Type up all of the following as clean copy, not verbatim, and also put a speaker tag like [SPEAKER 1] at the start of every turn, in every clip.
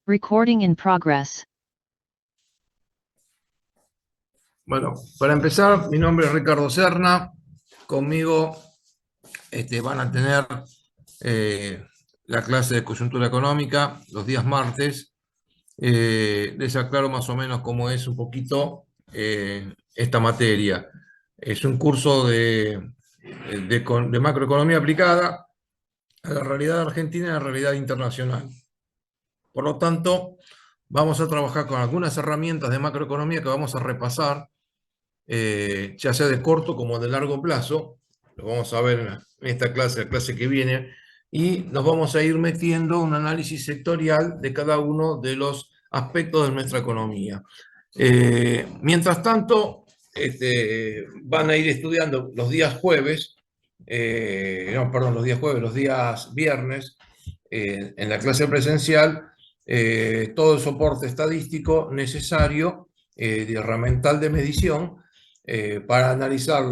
[SPEAKER 1] Recording in progress.
[SPEAKER 2] Bueno, para empezar, mi nombre es Ricardo Serna. Conmigo van a tener la clase de coyuntura económica los días martes. Les aclaro más o menos cómo es un poquito esta materia. Es un curso de macroeconomía aplicada a la realidad argentina y a la realidad internacional. Por lo tanto, vamos a trabajar con algunas herramientas de macroeconomía que vamos a repasar, ya sea de corto como de largo plazo. Lo vamos a ver en esta clase, la clase que viene, y nos vamos a ir metiendo un análisis sectorial de cada uno de los aspectos de nuestra economía. Mientras tanto, van a ir estudiando los días jueves, no, perdón, los días jueves, los días viernes, en la clase presencial, todo el soporte estadístico necesario de herramental de medición para analizar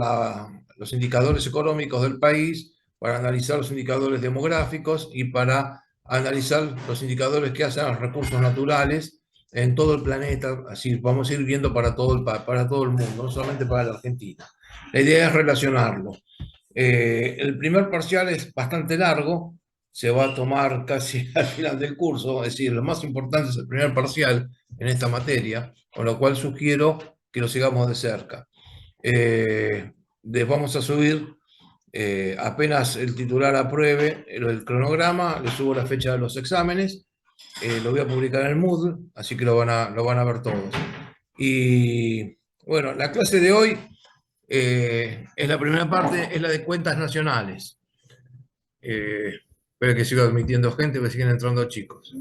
[SPEAKER 2] los indicadores económicos del país, para analizar los indicadores demográficos y para analizar los indicadores que hacen los recursos naturales en todo el planeta. Así vamos a ir viendo para todo el mundo, no solamente para la Argentina. La idea es relacionarlo. El primer parcial es bastante largo, se va a tomar casi al final del curso, es decir, lo más importante es el primer parcial en esta materia, con lo cual sugiero que lo sigamos de cerca. Les vamos a subir, apenas el titular apruebe el cronograma, les subo la fecha de los exámenes, lo voy a publicar en el Moodle, así que lo van a ver todos. Y bueno, la clase de hoy es la primera parte, es la de cuentas nacionales. Espero que siga admitiendo gente, porque siguen entrando chicos.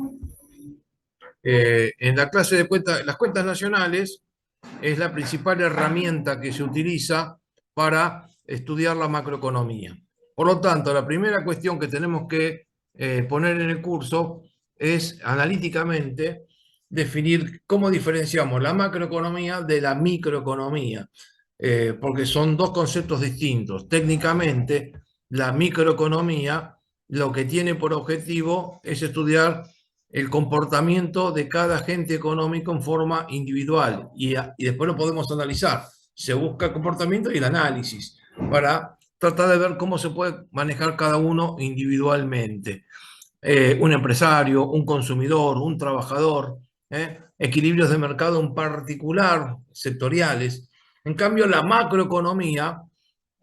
[SPEAKER 2] En la clase de las cuentas nacionales es la principal herramienta que se utiliza para estudiar la macroeconomía. Por lo tanto, la primera cuestión que tenemos que poner en el curso es analíticamente definir cómo diferenciamos la macroeconomía de la microeconomía, porque son dos conceptos distintos. Técnicamente, la microeconomía lo que tiene por objetivo es estudiar el comportamiento de cada agente económico en forma individual y después lo podemos analizar. Se busca el comportamiento y el análisis para tratar de ver cómo se puede manejar cada uno individualmente. Un empresario, un consumidor, un trabajador, equilibrios de mercado en particular, sectoriales. En cambio, la macroeconomía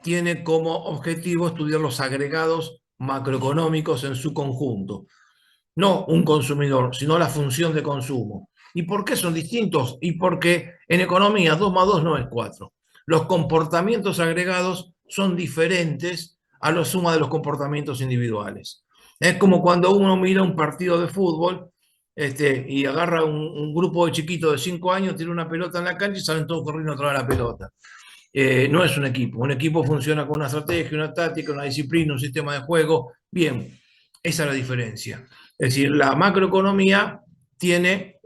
[SPEAKER 2] tiene como objetivo estudiar los agregados macroeconómicos en su conjunto. No un consumidor, sino la función de consumo. ¿Y por qué son distintos? Y porque en economía 2 más 2 no es 4. Los comportamientos agregados son diferentes a la suma de los comportamientos individuales. Es como cuando uno mira un partido de fútbol y agarra un grupo de chiquitos de 5 años, tira una pelota en la cancha y salen todos corriendo atrás de la pelota. No es un equipo. Un equipo funciona con una estrategia, una táctica, una disciplina, un sistema de juego. Bien, esa es la diferencia. Es decir, la macroeconomía tiene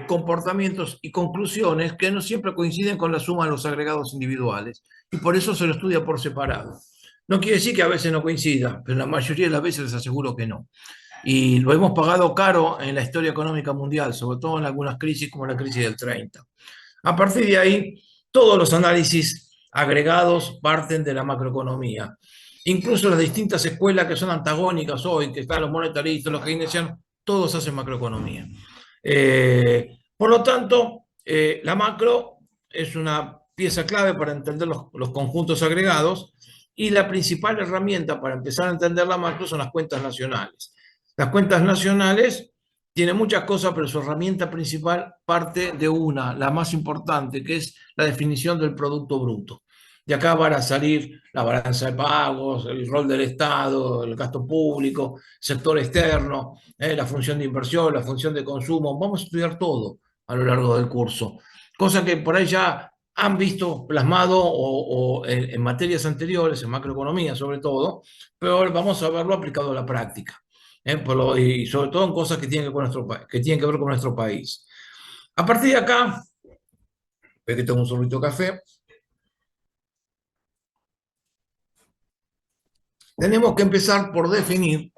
[SPEAKER 2] comportamientos y conclusiones que no siempre coinciden con la suma de los agregados individuales y por eso se lo estudia por separado. No quiere decir que a veces no coincida, pero la mayoría de las veces les aseguro que no. Y lo hemos pagado caro en la historia económica mundial, sobre todo en algunas crisis como la crisis del 30. A partir de ahí, todos los análisis agregados parten de la macroeconomía. Incluso las distintas escuelas que son antagónicas hoy, que están los monetaristas, los keynesianos, todos hacen macroeconomía. Por lo tanto, la macro es una pieza clave para entender los conjuntos agregados y la principal herramienta para empezar a entender la macro son las cuentas nacionales. Las cuentas nacionales tiene muchas cosas, pero su herramienta principal parte de una, la más importante, que es la definición del Producto Bruto. De acá van a salir la balanza de pagos, el rol del Estado, el gasto público, sector externo, la función de inversión, la función de consumo. Vamos a estudiar todo a lo largo del curso. Cosa que por ahí ya han visto plasmado o en materias anteriores, en macroeconomía sobre todo, pero vamos a verlo aplicado a la práctica. Y sobre todo en cosas que tienen que tienen que ver con nuestro país. A partir de acá, ve que tengo un sorbito de café, tenemos que empezar por definir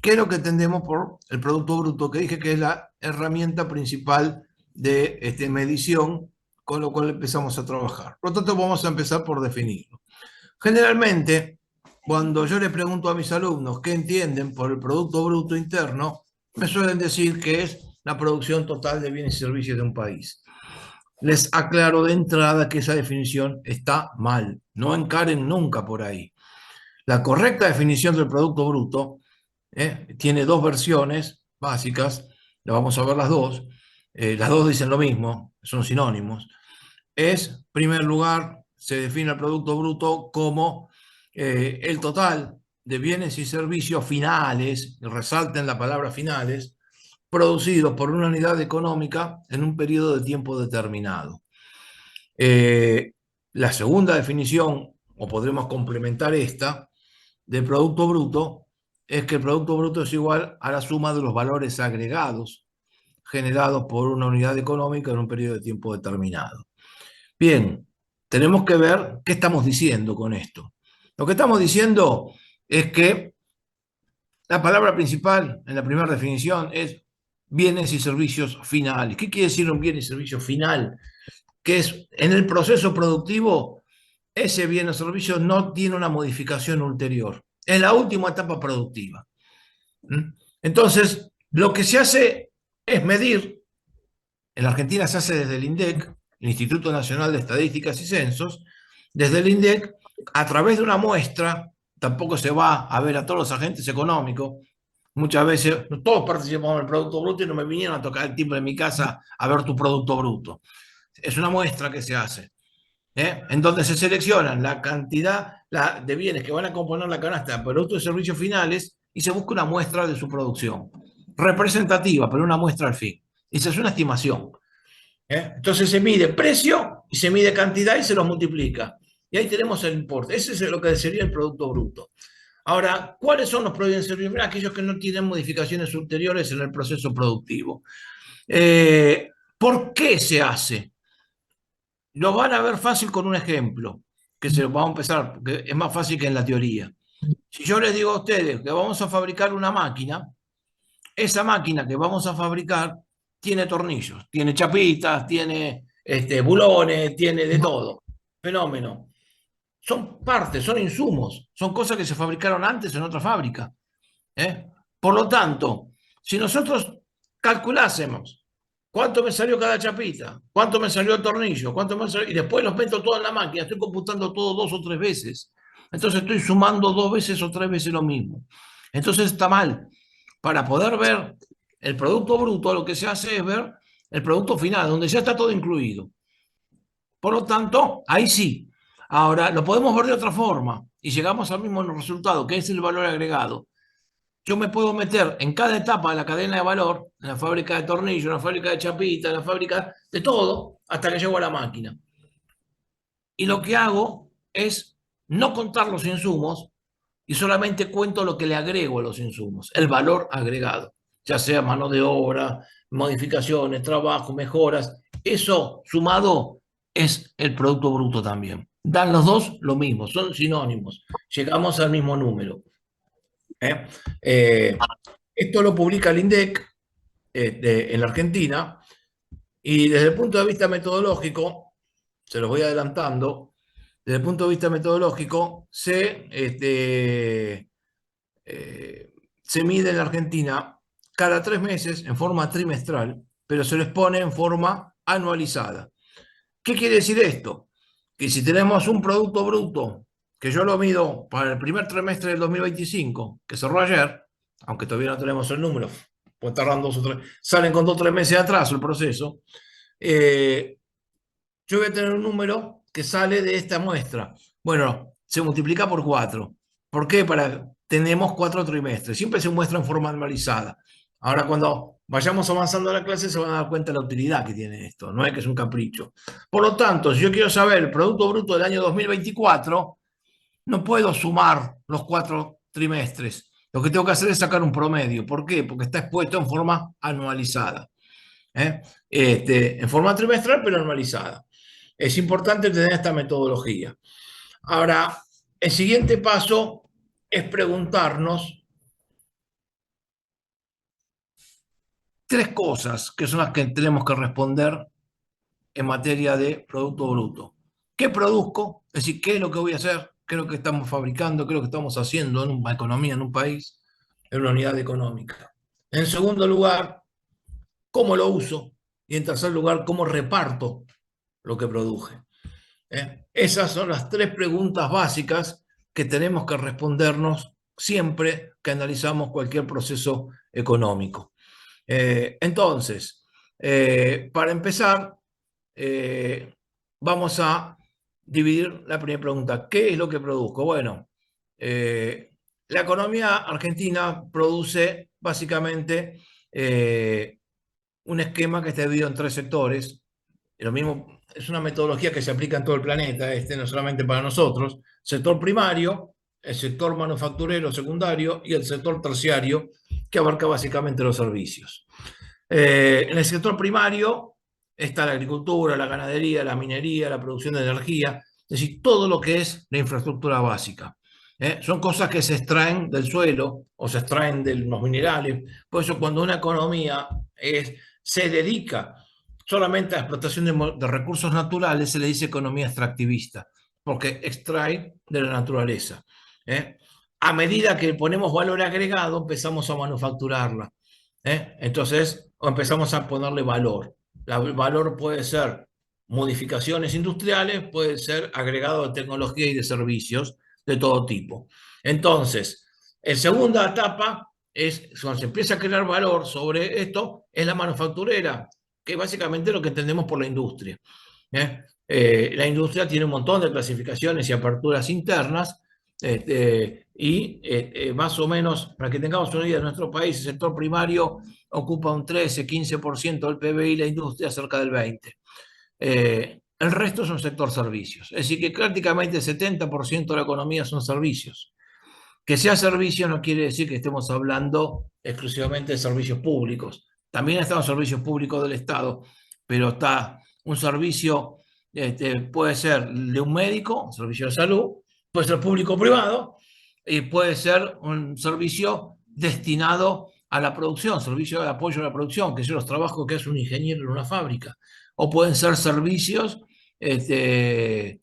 [SPEAKER 2] ¿Qué es lo que entendemos por el Producto Bruto? Que dije que es la herramienta principal de medición, con lo cual empezamos a trabajar. Por lo tanto, vamos a empezar por definirlo. Generalmente, cuando yo le pregunto a mis alumnos qué entienden por el Producto Bruto Interno, me suelen decir que es la producción total de bienes y servicios de un país. Les aclaro de entrada que esa definición está mal. No encaren nunca por ahí. La correcta definición del Producto Bruto tiene dos versiones básicas, las vamos a ver las dos dicen lo mismo, son sinónimos. Es, en primer lugar, se define el Producto Bruto como el total de bienes y servicios finales, resalten la palabra finales, producidos por una unidad económica en un periodo de tiempo determinado. La segunda definición, o podremos complementar esta, del Producto Bruto, es que el Producto Bruto es igual a la suma de los valores agregados generados por una unidad económica en un periodo de tiempo determinado. Bien, tenemos que ver qué estamos diciendo con esto. Lo que estamos diciendo es que la palabra principal en la primera definición es bienes y servicios finales. ¿Qué quiere decir un bien y servicio final? Que es en el proceso productivo, ese bien o servicio no tiene una modificación ulterior. Es la última etapa productiva. Entonces, lo que se hace es medir, en la Argentina se hace desde el INDEC, el Instituto Nacional de Estadísticas y Censos, desde el INDEC, a través de una muestra, tampoco se va a ver a todos los agentes económicos, muchas veces todos participamos en el Producto Bruto y no me vinieron a tocar el timbre en mi casa a ver tu Producto Bruto. Es una muestra que se hace, en donde se seleccionan la cantidad de bienes que van a componer la canasta de productos y servicios finales y se busca una muestra de su producción. Representativa, pero una muestra al fin. Esa es una estimación. Entonces se mide precio y se mide cantidad y se los multiplica. Y ahí tenemos el importe. Ese es lo que sería el Producto Bruto. Ahora, ¿cuáles son los productos y servicios? Aquellos que no tienen modificaciones ulteriores en el proceso productivo. ¿Por qué se hace? Lo van a ver fácil con un ejemplo, que se lo vamos a empezar, porque es más fácil que en la teoría. Si yo les digo a ustedes que vamos a fabricar una máquina, esa máquina que vamos a fabricar tiene tornillos, tiene chapitas, tiene bulones, tiene de todo. Fenómeno. Son partes, son insumos, son cosas que se fabricaron antes en otra fábrica. ¿eh? Por lo tanto, si nosotros calculásemos cuánto me salió cada chapita, cuánto me salió el tornillo, cuánto me salió, y después los meto todo en la máquina, estoy computando todo 2 o 3 veces. Entonces estoy sumando 2 veces o 3 veces lo mismo. Entonces está mal. Para poder ver el producto bruto, lo que se hace es ver el producto final, donde ya está todo incluido. Por lo tanto, ahí sí. Ahora, lo podemos ver de otra forma y llegamos al mismo resultado, que es el valor agregado. Yo me puedo meter en cada etapa de la cadena de valor, en la fábrica de tornillos, en la fábrica de chapitas, en la fábrica de todo, hasta que llego a la máquina. Y lo que hago es no contar los insumos y solamente cuento lo que le agrego a los insumos, el valor agregado, ya sea mano de obra, modificaciones, trabajo, mejoras. Eso sumado es el Producto Bruto también. Dan los dos lo mismo, son sinónimos. Llegamos al mismo número. Esto lo publica el INDEC en la Argentina y desde el punto de vista metodológico, se los voy adelantando, desde el punto de vista metodológico se mide en la Argentina cada 3 meses en forma trimestral, pero se les pone en forma anualizada. ¿Qué quiere decir esto? Que si tenemos un Producto Bruto, que yo lo mido para el primer trimestre del 2025, que cerró ayer, aunque todavía no tenemos el número, pues tardan 2 o 3, salen con 2 o 3 meses de atraso el proceso, yo voy a tener un número que sale de esta muestra. Bueno, se multiplica por 4. ¿Por qué? Tenemos 4 trimestres. Siempre se muestra en forma anualizada. Ahora, cuando vayamos avanzando a la clase, se van a dar cuenta de la utilidad que tiene esto. No es que es un capricho. Por lo tanto, si yo quiero saber el Producto Bruto del año 2024, no puedo sumar los 4 trimestres. Lo que tengo que hacer es sacar un promedio. ¿Por qué? Porque está expuesto en forma anualizada. En forma trimestral, pero anualizada. Es importante tener esta metodología. Ahora, el siguiente paso es preguntarnos tres cosas que son las que tenemos que responder en materia de Producto Bruto. ¿Qué produzco? Es decir, ¿qué es lo que voy a hacer? ¿Qué es lo que estamos fabricando? ¿Qué es lo que estamos haciendo en una economía, en un país, en una unidad económica? En segundo lugar, ¿cómo lo uso? Y en tercer lugar, ¿cómo reparto lo que produje? Esas son las tres preguntas básicas que tenemos que respondernos siempre que analizamos cualquier proceso económico. Entonces, para empezar, vamos a dividir la primera pregunta. ¿Qué es lo que produzco? Bueno, la economía argentina produce básicamente un esquema que está dividido en tres sectores. Lo mismo es una metodología que se aplica en todo el planeta, no solamente para nosotros. Sector primario, el sector manufacturero secundario y el sector terciario, que abarca básicamente los servicios. En el sector primario está la agricultura, la ganadería, la minería, la producción de energía, es decir, todo lo que es la infraestructura básica. Son cosas que se extraen del suelo o se extraen de los minerales. Por eso cuando una economía se dedica solamente a la explotación de recursos naturales, se le dice economía extractivista, porque extrae de la naturaleza. A medida que ponemos valor agregado, empezamos a manufacturarla. Entonces, empezamos a ponerle valor. El valor puede ser modificaciones industriales, puede ser agregado de tecnología y de servicios de todo tipo. Entonces, en segunda etapa es cuando se empieza a crear valor sobre esto, es la manufacturera, que básicamente es lo que entendemos por la industria. La industria tiene un montón de clasificaciones y aperturas internas, más o menos, para que tengamos una idea, en nuestro país el sector primario ocupa un 13-15% del PBI, la industria cerca del 20%. El resto son sector servicios, es decir, que prácticamente el 70% de la economía son servicios. Que sea servicio no quiere decir que estemos hablando exclusivamente de servicios públicos. También están los servicios públicos del Estado, pero está un servicio, puede ser de un médico, un servicio de salud, puede ser público-privado, y puede ser un servicio destinado a la producción, servicio de apoyo a la producción, que son los trabajos que hace un ingeniero en una fábrica. O pueden ser servicios, qué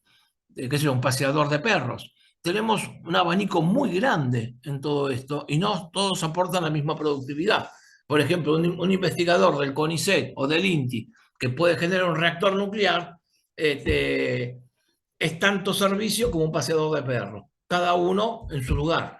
[SPEAKER 2] sé yo, un paseador de perros. Tenemos un abanico muy grande en todo esto y no todos aportan la misma productividad. Por ejemplo, un investigador del CONICET o del INTI que puede generar un reactor nuclear es tanto servicio como un paseador de perros, cada uno en su lugar.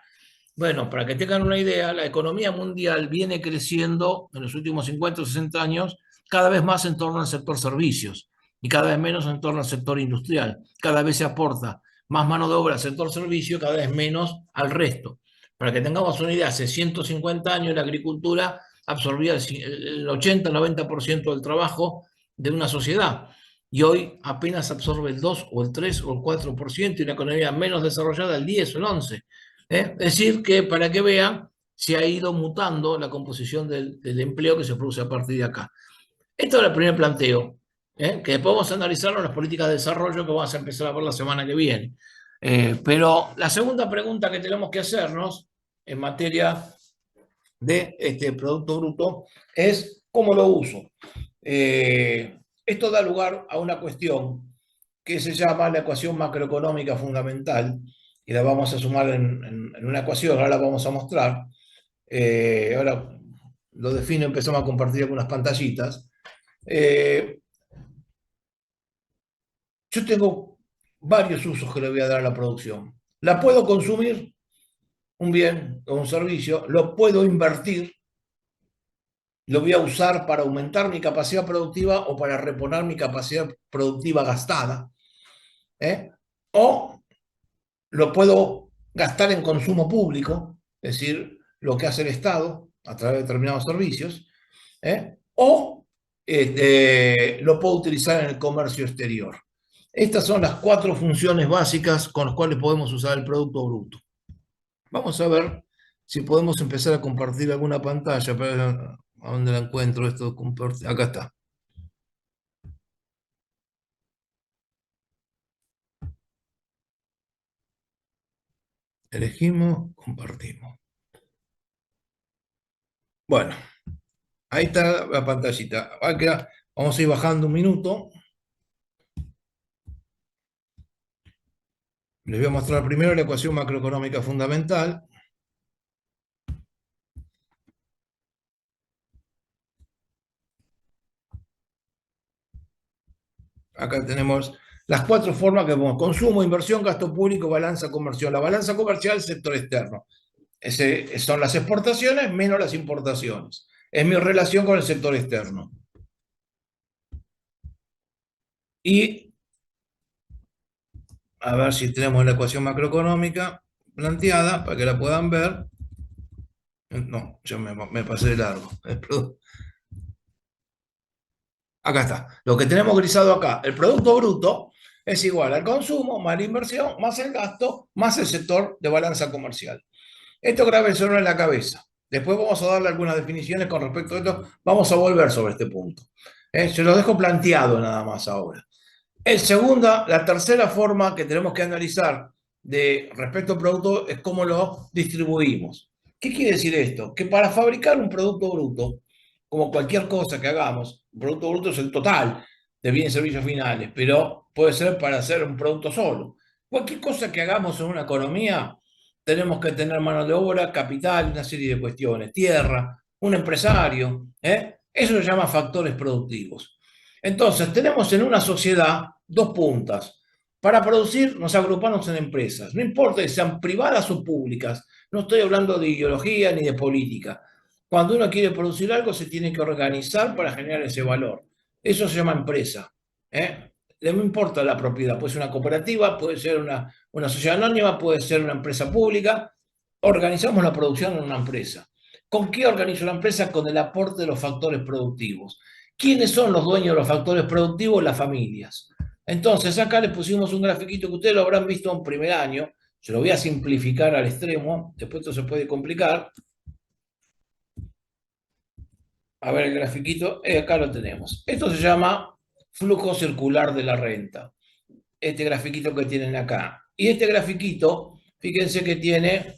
[SPEAKER 2] Bueno, para que tengan una idea, la economía mundial viene creciendo en los últimos 50 o 60 años cada vez más en torno al sector servicios y cada vez menos en torno al sector industrial. Cada vez se aporta más mano de obra al sector servicio, cada vez menos al resto. Para que tengamos una idea, hace 150 años la agricultura absorbía el 80-90% del trabajo de una sociedad y hoy apenas absorbe el 2 o el 3 o el 4% y una economía menos desarrollada el 10 o el 11%. Es decir, que para que vean, se ha ido mutando la composición del empleo que se produce a partir de acá. Esto es el primer planteo, que después vamos a analizarlo en las políticas de desarrollo que vamos a empezar a ver la semana que viene. Pero la segunda pregunta que tenemos que hacernos en materia de este Producto Bruto es cómo lo uso. Esto da lugar a una cuestión que se llama la ecuación macroeconómica fundamental, y la vamos a sumar en una ecuación, ahora la vamos a mostrar. Ahora lo defino, empezamos a compartir algunas pantallitas. Eh, yo tengo varios usos que le voy a dar a la producción. La puedo consumir, un bien o un servicio, lo puedo invertir, lo voy a usar para aumentar mi capacidad productiva o para reponer mi capacidad productiva gastada. O lo puedo gastar en consumo público, es decir, lo que hace el Estado a través de determinados servicios, o lo puedo utilizar en el comercio exterior. Estas son las cuatro funciones básicas con las cuales podemos usar el Producto Bruto. Vamos a ver si podemos empezar a compartir alguna pantalla. ¿A dónde la encuentro esto? Acá está. Elegimos, compartimos. Bueno, Ahí está la pantallita. Vamos a ir bajando un minuto. Les voy a mostrar primero la ecuación macroeconómica fundamental. Acá tenemos las cuatro formas que vemos: consumo, inversión, gasto público, balanza comercial. La balanza comercial, sector externo. Son las exportaciones menos las importaciones. Es mi relación con el sector externo. Y a ver si tenemos la ecuación macroeconómica planteada para que la puedan ver. No, yo me pasé de largo. Acá está. Lo que tenemos grisado acá, el producto bruto es igual al consumo más la inversión más el gasto más el sector de balanza comercial. Esto grábenselo en la cabeza. Después vamos a darle algunas definiciones con respecto a esto. Vamos a volver sobre este punto. Se lo dejo planteado nada más ahora. La tercera forma que tenemos que analizar respecto al producto es cómo lo distribuimos. ¿Qué quiere decir esto? Que para fabricar un producto bruto, como cualquier cosa que hagamos, un producto bruto es el total de bienes y servicios finales, pero puede ser para hacer un producto solo. Cualquier cosa que hagamos en una economía, tenemos que tener mano de obra, capital, una serie de cuestiones, tierra, un empresario, ¿eh? Eso se llama factores productivos. Entonces, tenemos en una sociedad dos puntas. Para producir, nos agrupamos en empresas. No importa si sean privadas o públicas. No estoy hablando de ideología ni de política. Cuando uno quiere producir algo, se tiene que organizar para generar ese valor. Eso se llama empresa. ¿Eh? No importa la propiedad. Puede ser una cooperativa, puede ser una sociedad anónima, puede ser una empresa pública. Organizamos la producción en una empresa. ¿Con qué organizo la empresa? Con el aporte de los factores productivos. ¿Quiénes son los dueños de los factores productivos? Las familias. Entonces, acá les pusimos un grafiquito que ustedes lo habrán visto en primer año. Se lo voy a simplificar al extremo, después esto se puede complicar. A ver el grafiquito, acá lo tenemos. Esto se llama flujo circular de la renta. Este grafiquito que tienen acá. Y este grafiquito, fíjense que tiene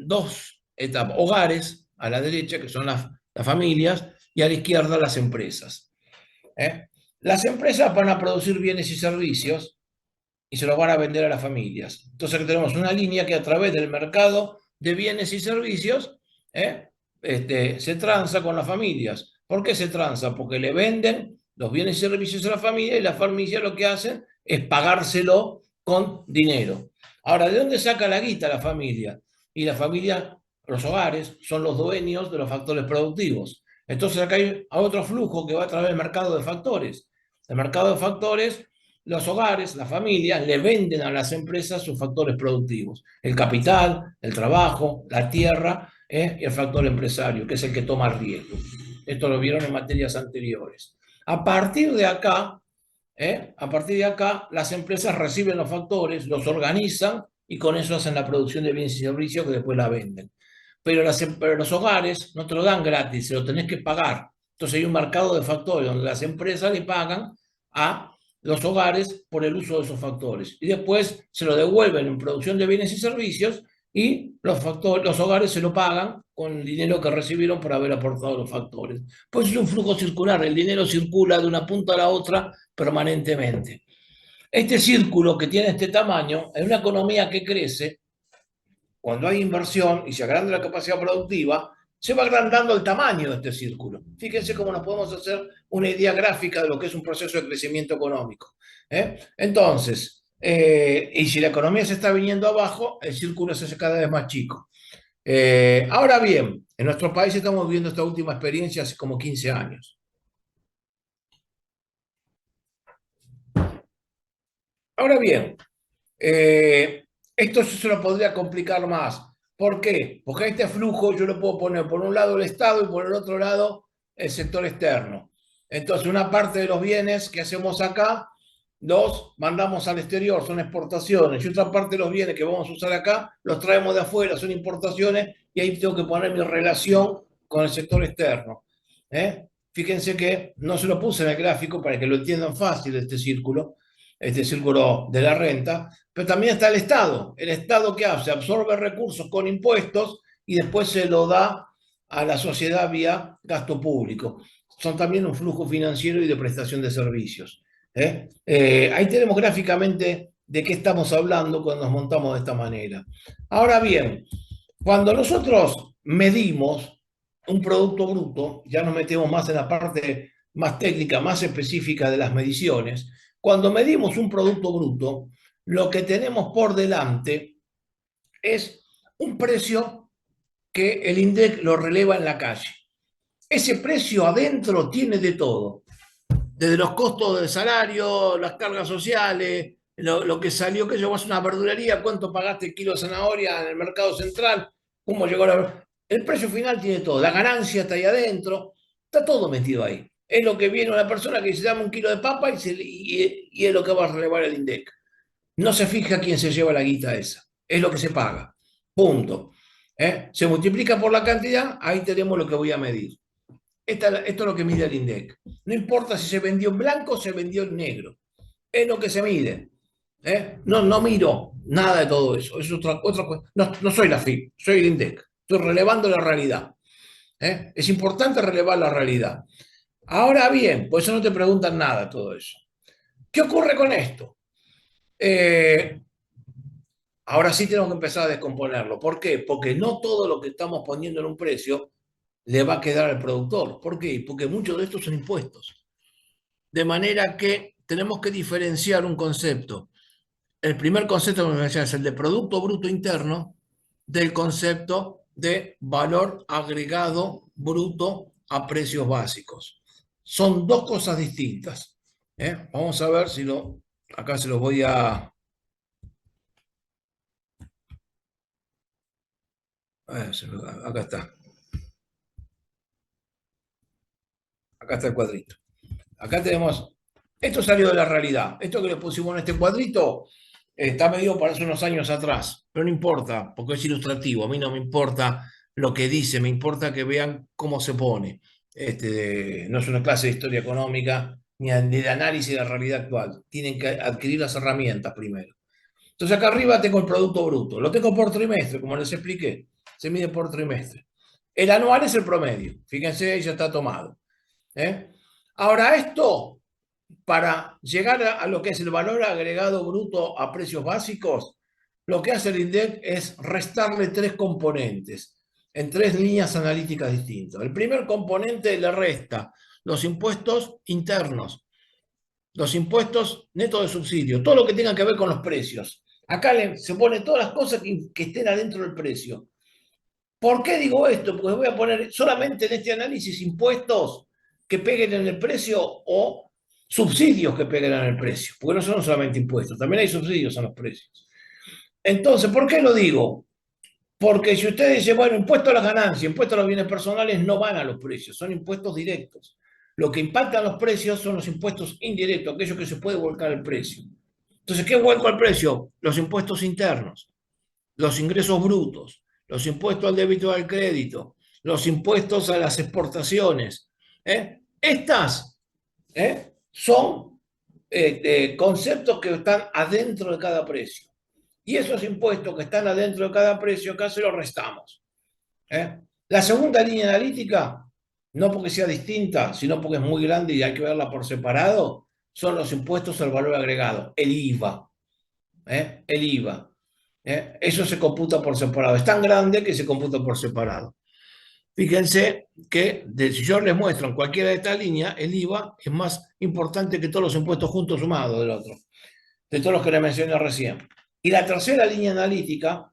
[SPEAKER 2] dos etapas: hogares a la derecha, que son las familias, y a la izquierda las empresas. Las empresas van a producir bienes y servicios y se los van a vender a las familias. Entonces tenemos una línea que a través del mercado de bienes y servicios se transa con las familias. ¿Por qué se transa? Porque le venden los bienes y servicios a la familia y las familias lo que hacen es pagárselo con dinero. Ahora, ¿de dónde saca la guita la familia? Y la familia, los hogares, son los dueños de los factores productivos. Entonces acá hay otro flujo que va a través del mercado de factores. El mercado de factores, los hogares, las familias, le venden a las empresas sus factores productivos: el capital, el trabajo, la tierra y el factor empresario, que es el que toma el riesgo. Esto lo vieron en materias anteriores. A partir de acá, las empresas reciben los factores, los organizan y con eso hacen la producción de bienes y servicios que después la venden. Pero los hogares no te lo dan gratis, se lo tenés que pagar. Entonces hay un mercado de factores donde las empresas le pagan a los hogares por el uso de esos factores. Y después se lo devuelven en producción de bienes y servicios y los hogares se lo pagan con el dinero que recibieron por haber aportado los factores. Pues es un flujo circular, el dinero circula de una punta a la otra permanentemente. Este círculo que tiene este tamaño, en una economía que crece, cuando hay inversión y se agranda la capacidad productiva, se va agrandando el tamaño de este círculo. Fíjense cómo nos podemos hacer una idea gráfica de lo que es un proceso de crecimiento económico. Entonces, y si la economía se está viniendo abajo, el círculo se hace cada vez más chico. Ahora bien, en nuestro país estamos viviendo esta última experiencia hace como 15 años. Ahora bien, esto se lo podría complicar más. ¿Por qué? Porque este flujo yo lo puedo poner por un lado el Estado y por el otro lado el sector externo. Entonces, una parte de los bienes que hacemos acá los mandamos al exterior, son exportaciones, y otra parte de los bienes que vamos a usar acá los traemos de afuera, son importaciones, y ahí tengo que poner mi relación con el sector externo. Fíjense que no se lo puse en el gráfico para que lo entiendan fácil este círculo de la renta, pero también está el Estado. ¿El Estado qué hace? Absorbe recursos con impuestos y después se lo da a la sociedad vía gasto público. Son también un flujo financiero y de prestación de servicios. Ahí tenemos gráficamente de qué estamos hablando cuando nos montamos de esta manera. Ahora bien, cuando nosotros medimos un producto bruto, ya nos metemos más en la parte más técnica, más específica de las mediciones. Cuando medimos un producto bruto, lo que tenemos por delante es un precio que el INDEC lo releva en la calle. Ese precio adentro tiene de todo, desde los costos del salario, las cargas sociales, lo que salió, que llevas una verdulería, cuánto pagaste el kilo de zanahoria en el mercado central, cómo llegó la... El precio final tiene todo, la ganancia está ahí adentro, está todo metido ahí. Es lo que viene una persona que se llama un kilo de papa y es lo que va a relevar el INDEC. No se fija quién se lleva la guita esa, es lo que se paga, punto. Se multiplica por la cantidad, ahí tenemos lo que voy a medir. Esto es lo que mide el INDEC. No importa si se vendió en blanco o se vendió en negro. Es lo que se mide. No miro nada de todo eso. Es otra cosa. No soy la FIP, soy el INDEC. Estoy relevando la realidad. Es importante relevar la realidad. Ahora bien, por eso no te preguntan nada de todo eso. ¿Qué ocurre con esto? Ahora sí tenemos que empezar a descomponerlo. ¿Por qué? Porque no todo lo que estamos poniendo en un precio le va a quedar al productor. ¿Por qué? Porque muchos de estos son impuestos. De manera que tenemos que diferenciar un concepto. El primer concepto que me decía es el de Producto Bruto Interno del concepto de valor agregado bruto a precios básicos. Son dos cosas distintas. Vamos a ver si lo... Acá se los voy a... Acá está. Acá está el cuadrito. Acá tenemos, esto salió de la realidad. Esto que le pusimos en este cuadrito está medido para hace unos años atrás, pero no importa, porque es ilustrativo. A mí no me importa lo que dice, me importa que vean cómo se pone. No es una clase de historia económica ni de análisis de la realidad actual. Tienen que adquirir las herramientas primero. Entonces acá arriba tengo el Producto Bruto. Lo tengo por trimestre, como les expliqué. Se mide por trimestre. El anual es el promedio. Fíjense, ya está tomado. Ahora, esto, para llegar a lo que es el valor agregado bruto a precios básicos, lo que hace el INDEC es restarle tres componentes en tres líneas analíticas distintas. El primer componente le resta los impuestos internos, los impuestos netos de subsidio, todo lo que tenga que ver con los precios. Acá se pone todas las cosas que estén adentro del precio. ¿Por qué digo esto? Porque voy a poner solamente en este análisis impuestos que peguen en el precio o subsidios que peguen en el precio, porque no son solamente impuestos, también hay subsidios en los precios. Entonces, ¿por qué lo digo? Porque si usted dice, bueno, impuesto a las ganancias, impuesto a los bienes personales, no van a los precios, son impuestos directos. Lo que impacta los precios son los impuestos indirectos, aquellos que se puede volcar al precio. Entonces, ¿qué vuelco al precio? Los impuestos internos, los ingresos brutos, los impuestos al débito y al crédito, los impuestos a las exportaciones. Estas son conceptos que están adentro de cada precio. Y esos impuestos que están adentro de cada precio, acá se los restamos. La segunda línea analítica, no porque sea distinta, sino porque es muy grande y hay que verla por separado, son los impuestos al valor agregado, el IVA. El IVA. Eso se computa por separado. Es tan grande que se computa por separado. Fíjense que si yo les muestro en cualquiera de estas líneas, el IVA es más importante que todos los impuestos juntos sumados del otro, de todos los que les mencioné recién. Y la tercera línea analítica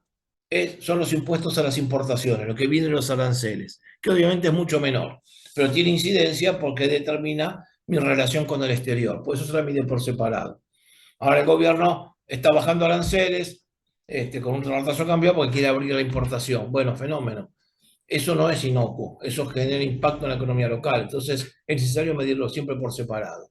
[SPEAKER 2] son los impuestos a las importaciones, lo que vienen los aranceles, que obviamente es mucho menor, pero tiene incidencia porque determina mi relación con el exterior. Por eso se la mide por separado. Ahora el gobierno está bajando aranceles con un retraso cambiado porque quiere abrir la importación. Bueno, fenómeno. Eso no es inocuo, eso genera impacto en la economía local. Entonces es necesario medirlo siempre por separado.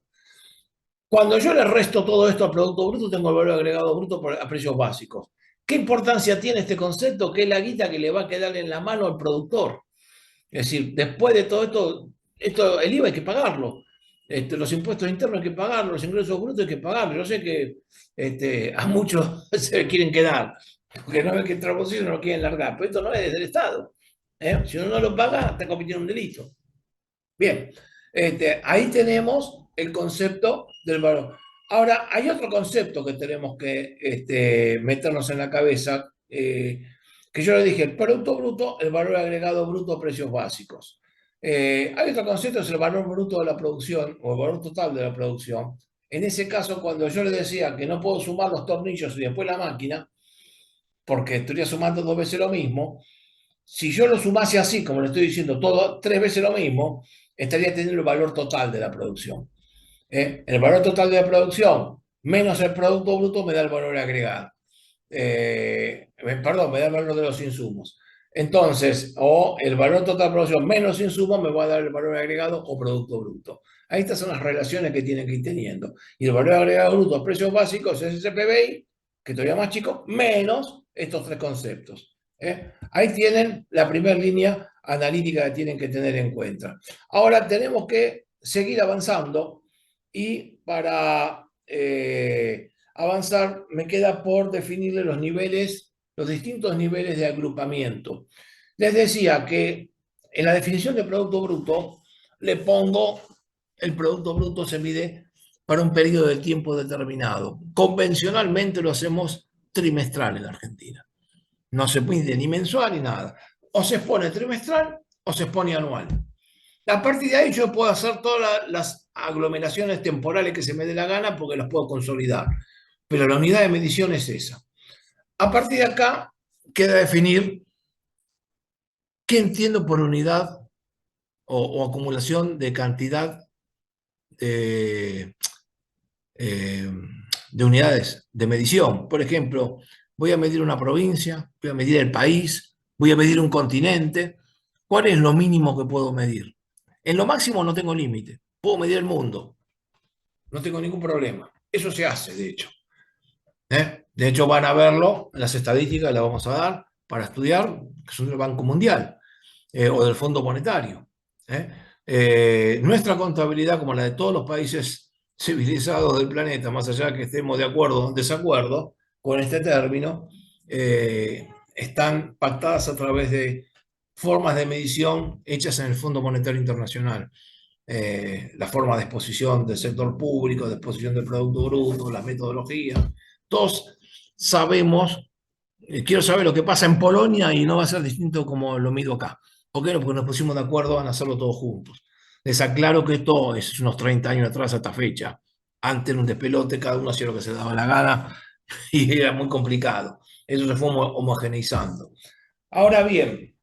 [SPEAKER 2] Cuando yo le resto todo esto al Producto Bruto, tengo el valor agregado bruto a precios básicos. ¿Qué importancia tiene este concepto? Que es la guita que le va a quedar en la mano al productor. Es decir, después de todo esto el IVA hay que pagarlo. Los impuestos internos hay que pagarlos, los ingresos brutos hay que pagarlos. Yo sé que a muchos se quieren quedar, porque no ven que entra bolsillo no lo quieren largar, pero esto no es del Estado. Si uno no lo paga, está cometiendo un delito. Bien, ahí tenemos el concepto del valor. Ahora, hay otro concepto que tenemos que meternos en la cabeza, que yo le dije, el producto bruto, el valor agregado bruto, precios básicos. Hay otro concepto, es el valor bruto de la producción o el valor total de la producción. En ese caso, cuando yo le decía que no puedo sumar los tornillos y después la máquina, porque estaría sumando dos veces lo mismo, si yo lo sumase así, como le estoy diciendo, todo tres veces lo mismo, estaría teniendo el valor total de la producción. El valor total de la producción menos el producto bruto me da el valor agregado. Perdón, me da el valor de los insumos. Entonces, o el valor total de producción menos insumos me va a dar el valor agregado o producto bruto. Ahí estas son las relaciones que tienen que ir teniendo. Y el valor agregado bruto, precios básicos, es ese PBI, que todavía más chico, menos estos tres conceptos. Ahí tienen la primera línea analítica que tienen que tener en cuenta. Ahora tenemos que seguir avanzando y para avanzar me queda por definirle los niveles, los distintos niveles de agrupamiento. Les decía que en la definición de producto bruto le pongo el producto bruto se mide para un periodo de tiempo determinado. Convencionalmente lo hacemos trimestral en la Argentina. No se mide ni mensual ni nada. O se expone trimestral o se expone anual. A partir de ahí yo puedo hacer todas las aglomeraciones temporales que se me dé la gana porque las puedo consolidar. Pero la unidad de medición es esa. A partir de acá queda definir qué entiendo por unidad o acumulación de cantidad de, eh, de unidades de medición. Por ejemplo, voy a medir una provincia, voy a medir el país, voy a medir un continente. ¿Cuál es lo mínimo que puedo medir? En lo máximo no tengo límite. Puedo medir el mundo. No tengo ningún problema. Eso se hace, de hecho. De hecho, van a verlo, las estadísticas las vamos a dar para estudiar, que son del Banco Mundial o del Fondo Monetario. Nuestra contabilidad, como la de todos los países civilizados del planeta, más allá de que estemos de acuerdo o en desacuerdo con este término, están pactadas a través de formas de medición hechas en el Fondo Monetario Internacional. La forma de exposición del sector público, de exposición del Producto Bruto, las metodologías. Todos sabemos, quiero saber lo que pasa en Polonia y no va a ser distinto como lo mido acá. ¿Por qué no? Porque nos pusimos de acuerdo en hacerlo todos juntos. Les aclaro que esto es unos 30 años atrás a esta fecha. Antes era un despelote, cada uno hacía lo que se daba la gana y era muy complicado. Eso se fue homogeneizando. Ahora bien,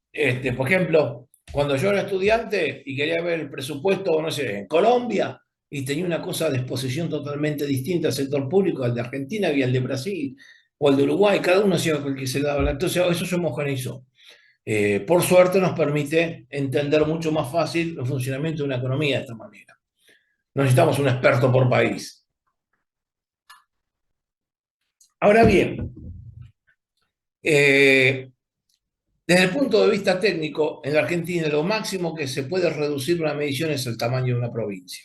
[SPEAKER 2] por ejemplo, cuando yo era estudiante y quería ver el presupuesto, no sé, en Colombia, y tenía una cosa de exposición totalmente distinta al sector público, al de Argentina y al de Brasil, o al de Uruguay, cada uno hacía lo que se le daba. Entonces, eso se homogeneizó. Por suerte nos permite entender mucho más fácil el funcionamiento de una economía de esta manera. No necesitamos un experto por país. Ahora bien, eh, desde el punto de vista técnico, en la Argentina lo máximo que se puede reducir una medición es el tamaño de una provincia.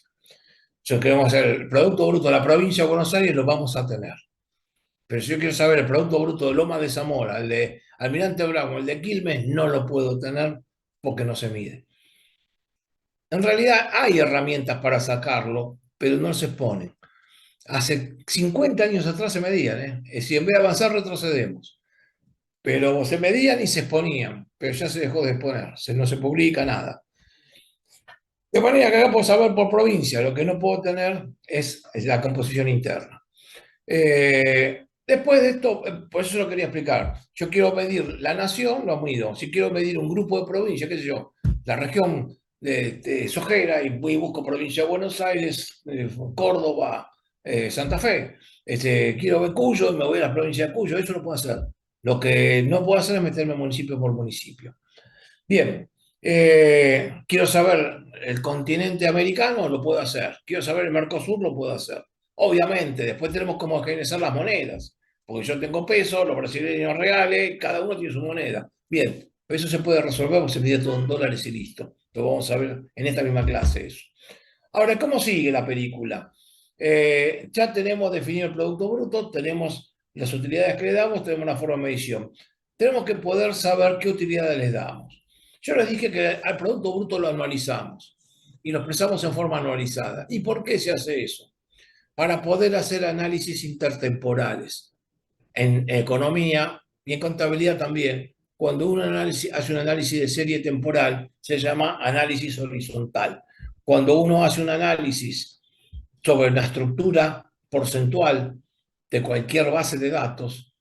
[SPEAKER 2] Si queremos hacer el Producto Bruto de la provincia de Buenos Aires, lo vamos a tener. Pero si yo quiero saber el Producto Bruto de Loma de Zamora, el de Almirante Brown, el de Quilmes, no lo puedo tener porque no se mide. En realidad hay herramientas para sacarlo, pero no se ponen. Hace 50 años atrás se medían, ¿eh? Si en vez de avanzar retrocedemos. Pero se medían y se exponían, pero ya se dejó de exponer, no se publica nada. De manera que acá puedo saber por provincia, lo que no puedo tener es la composición interna. Después de esto, por eso lo quería explicar. Yo quiero medir la nación, lo mido. Si quiero medir un grupo de provincias, qué sé yo, la región de Sojera, y voy y busco provincia de Buenos Aires, Córdoba, Santa Fe. Quiero ver Cuyo y me voy a la provincia de Cuyo. Eso lo puedo hacer. Lo que no puedo hacer es meterme municipio por municipio. Bien, quiero saber el continente americano, lo puedo hacer. Quiero saber el Mercosur, lo puedo hacer. Obviamente, después tenemos cómo organizar las monedas, porque yo tengo pesos, los brasileños reales, cada uno tiene su moneda. Bien, eso se puede resolver porque se mide todo en dólares y listo. Lo vamos a ver en esta misma clase eso. Ahora, ¿cómo sigue la película? Ya tenemos definido el Producto Bruto, tenemos las utilidades que le damos, tenemos la forma de medición. Tenemos que poder saber qué utilidades les damos. Yo les dije que al Producto Bruto lo anualizamos y lo expresamos en forma anualizada. ¿Y por qué se hace eso? Para poder hacer análisis intertemporales. En economía y en contabilidad también, cuando uno hace un análisis de serie temporal, se llama análisis horizontal. Cuando uno hace un análisis sobre la estructura porcentual de cualquier base de datos,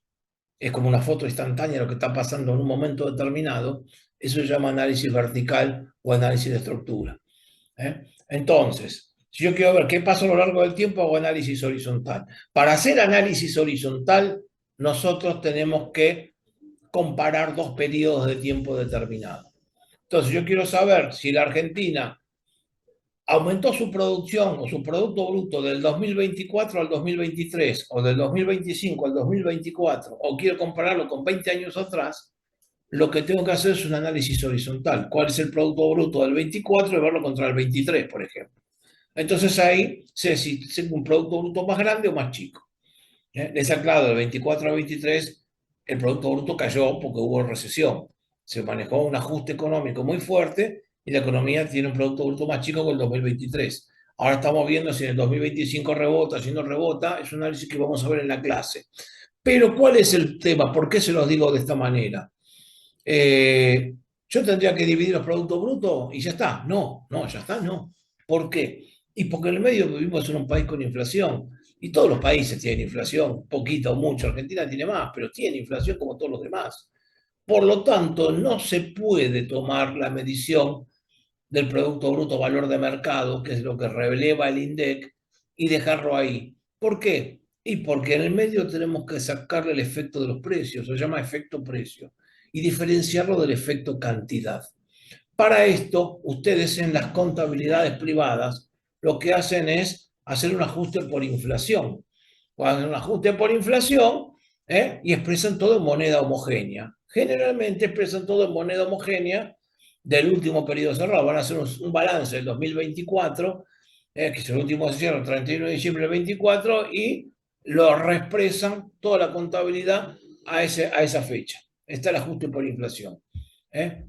[SPEAKER 2] es como una foto instantánea de lo que está pasando en un momento determinado, eso se llama análisis vertical o análisis de estructura. Entonces, si yo quiero ver qué pasa a lo largo del tiempo, hago análisis horizontal. Para hacer análisis horizontal, nosotros tenemos que comparar dos periodos de tiempo determinados. Entonces, yo quiero saber si la Argentina aumentó su producción o su Producto Bruto del 2024 al 2023 o del 2025 al 2024, o quiero compararlo con 20 años atrás, lo que tengo que hacer es un análisis horizontal. ¿Cuál es el Producto Bruto del 24 y verlo contra el 23, por ejemplo? Entonces ahí sé si tengo un Producto Bruto más grande o más chico. Les aclaro, del 24 al 23 el Producto Bruto cayó porque hubo recesión. Se manejó un ajuste económico muy fuerte y la economía tiene un Producto Bruto más chico que el 2023. Ahora estamos viendo si en el 2025 rebota, si no rebota, es un análisis que vamos a ver en la clase. Pero ¿cuál es el tema? ¿Por qué se los digo de esta manera? Eh, yo tendría que dividir los productos brutos y ya está. No, no, ya está, no. ¿Por qué? Y porque en el medio vivimos en un país con inflación. Y todos los países tienen inflación, poquito o mucho. Argentina tiene más, pero tiene inflación como todos los demás. Por lo tanto, no se puede tomar la medición del Producto Bruto Valor de Mercado, que es lo que releva el INDEC, y dejarlo ahí. ¿Por qué? Y porque en el medio tenemos que sacarle el efecto de los precios, se llama efecto precio, y diferenciarlo del efecto cantidad. Para esto, ustedes en las contabilidades privadas lo que hacen es hacer un ajuste por inflación. Hacen un ajuste por inflación y expresan todo en moneda homogénea. Generalmente expresan todo en moneda homogénea del último periodo cerrado. Van a hacer un balance del 2024, que es el último cierre, el 31 de diciembre del 24, y lo reexpresan toda la contabilidad a esa fecha. Está el ajuste por inflación.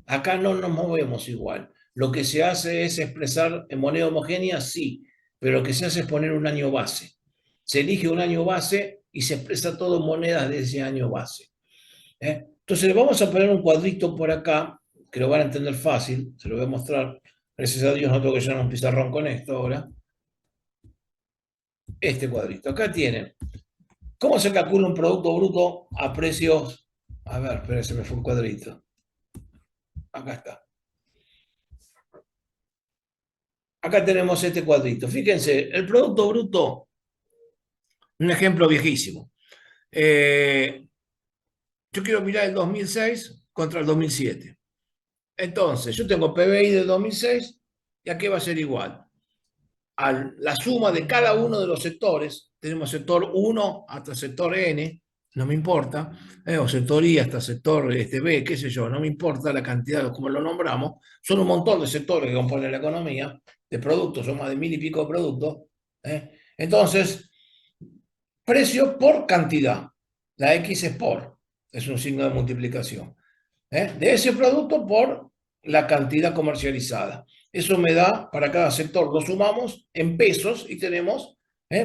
[SPEAKER 2] Acá no nos movemos igual. Lo que se hace es expresar en moneda homogénea, sí, pero lo que se hace es poner un año base. Se elige un año base y se expresa todo en monedas de ese año base. Entonces, vamos a poner un cuadrito por acá, que lo van a entender fácil, se lo voy a mostrar. Gracias a Dios no tengo que llenar un pizarrón con esto ahora. Este cuadrito. Acá tienen. ¿Cómo se calcula un Producto Bruto a precios? A ver, espera, se me fue un cuadrito. Acá está. Acá tenemos este cuadrito. Fíjense, el Producto Bruto, un ejemplo viejísimo. Yo quiero mirar el 2006 contra el 2007. Entonces, yo tengo PBI del 2006 y aquí va a ser igual. A la suma de cada uno de los sectores, tenemos sector 1 hasta sector N, no me importa, o sector I hasta sector B, qué sé yo, no me importa la cantidad, como lo nombramos, son un montón de sectores que componen la economía, de productos, son más de 1000 y pico de productos. Entonces, precio por cantidad, la X es por, es un signo de multiplicación, de ese producto por la cantidad comercializada. Eso me da, para cada sector lo sumamos en pesos y tenemos,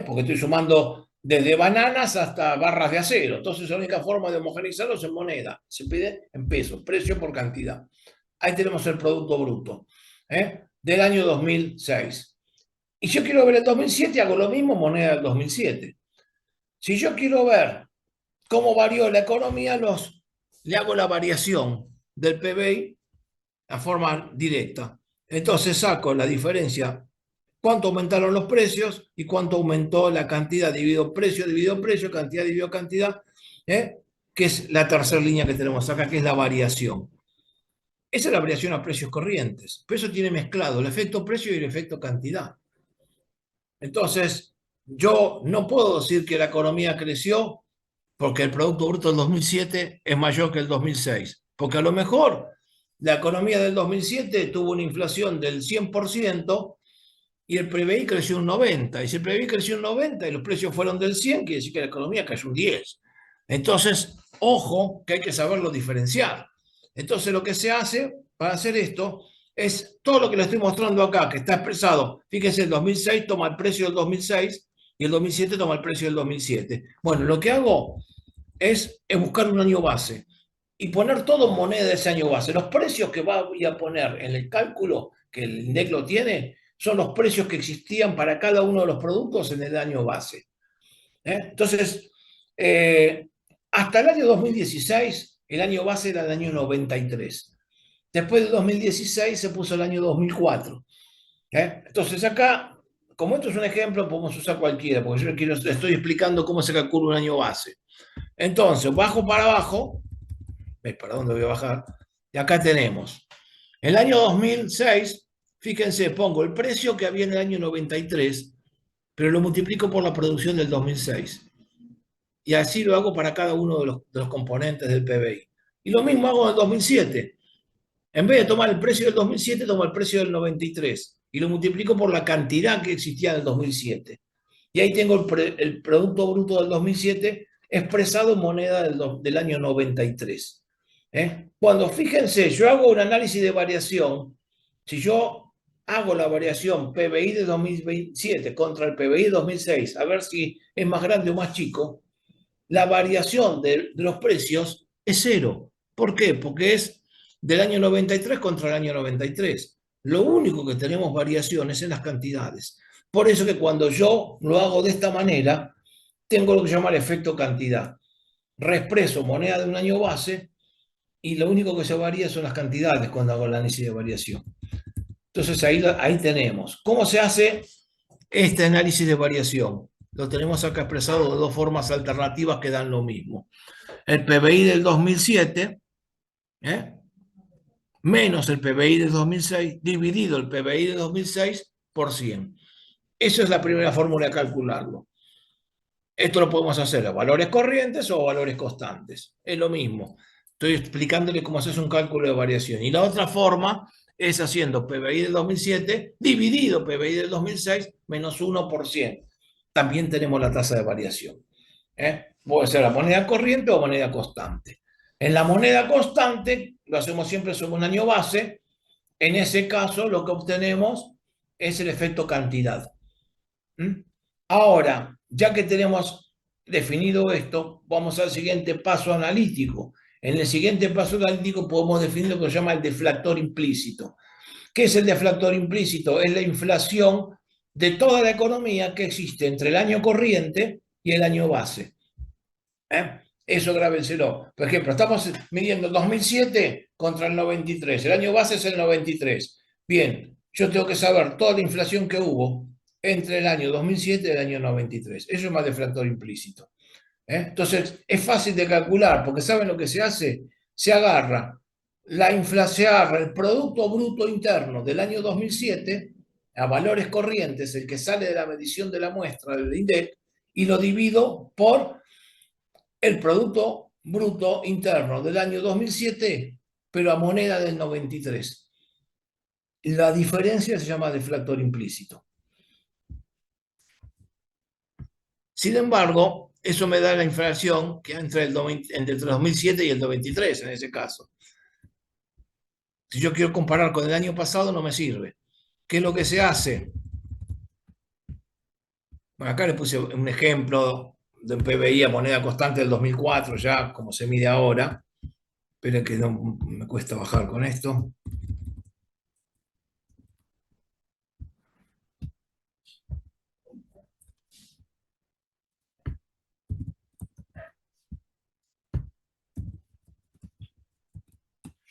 [SPEAKER 2] porque estoy sumando desde bananas hasta barras de acero. Entonces la única forma de homogeneizarlo es en moneda. Se pide en pesos, precio por cantidad. Ahí tenemos el Producto Bruto del año 2006. Y yo quiero ver el 2007, hago lo mismo, moneda del 2007. Si yo quiero ver cómo varió la economía, le hago la variación del PBI a forma directa. Entonces saco la diferencia, cuánto aumentaron los precios y cuánto aumentó la cantidad dividido precio, cantidad dividido cantidad, que es la tercera línea que tenemos acá, que es la variación. Esa es la variación a precios corrientes, pero eso tiene mezclado el efecto precio y el efecto cantidad. Entonces, yo no puedo decir que la economía creció porque el Producto Bruto del 2007 es mayor que el 2006, porque a lo mejor la economía del 2007 tuvo una inflación del 100% y el PBI creció un 90%. Y si el PBI creció un 90% y los precios fueron del 100%, quiere decir que la economía cayó un 10%. Entonces, ojo, que hay que saberlo diferenciar. Entonces lo que se hace para hacer esto es todo lo que le estoy mostrando acá, que está expresado. Fíjense, el 2006 toma el precio del 2006 y el 2007 toma el precio del 2007. Bueno, lo que hago es buscar un año base y poner todo en moneda de ese año base. Los precios que voy a poner en el cálculo, que el INDEC lo tiene, son los precios que existían para cada uno de los productos en el año base. Entonces, hasta el año 2016, el año base era el año 93. Después del 2016 se puso el año 2004. Entonces acá, como esto es un ejemplo, podemos usar cualquiera, porque yo estoy explicando cómo se calcula un año base. Entonces, bajo para abajo, ¿para dónde voy a bajar? Y acá tenemos, el año 2006, fíjense, pongo el precio que había en el año 93, pero lo multiplico por la producción del 2006. Y así lo hago para cada uno de los componentes del PBI. Y lo mismo hago en el 2007. En vez de tomar el precio del 2007, tomo el precio del 93 y lo multiplico por la cantidad que existía en el 2007. Y ahí tengo el Producto Bruto del 2007 expresado en moneda del año 93. Cuando, fíjense, yo hago un análisis de variación, si yo hago la variación PBI de 2007 contra el PBI de 2006, a ver si es más grande o más chico, la variación de los precios es cero. ¿Por qué? Porque es del año 93 contra el año 93. Lo único que tenemos variaciones en las cantidades. Por eso que cuando yo lo hago de esta manera, tengo lo que se llama el efecto cantidad. Reexpreso moneda de un año base y lo único que se varía son las cantidades cuando hago el análisis de variación. Entonces ahí tenemos. ¿Cómo se hace este análisis de variación? Lo tenemos acá expresado de dos formas alternativas que dan lo mismo. El PBI del 2007, menos el PBI del 2006, dividido el PBI del 2006 por 100. Esa es la primera fórmula de calcularlo. Esto lo podemos hacer a valores corrientes o a valores constantes. Es lo mismo. Estoy explicándole cómo haces un cálculo de variación. Y la otra forma es haciendo PBI del 2007 dividido PBI del 2006 menos 1%. También tenemos la tasa de variación. Puede ser la moneda corriente o moneda constante. En la moneda constante lo hacemos siempre sobre un año base. En ese caso lo que obtenemos es el efecto cantidad. Ahora, ya que tenemos definido esto, vamos al siguiente paso analítico. En el siguiente paso analítico podemos definir lo que se llama el deflactor implícito. ¿Qué es el deflactor implícito? Es la inflación de toda la economía que existe entre el año corriente y el año base. Eso grábenselo. Por ejemplo, estamos midiendo el 2007 contra el 93. El año base es el 93. Bien, yo tengo que saber toda la inflación que hubo entre el año 2007 y el año 93. Eso es más deflactor implícito. Entonces, es fácil de calcular, porque ¿saben lo que se hace? Se agarra el Producto Bruto Interno del año 2007 a valores corrientes, el que sale de la medición de la muestra del INDEC, y lo divido por el Producto Bruto Interno del año 2007, pero a moneda del 93. La diferencia se llama deflactor implícito. Sin embargo, eso me da la inflación que entre el 2007 y el 93 en ese caso. Si yo quiero comparar con el año pasado, no me sirve. ¿Qué es lo que se hace? Bueno, acá le puse un ejemplo de un PBI a moneda constante del 2004, ya como se mide ahora. Esperen que no me cuesta bajar con esto.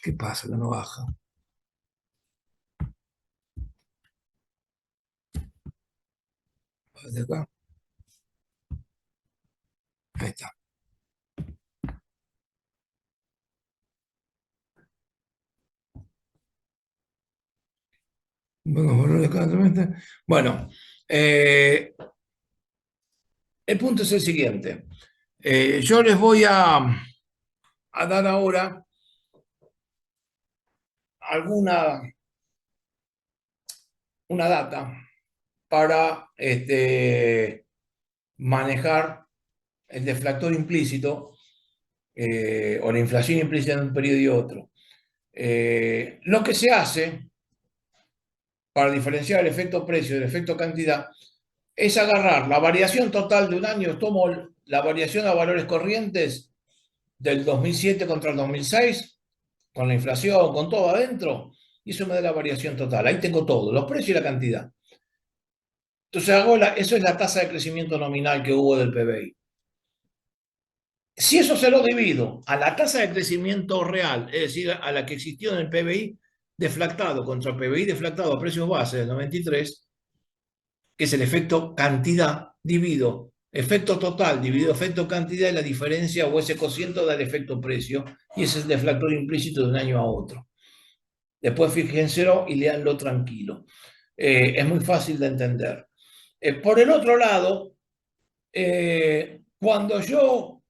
[SPEAKER 2] ¿Qué pasa que no baja? ¿De acá? Ahí está. Bueno, el punto es el siguiente. Yo les voy a dar ahora una data para manejar el deflactor implícito o la inflación implícita en un periodo y otro. Lo que se hace para diferenciar el efecto precio del efecto cantidad es agarrar la variación total de un año, tomo la variación a valores corrientes del 2007 contra el 2006, con la inflación, con todo adentro, y eso me da la variación total. Ahí tengo todo, los precios y la cantidad. Entonces eso es la tasa de crecimiento nominal que hubo del PBI. Si eso se lo divido a la tasa de crecimiento real, es decir, a la que existió en el PBI deflactado contra el PBI deflactado a precios base del 93, que es el efecto cantidad, divido efecto total dividido efecto cantidad, y la diferencia o ese cociente da el efecto precio, y ese es el deflactor implícito de un año a otro. Después fíjenselo y léanlo tranquilo. Es muy fácil de entender. Por el otro lado, cuando yo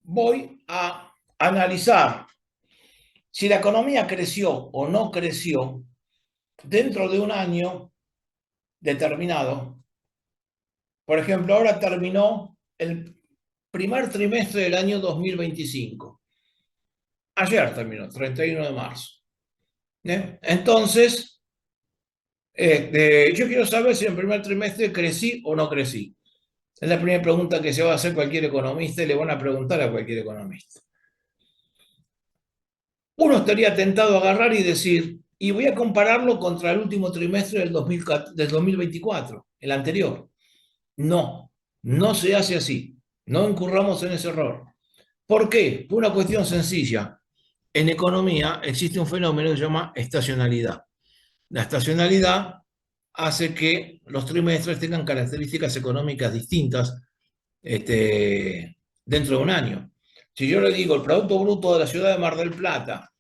[SPEAKER 2] voy a analizar si la economía creció o no creció dentro de un año determinado, por ejemplo, ahora terminó el primer trimestre del año 2025. Ayer terminó, 31 de marzo. Entonces, yo quiero saber si en el primer trimestre crecí o no crecí. Es la primera pregunta que se va a hacer cualquier economista y le van a preguntar a cualquier economista. Uno estaría tentado a agarrar y decir, y voy a compararlo contra el último trimestre del 2024, el anterior. No, no se hace así. No incurramos en ese error. ¿Por qué? Por una cuestión sencilla. En economía existe un fenómeno que se llama estacionalidad. La estacionalidad hace que los trimestres tengan características económicas distintas dentro de un año. Si yo le digo el Producto Bruto de la ciudad de Mar del Plata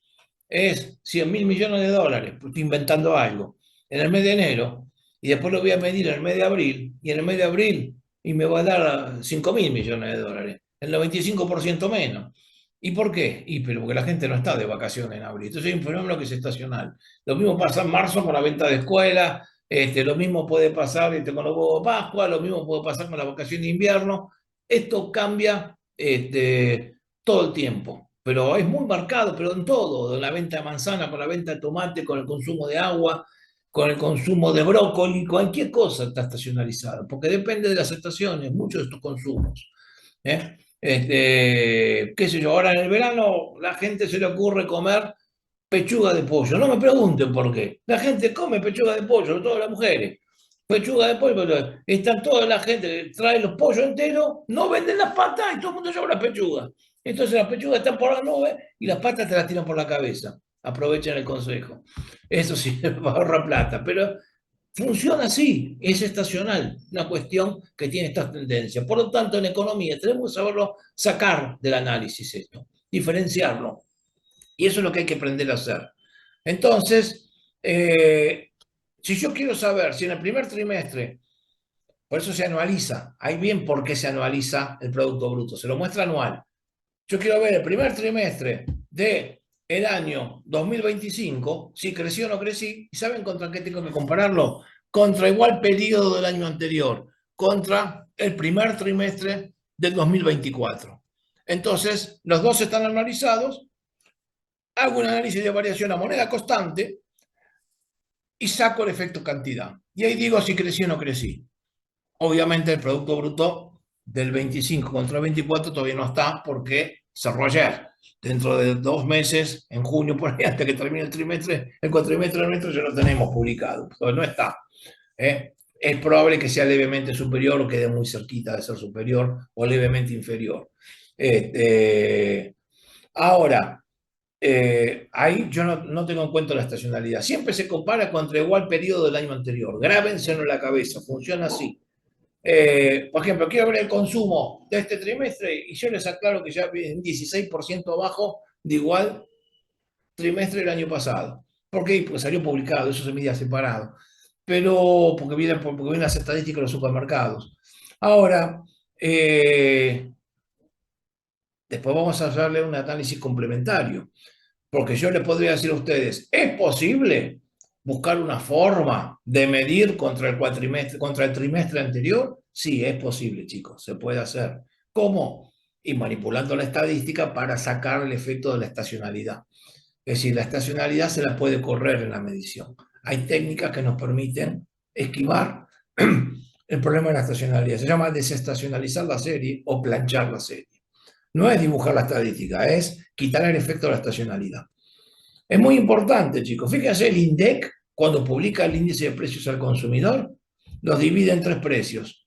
[SPEAKER 2] es 100.000 millones de dólares, pues estoy inventando algo, en el mes de enero, y después lo voy a medir en el mes de abril, y en el mes de abril y me va a dar 5.000 millones de dólares, el 95% menos. ¿Y por qué? Pero porque la gente no está de vacaciones en abril. Entonces hay un fenómeno que es estacional. Lo mismo pasa en marzo con la venta de escuela, lo mismo puede pasar con los huevos de Pascua, lo mismo puede pasar con la vacación de invierno. Esto cambia todo el tiempo, pero es muy marcado, pero en todo, de la venta de manzana, con la venta de tomate, con el consumo de agua, con el consumo de brócoli, cualquier cosa está estacionalizada, porque depende de las estaciones, muchos de estos consumos. Qué sé yo, ahora en el verano la gente se le ocurre comer pechuga de pollo. No me pregunten por qué. La gente come pechuga de pollo, sobre todo las mujeres. Pechuga de pollo, pero está toda la gente que trae los pollos enteros, no venden las patas y todo el mundo lleva las pechugas. Entonces las pechugas están por la nube y las patas te las tiran por la cabeza. Aprovechen el consejo. Eso sí, ahorra plata, pero funciona así, es estacional, una cuestión que tiene estas tendencias. Por lo tanto, en economía tenemos que saberlo sacar del análisis esto, diferenciarlo. Y eso es lo que hay que aprender a hacer. Entonces, si yo quiero saber si en el primer trimestre, por eso se anualiza, hay bien por qué se anualiza el Producto Bruto, se lo muestra anual. Yo quiero ver el primer trimestre del año 2025, si creció o no crecí, y ¿saben contra qué tengo que compararlo? Contra igual periodo del año anterior, contra el primer trimestre del 2024. Entonces, los dos están anualizados, hago un análisis de variación a moneda constante y saco el efecto cantidad. Y ahí digo si crecí o no crecí. Obviamente el Producto Bruto del 25 contra el 24 todavía no está porque cerró ayer. Dentro de 2 meses, en junio, por ahí, hasta que termine el trimestre, el cuatrimestre nuestro ya lo tenemos publicado. Entonces no está. Es probable que sea levemente superior o quede muy cerquita de ser superior o levemente inferior. Ahora, ahí yo no tengo en cuenta la estacionalidad. Siempre se compara contra igual periodo del año anterior. Grábenselo en la cabeza, funciona así. Por ejemplo, quiero ver el consumo de este trimestre y yo les aclaro que ya viene un 16% abajo de igual trimestre del año pasado. ¿Por qué? Porque salió publicado, eso se mide separado. Pero porque vienen las estadísticas de los supermercados. Ahora, después vamos a hacerle un análisis complementario. Porque yo les podría decir a ustedes, ¿es posible buscar una forma de medir contra el trimestre anterior? Sí, es posible, chicos, se puede hacer. ¿Cómo? Y manipulando la estadística para sacar el efecto de la estacionalidad. Es decir, la estacionalidad se la puede correr en la medición. Hay técnicas que nos permiten esquivar el problema de la estacionalidad. Se llama desestacionalizar la serie o planchar la serie. No es dibujar la estadística, es quitar el efecto de la estacionalidad. Es muy importante, chicos. Fíjense, el INDEC, cuando publica el índice de precios al consumidor, los divide en tres precios.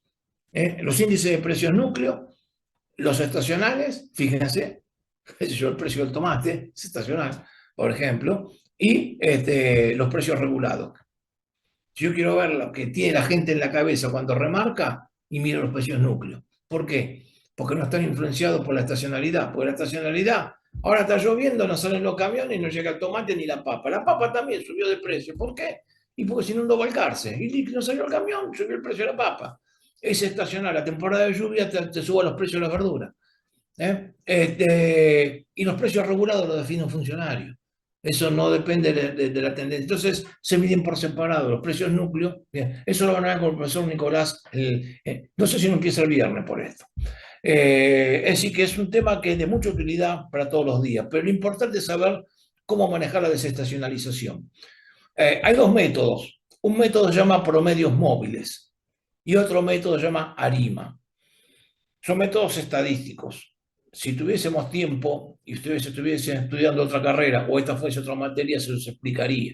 [SPEAKER 2] Los índices de precios núcleo, los estacionales, fíjense, el precio del tomate es estacional, por ejemplo, y los precios regulados. Si yo quiero ver lo que tiene la gente en la cabeza cuando remarca, y miro los precios núcleo. ¿Por qué? Porque no están influenciados por la estacionalidad. Porque la estacionalidad, ahora está lloviendo, no salen los camiones y no llega el tomate ni la papa. La papa también subió de precio. ¿Por qué? Y porque se inundó Balcarce. Y no salió el camión, subió el precio de la papa. Es estacional. La temporada de lluvia te sube los precios de las verduras. Y los precios regulados los define un funcionario. Eso no depende de la tendencia. Entonces se miden por separado los precios núcleo. Bien, eso lo van a ver con el profesor Nicolás. No sé si no empieza el viernes por esto. Es decir, que es un tema que es de mucha utilidad para todos los días, pero lo importante es saber cómo manejar la desestacionalización. Hay dos métodos. Un método se llama promedios móviles y otro método se llama ARIMA. Son métodos estadísticos. Si tuviésemos tiempo y ustedes estuviesen estudiando otra carrera o esta fuese otra materia, se los explicaría.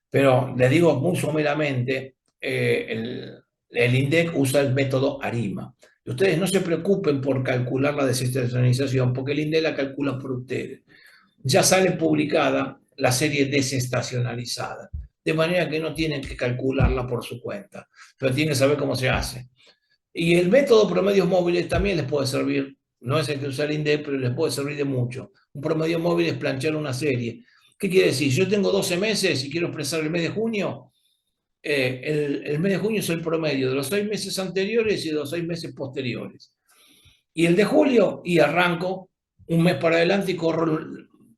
[SPEAKER 2] Pero les digo muy someramente, el INDEC usa el método ARIMA. Y ustedes no se preocupen por calcular la desestacionalización, porque el INDEC la calcula por ustedes. Ya sale publicada la serie desestacionalizada, de manera que no tienen que calcularla por su cuenta, pero tienen que saber cómo se hace. Y el método promedios móviles también les puede servir, no es el que usa el INDEC, pero les puede servir de mucho. Un promedio móvil es planchar una serie. ¿Qué quiere decir? Yo tengo 12 meses y quiero expresar el mes de junio. El mes de junio es el promedio de los 6 meses anteriores y de los 6 meses posteriores. Y el de julio, y arranco un mes para adelante y corro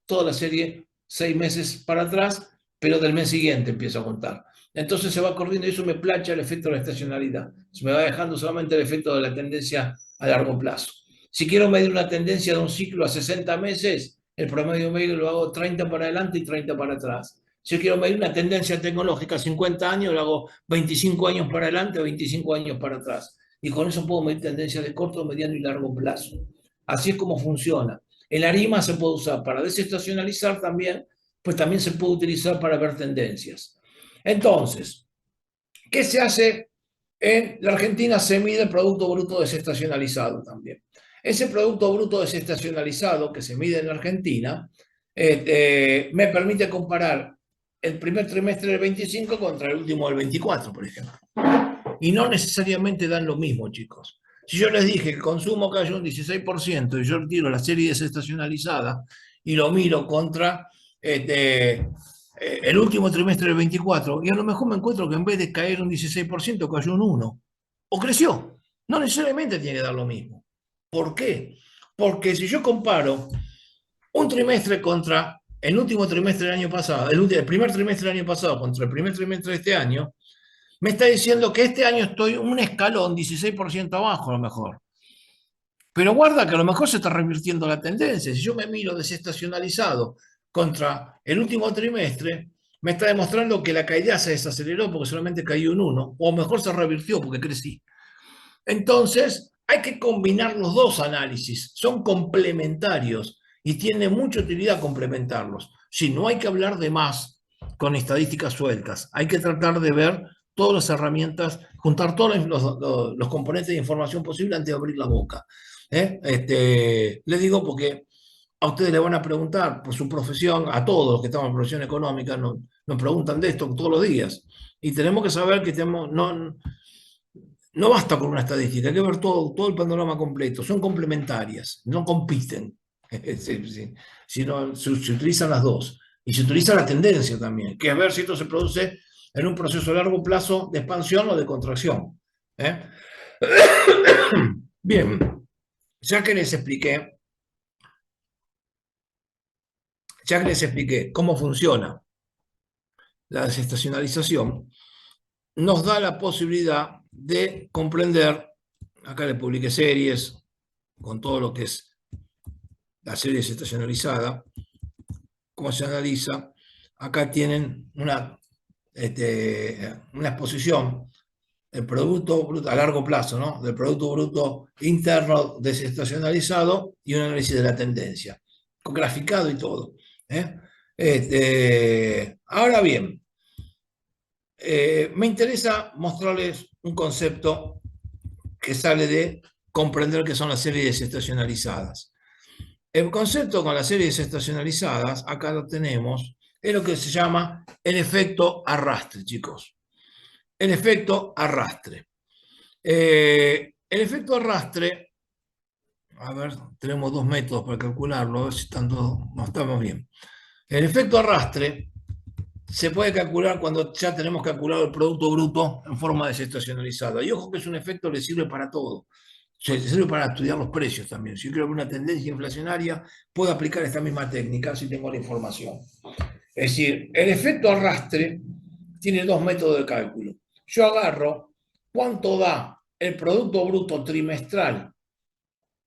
[SPEAKER 2] toda la serie 6 meses para atrás, pero del mes siguiente empiezo a contar. Entonces se va corriendo y eso me plancha el efecto de la estacionalidad. Se me va dejando solamente el efecto de la tendencia a largo plazo. Si quiero medir una tendencia de un ciclo a 60 meses, el promedio medio lo hago 30 para adelante y 30 para atrás. Si yo quiero medir una tendencia tecnológica a 50 años, lo hago 25 años para adelante o 25 años para atrás. Y con eso puedo medir tendencias de corto, mediano y largo plazo. Así es como funciona. El ARIMA se puede usar para desestacionalizar también, pues también se puede utilizar para ver tendencias. Entonces, ¿qué se hace? En la Argentina se mide el Producto Bruto Desestacionalizado también. Ese Producto Bruto Desestacionalizado que se mide en la Argentina me permite comparar el primer trimestre del 25 contra el último del 24, por ejemplo. Y no necesariamente dan lo mismo, chicos. Si yo les dije que el consumo cayó un 16% y yo tiro la serie desestacionalizada y lo miro contra el último trimestre del 24, y a lo mejor me encuentro que en vez de caer un 16% cayó un 1%, o creció. No necesariamente tiene que dar lo mismo. ¿Por qué? Porque si yo comparo un trimestre contra el último trimestre del año pasado, el primer trimestre del año pasado contra el primer trimestre de este año, me está diciendo que este año estoy un escalón 16% abajo a lo mejor. Pero guarda que a lo mejor se está revirtiendo la tendencia. Si yo me miro desestacionalizado contra el último trimestre, me está demostrando que la caída se desaceleró porque solamente cayó un 1, o mejor se revirtió porque crecí. Entonces, hay que combinar los dos análisis, son complementarios y tiene mucha utilidad complementarlos. Si no hay que hablar de más con estadísticas sueltas, hay que tratar de ver todas las herramientas, juntar todos los componentes de información posible antes de abrir la boca. Les digo porque a ustedes le van a preguntar por su profesión, a todos los que estamos en profesión económica, nos preguntan de esto todos los días. Y tenemos que saber que no basta con una estadística, hay que ver todo el panorama completo. Son complementarias, no compiten. Se utilizan las dos. Y se utiliza la tendencia también, que es ver si esto se produce en un proceso a largo plazo de expansión o de contracción. Bien, ya que les expliqué cómo funciona la desestacionalización, nos da la posibilidad de comprender, acá le publiqué series, con todo lo que es la serie desestacionalizada, cómo se analiza. Acá tienen una exposición, el Producto Bruto a largo plazo, ¿no? Del Producto Bruto Interno desestacionalizado y un análisis de la tendencia, con graficado y todo. ¿Eh? Ahora bien, me interesa mostrarles un concepto que sale de comprender qué son las series desestacionalizadas. El concepto con las series desestacionalizadas, acá lo tenemos, es lo que se llama el efecto arrastre, chicos. El efecto arrastre. El efecto arrastre, a ver, tenemos dos métodos para calcularlo, a ver si no estamos bien. El efecto arrastre se puede calcular cuando ya tenemos calculado el Producto Bruto en forma desestacionalizada. Y ojo que es un efecto que sirve para todo. Se sirve para estudiar los precios también. Si yo quiero ver una tendencia inflacionaria, puedo aplicar esta misma técnica si tengo la información. Es decir, el efecto arrastre tiene dos métodos de cálculo. Yo agarro cuánto da el Producto Bruto trimestral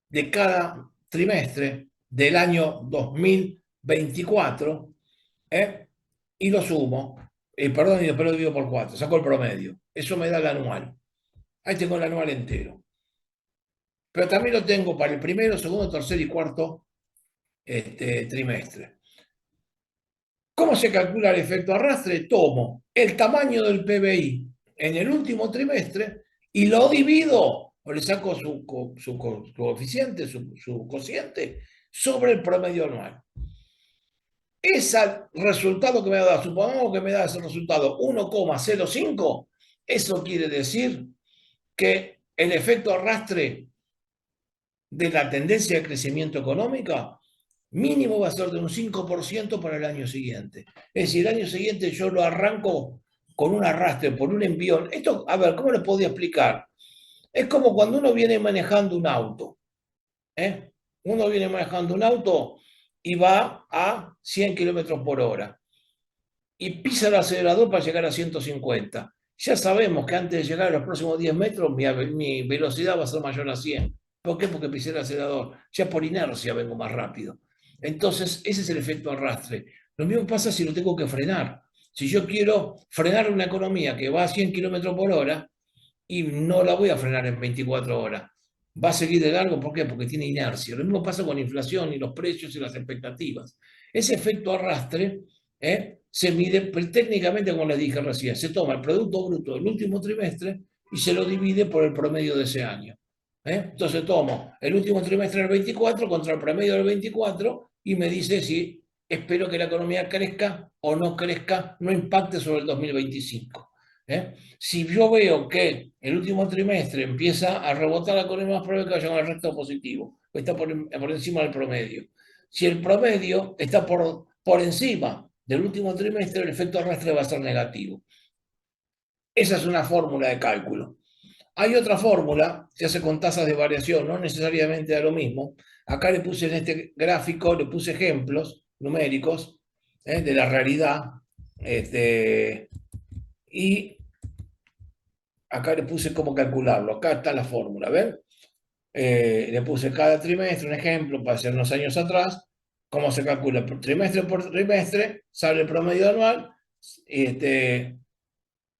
[SPEAKER 2] de cada trimestre del año 2024, y lo sumo, perdón, y después lo divido por 4, saco el promedio. Eso me da el anual. Ahí tengo el anual entero. Pero también lo tengo para el primero, segundo, tercer y cuarto trimestre. ¿Cómo se calcula el efecto arrastre? Tomo el tamaño del PBI en el último trimestre y lo divido, o le saco su coeficiente, su cociente, sobre el promedio anual. Ese resultado que me da, supongamos que me da ese resultado 1,05, eso quiere decir que el efecto arrastre de la tendencia de crecimiento económica mínimo va a ser de un 5% para el año siguiente. Es decir, el año siguiente yo lo arranco con un arrastre, por un envión. Esto, a ver, ¿cómo les podía explicar? Es como cuando uno viene manejando un auto. Uno viene manejando un auto y va a 100 kilómetros por hora y pisa el acelerador para llegar a 150. Ya sabemos que antes de llegar a los próximos 10 metros mi velocidad va a ser mayor a 100. ¿Por qué? Porque pisé el acelerador. Ya por inercia vengo más rápido. Entonces, ese es el efecto arrastre. Lo mismo pasa si lo tengo que frenar. Si yo quiero frenar una economía que va a 100 kilómetros por hora y no la voy a frenar en 24 horas, va a seguir de largo. ¿Por qué? Porque tiene inercia. Lo mismo pasa con la inflación y los precios y las expectativas. Ese efecto arrastre se mide técnicamente, como les dije recién, se toma el Producto Bruto del último trimestre y se lo divide por el promedio de ese año. Entonces tomo el último trimestre del 24 contra el promedio del 24 y me dice si espero que la economía crezca o no crezca, no impacte sobre el 2025. Si yo veo que el último trimestre empieza a rebotar la economía, más probable que vaya con el resto positivo, está por encima del promedio. Si el promedio está por encima del último trimestre, el efecto arrastre va a ser negativo. Esa es una fórmula de cálculo. Hay otra fórmula que hace con tasas de variación, no necesariamente da lo mismo. Acá le puse en este gráfico, le puse ejemplos numéricos de la realidad. Y acá le puse cómo calcularlo. Acá está la fórmula, ¿ven? Le puse cada trimestre un ejemplo para hacer unos años atrás, cómo se calcula por trimestre, sale el promedio anual,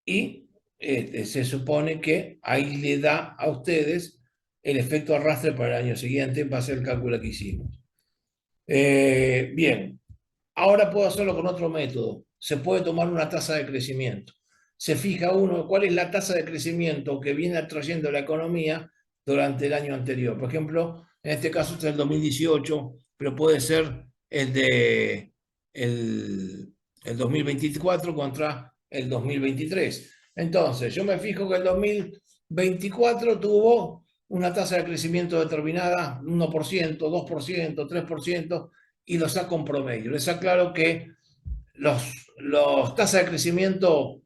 [SPEAKER 2] y se supone que ahí le da a ustedes el efecto arrastre para el año siguiente, va a ser el cálculo que hicimos. Bien, ahora puedo hacerlo con otro método. Se puede tomar una tasa de crecimiento. Se fija uno cuál es la tasa de crecimiento que viene atrayendo la economía durante el año anterior. Por ejemplo, en este caso es el 2018, pero puede ser el 2024 contra el 2023. Entonces, yo me fijo que el 2024 tuvo una tasa de crecimiento determinada, 1%, 2%, 3%, y lo saco en promedio. Les aclaro que los tasas de crecimiento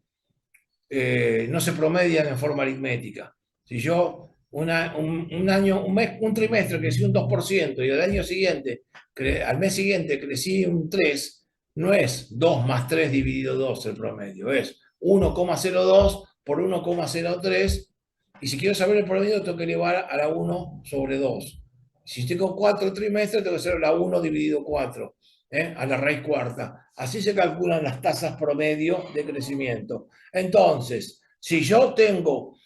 [SPEAKER 2] no se promedian en forma aritmética. Si yo un año, un trimestre crecí un 2% y al año siguiente, al mes siguiente crecí un 3%, no es 2 más 3 dividido 2 el promedio, es 1,02 por 1,03, y si quiero saber el promedio tengo que elevar a la 1 sobre 2. Si tengo 4 trimestres, tengo que hacer la 1 dividido 4. a la raíz cuarta. Así se calculan las tasas promedio de crecimiento. Entonces, si yo tengo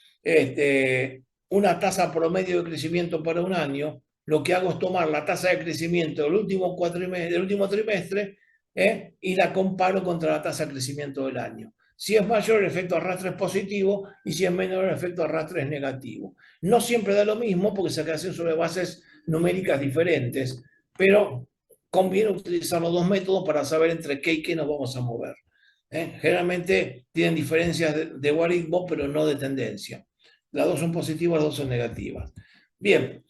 [SPEAKER 2] una tasa promedio de crecimiento para un año, lo que hago es tomar la tasa de crecimiento del último trimestre y la comparo contra la tasa de crecimiento del año. Si es mayor, el efecto arrastre es positivo y si es menor, el efecto arrastre es negativo. No siempre da lo mismo porque se hacen sobre bases numéricas diferentes, pero conviene utilizar los dos métodos para saber entre qué y qué nos vamos a mover. Generalmente tienen diferencias de guarismo, pero no de tendencia. Las dos son positivas, las dos son negativas. Bien,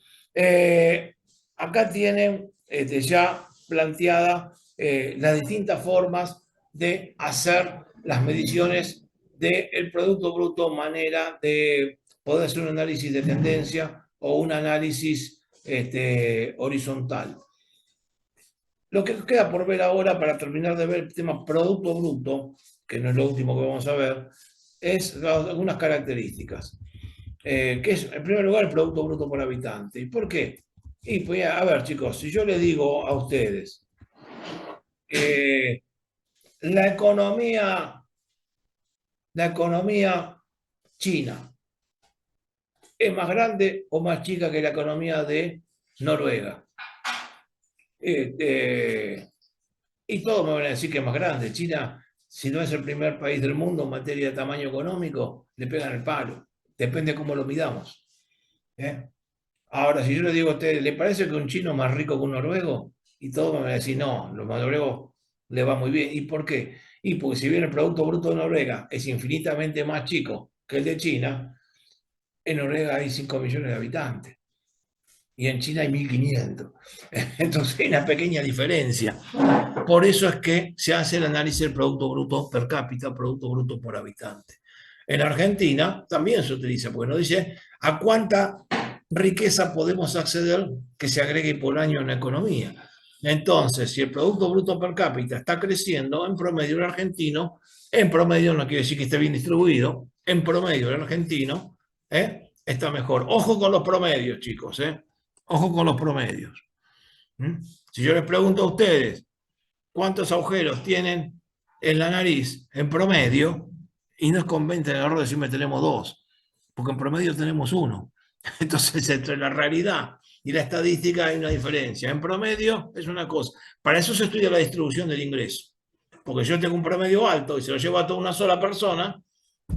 [SPEAKER 2] acá tienen ya planteada las distintas formas de hacer las mediciones del Producto Bruto, manera de poder hacer un análisis de tendencia o un análisis horizontal. Lo que queda por ver ahora, para terminar de ver el tema Producto Bruto, que no es lo último que vamos a ver, es algunas características. Que es, en primer lugar, el Producto Bruto por habitante. ¿Y por qué? Y pues, a ver, chicos, si yo les digo a ustedes que la economía china es más grande o más chica que la economía de Noruega. Y todos me van a decir que es más grande. China, si no es el primer país del mundo en materia de tamaño económico, le pegan el palo. Depende cómo lo midamos. Ahora, si yo le digo a ustedes, ¿le parece que un chino es más rico que un noruego? Y todos me van a decir, no, los noruegos le va muy bien. ¿Y por qué? Y porque si bien el Producto Bruto de Noruega es infinitamente más chico que el de China, en Noruega hay 5 millones de habitantes y en China hay 1.500. Entonces hay una pequeña diferencia. Por eso es que se hace el análisis del Producto Bruto per cápita, Producto Bruto por habitante. En Argentina también se utiliza, porque nos dice a cuánta riqueza podemos acceder que se agregue por año en la economía. Entonces, si el Producto Bruto per cápita está creciendo, en promedio el argentino, en promedio no quiere decir que esté bien distribuido, en promedio el argentino está mejor. Ojo con los promedios, chicos, ojo con los promedios. Si yo les pregunto a ustedes cuántos agujeros tienen en la nariz en promedio, y no es convence el error de decirme tenemos 2, porque en promedio tenemos 1. Entonces, entre la realidad y la estadística hay una diferencia. En promedio es una cosa. Para eso se estudia la distribución del ingreso. Porque yo tengo un promedio alto y se lo llevo a toda una sola persona,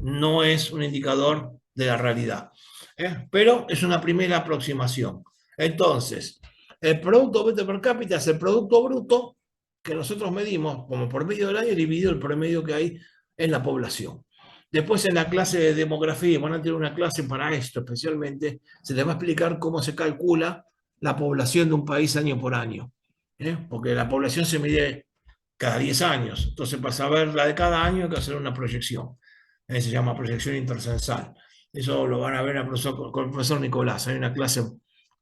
[SPEAKER 2] no es un indicador de la realidad. Pero es una primera aproximación. Entonces, el Producto Bruto per cápita es el Producto Bruto que nosotros medimos como por medio del año dividido el promedio que hay en la población. Después en la clase de demografía, van a tener una clase para esto especialmente, se les va a explicar cómo se calcula la población de un país año por año. Porque la población se mide cada 10 años. Entonces, para saber la de cada año hay que hacer una proyección. Se llama proyección intercensal. Eso lo van a ver con el profesor Nicolás. Hay una clase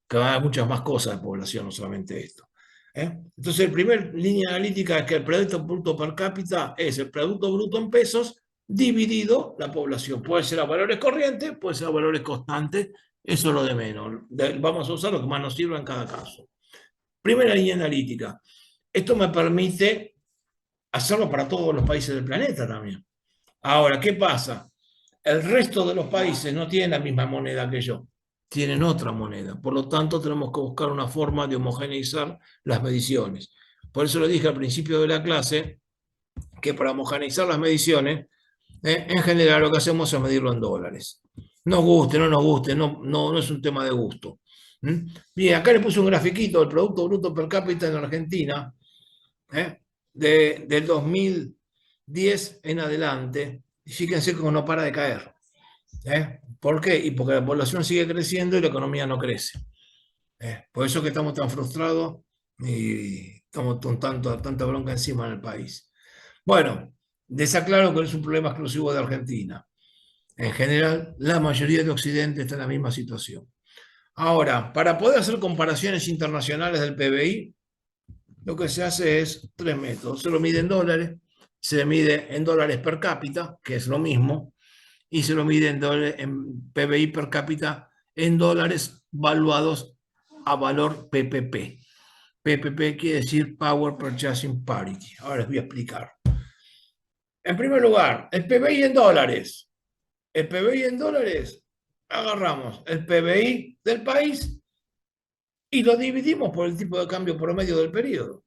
[SPEAKER 2] que va a muchas más cosas de población, no solamente esto. Entonces, la primera línea analítica es que el Producto Bruto per cápita es el Producto Bruto en pesos dividido la población. Puede ser a valores corrientes, puede ser a valores constantes, eso es lo de menos. Vamos a usar lo que más nos sirva en cada caso. Primera línea analítica. Esto me permite hacerlo para todos los países del planeta también. Ahora, ¿qué pasa? El resto de los países no tienen la misma moneda que yo, tienen otra moneda. Por lo tanto, tenemos que buscar una forma de homogeneizar las mediciones. Por eso le dije al principio de la clase que para homogeneizar las mediciones, en general lo que hacemos es medirlo en dólares. Nos guste, no nos guste, no es un tema de gusto. Bien, acá le puse un grafiquito del Producto Bruto per cápita en Argentina, del 2010 en adelante, y fíjense cómo no para de caer. ¿Por qué? Y porque la población sigue creciendo y la economía no crece. Por eso que estamos tan frustrados y estamos con tanta bronca encima en el país. Bueno, desaclaro que no es un problema exclusivo de Argentina. En general, la mayoría de Occidente está en la misma situación. Ahora, para poder hacer comparaciones internacionales del PBI, lo que se hace es 3 métodos. Se lo mide en dólares, se mide en dólares per cápita, que es lo mismo, y se lo mide en PBI per cápita en dólares valuados a valor PPP. PPP quiere decir Power Purchasing Parity. Ahora les voy a explicar. En primer lugar, el PBI en dólares. El PBI en dólares, agarramos el PBI del país y lo dividimos por el tipo de cambio promedio del periodo.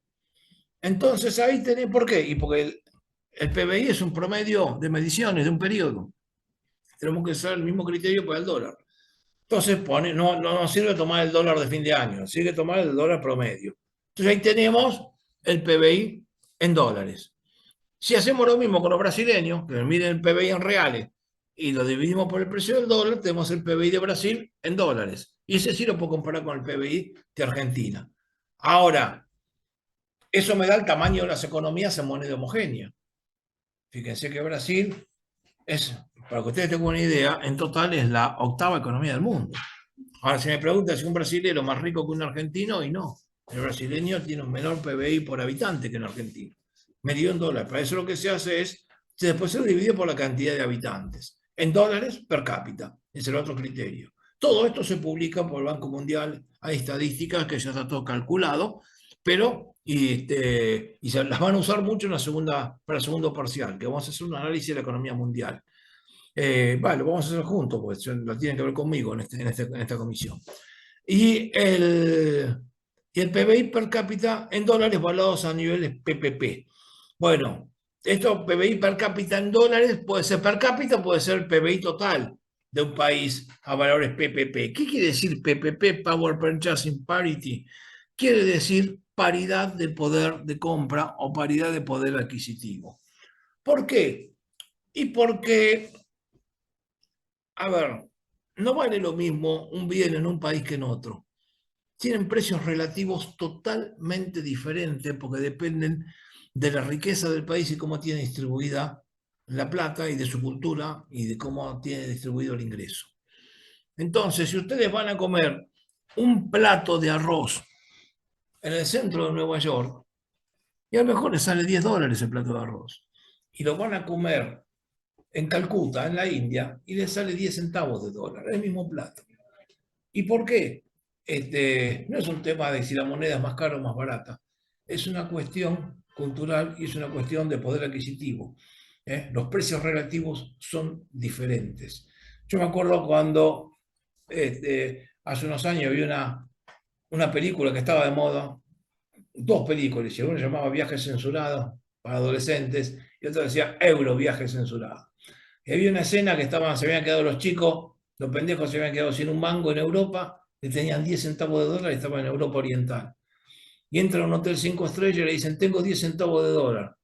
[SPEAKER 2] Entonces ahí tenés, ¿por qué? Y porque el PBI es un promedio de mediciones de un periodo. Tenemos que usar el mismo criterio para el dólar. Entonces no nos sirve tomar el dólar de fin de año, nos sirve tomar el dólar promedio. Entonces ahí tenemos el PBI en dólares. Si hacemos lo mismo con los brasileños, que miden el PBI en reales, y lo dividimos por el precio del dólar, tenemos el PBI de Brasil en dólares. Y ese sí lo puedo comparar con el PBI de Argentina. Ahora, eso me da el tamaño de las economías en moneda homogénea. Fíjense que Brasil es, para que ustedes tengan una idea, en total es la octava economía del mundo. Ahora, si me preguntan si un brasileño es más rico que un argentino, y no. El brasileño tiene un menor PBI por habitante que un argentino. Medido en dólares. Para eso lo que se hace es, después se lo divide por la cantidad de habitantes. En dólares per cápita. Es el otro criterio. Todo esto se publica por el Banco Mundial. Hay estadísticas que ya está todo calculado, pero y se las van a usar mucho en para el segundo parcial, que vamos a hacer un análisis de la economía mundial. Vale, lo vamos a hacer juntos, porque lo tienen que ver conmigo en esta comisión. Y el PBI per cápita en dólares valuados a niveles PPP. Bueno, esto PBI per cápita en dólares puede ser per cápita, puede ser PBI total de un país a valores PPP. ¿Qué quiere decir PPP, Power Purchasing Parity? Quiere decir paridad de poder de compra o paridad de poder adquisitivo. ¿Por qué? Y porque, a ver, no vale lo mismo un bien en un país que en otro. Tienen precios relativos totalmente diferentes porque dependen de la riqueza del país y cómo tiene distribuida la plata y de su cultura y de cómo tiene distribuido el ingreso. Entonces, si ustedes van a comer un plato de arroz en el centro de Nueva York, y a lo mejor les sale $10 el plato de arroz, y lo van a comer en Calcuta, en la India, y les sale 10 centavos de dólar, el mismo plato. ¿Y por qué? No es un tema de si la moneda es más cara o más barata, es una cuestión cultural y es una cuestión de poder adquisitivo. Los precios relativos son diferentes. Yo me acuerdo cuando hace unos años vi una película que estaba de moda, dos películas, y una llamaba Viajes Censurados para adolescentes y otra decía Euro Viajes Censurados. Y había una escena que se habían quedado los chicos, los pendejos se habían quedado sin un mango en Europa, que tenían 10 centavos de dólar y estaban en Europa Oriental. Y entran a un hotel 5 estrellas y le dicen, tengo 10 centavos de dólar.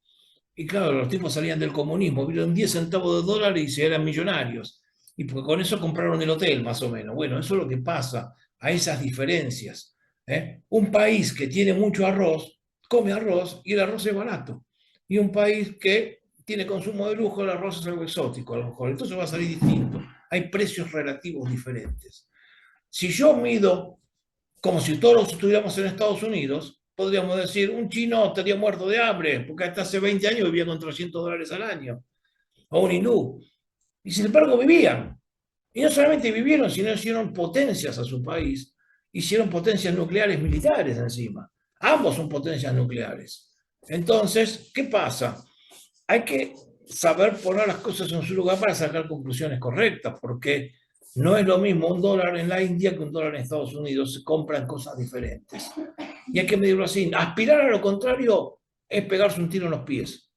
[SPEAKER 2] Y claro, los tipos salían del comunismo, vieron 10 centavos de dólar y se eran millonarios. Y porque con eso compraron el hotel, más o menos. Bueno, eso es lo que pasa a esas diferencias. Un país que tiene mucho arroz, come arroz y el arroz es barato. Y un país que tiene consumo de lujo, el arroz es algo exótico, a lo mejor. Entonces va a salir distinto. Hay precios relativos diferentes. Si yo mido como si todos estuviéramos en Estados Unidos, podríamos decir, un chino estaría muerto de hambre, porque hasta hace 20 años vivía con $300 al año, o un hindú. Y sin embargo vivían. Y no solamente vivieron, sino hicieron potencias a su país, hicieron potencias nucleares militares encima. Ambos son potencias nucleares. Entonces, ¿qué pasa? Hay que saber poner las cosas en su lugar para sacar conclusiones correctas, porque no es lo mismo un dólar en la India que un dólar en Estados Unidos, se compran cosas diferentes. Y hay que medirlo así. Aspirar a lo contrario es pegarse un tiro en los pies.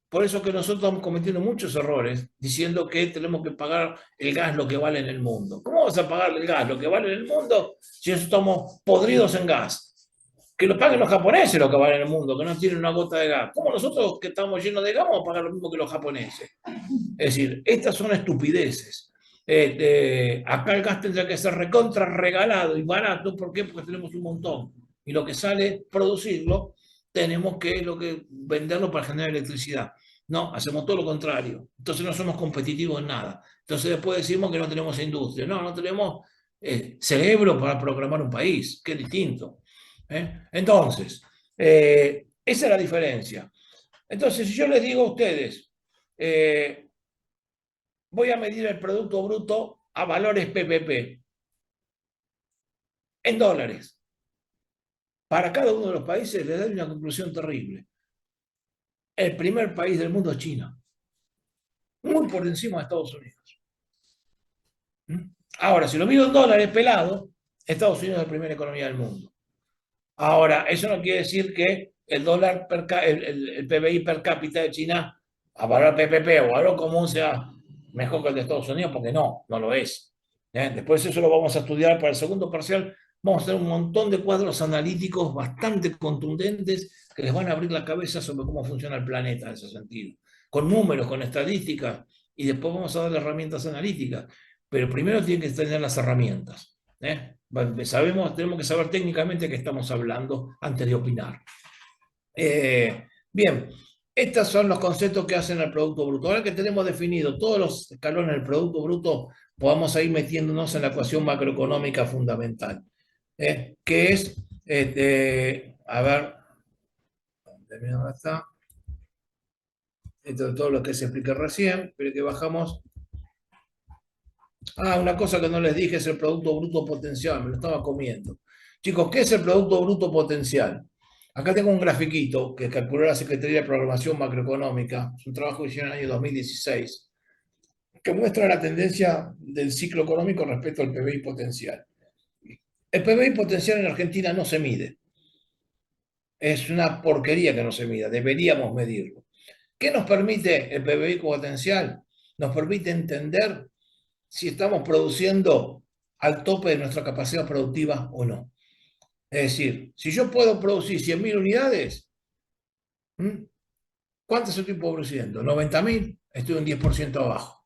[SPEAKER 2] Por eso que nosotros estamos cometiendo muchos errores diciendo que tenemos que pagar el gas lo que vale en el mundo. ¿Cómo vas a pagar el gas lo que vale en el mundo si estamos podridos en gas? Que lo paguen los japoneses lo que vale en el mundo, que no tienen una gota de gas. ¿Cómo nosotros que estamos llenos de gas vamos a pagar lo mismo que los japoneses? Es decir, estas son estupideces. Acá el gas tendría que ser recontra regalado y barato. ¿Por qué? Porque tenemos un montón. Y lo que sale producirlo, tenemos que venderlo para generar electricidad. No, hacemos todo lo contrario. Entonces no somos competitivos en nada. Entonces después decimos que no tenemos industria. No, no tenemos cerebro para programar un país, que es distinto. Entonces, esa es la diferencia. Entonces, si yo les digo a ustedes, voy a medir el Producto Bruto a valores PPP, en dólares.
[SPEAKER 1] para cada uno de los países le da una conclusión terrible. El primer país del mundo es China, muy por encima de Estados Unidos. Ahora, si lo mido en dólares pelado, Estados Unidos es la primera economía del mundo. Ahora, eso no quiere decir que el dólar el PBI per cápita de China, a valor PPP o valor común, sea mejor que el de Estados Unidos, porque no lo es. Después eso lo vamos a estudiar para el segundo parcial. Vamos a tener un montón de cuadros analíticos bastante contundentes que les van a abrir la cabeza sobre cómo funciona el planeta en ese sentido, con números, con estadísticas, y después vamos a dar herramientas analíticas. Pero primero tienen que tener las herramientas. Tenemos que saber técnicamente qué estamos hablando antes de opinar. Bien, estos son los conceptos que hacen al Producto Bruto. Ahora que tenemos definido todos los escalones del Producto Bruto, podamos ir metiéndonos en la ecuación macroeconómica fundamental, que es, a ver, ¿dónde está? Esto es todo lo que se expliqué recién, pero que bajamos. Una cosa que no les dije es el Producto Bruto Potencial, me lo estaba comiendo. Chicos, ¿qué es el Producto Bruto Potencial? Acá tengo un grafiquito que calculó la Secretaría de Programación Macroeconómica, es un trabajo que hicieron en el año 2016, que muestra la tendencia del ciclo económico respecto al PBI potencial. El PBI potencial en Argentina no se mide. Es una porquería que no se mida, deberíamos medirlo. ¿Qué nos permite el PBI potencial? Nos permite entender si estamos produciendo al tope de nuestra capacidad productiva o no. Es decir, si yo puedo producir 100.000 unidades, ¿cuántas estoy produciendo? 90.000, estoy un 10% abajo.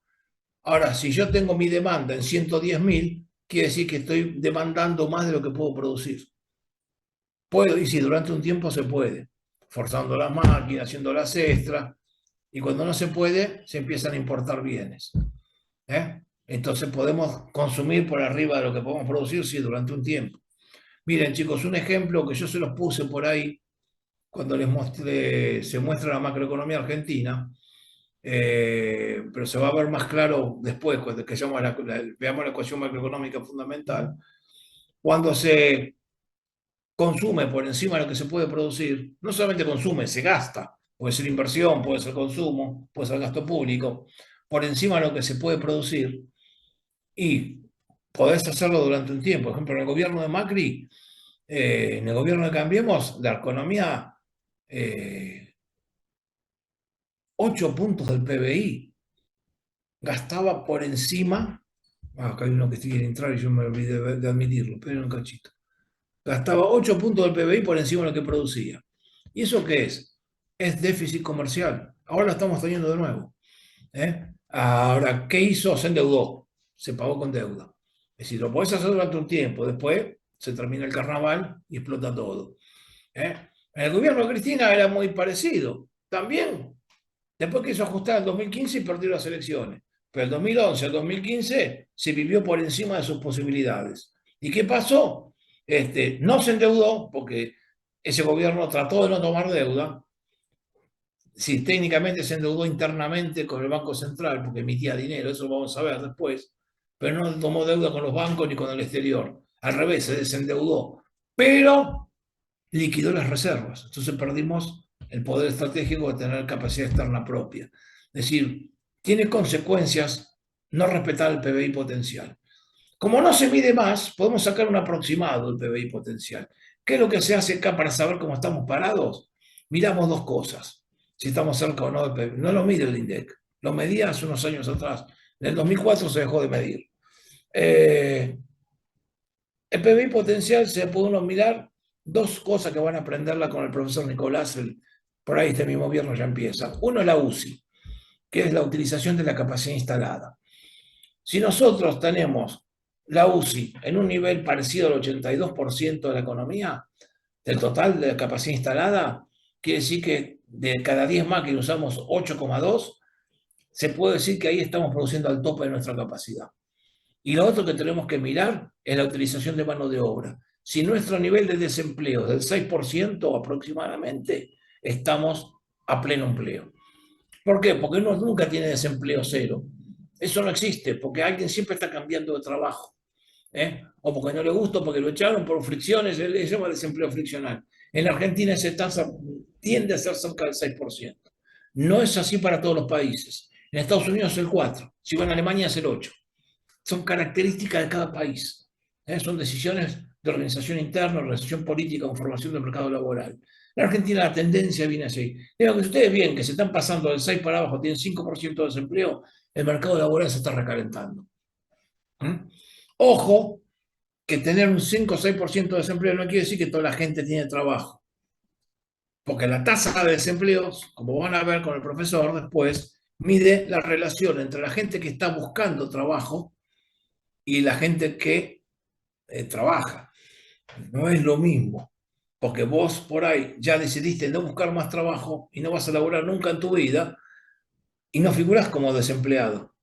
[SPEAKER 1] Ahora, si yo tengo mi demanda en 110.000, quiere decir que estoy demandando más de lo que puedo producir. Puedo, y si durante un tiempo se puede, forzando las máquinas, haciendo las extras, y cuando no se puede, se empiezan a importar bienes. Entonces podemos consumir por arriba de lo que podemos producir, sí, durante un tiempo. Miren, chicos, un ejemplo que yo se los puse por ahí cuando se muestra la macroeconomía argentina, pero se va a ver más claro después, cuando que veamos la ecuación macroeconómica fundamental. Cuando se consume por encima de lo que se puede producir, no solamente consume, se gasta. Puede ser inversión, puede ser consumo, puede ser gasto público, por encima de lo que se puede producir, y podés hacerlo durante un tiempo. Por ejemplo, en el gobierno de Macri, en el gobierno de Cambiemos, la economía, 8 puntos del PBI, gastaba por encima, acá hay uno que quiere entrar y yo me olvidé de admitirlo, pero un cachito, gastaba 8 puntos del PBI por encima de lo que producía. ¿Y eso qué es? Es déficit comercial. Ahora lo estamos teniendo de nuevo. Ahora, ¿qué hizo? Se endeudó, se pagó con deuda. Es decir, lo podés hacer durante un tiempo, después se termina el carnaval y explota todo. En el gobierno de Cristina era muy parecido. También, después quiso ajustar el 2015 y perdió las elecciones. Pero el 2011 al 2015 se vivió por encima de sus posibilidades. ¿Y qué pasó? No se endeudó porque ese gobierno trató de no tomar deuda. Sí, técnicamente se endeudó internamente con el Banco Central porque emitía dinero, eso lo vamos a ver después, pero no tomó deuda con los bancos ni con el exterior. Al revés, se desendeudó, pero liquidó las reservas. Entonces perdimos el poder estratégico de tener capacidad externa propia. Es decir, tiene consecuencias no respetar el PBI potencial. Como no se mide más, podemos sacar un aproximado del PBI potencial. ¿Qué es lo que se hace acá para saber cómo estamos parados? Miramos dos cosas. Si estamos cerca o no del PBI. No lo mide el INDEC. Lo medía hace unos años atrás. En el 2004 se dejó de medir. El PBI potencial se puede uno mirar dos cosas que van a aprenderla con el profesor Nicolás. Por ahí este mismo viernes ya empieza. Uno es la UCI, que es la utilización de la capacidad instalada. Si nosotros tenemos la UCI en un nivel parecido al 82% de la economía, del total de la capacidad instalada, quiere decir que de cada 10 máquinas usamos 8,2, se puede decir que ahí estamos produciendo al tope de nuestra capacidad. Y lo otro que tenemos que mirar es la utilización de mano de obra. Si nuestro nivel de desempleo es del 6% aproximadamente, estamos a pleno empleo. ¿Por qué? Porque uno nunca tiene desempleo cero. Eso no existe, porque alguien siempre está cambiando de trabajo. O porque no le gusta, porque lo echaron por fricciones, se llama desempleo friccional. En la Argentina esa tasa tiende a ser cerca del 6%. No es así para todos los países. En Estados Unidos es el 4%, si va en Alemania es el 8%. Son características de cada país. Son decisiones de organización interna, organización política, o formación del mercado laboral. En la Argentina la tendencia viene así. Digo que si ustedes ven que se están pasando del 6 para abajo, tienen 5% de desempleo, el mercado laboral se está recalentando. Ojo, que tener un 5 o 6% de desempleo no quiere decir que toda la gente tiene trabajo. Porque la tasa de desempleo, como van a ver con el profesor después, mide la relación entre la gente que está buscando trabajo y la gente que trabaja. No es lo mismo, porque vos por ahí ya decidiste no buscar más trabajo y no vas a laburar nunca en tu vida y no figurás como desempleado.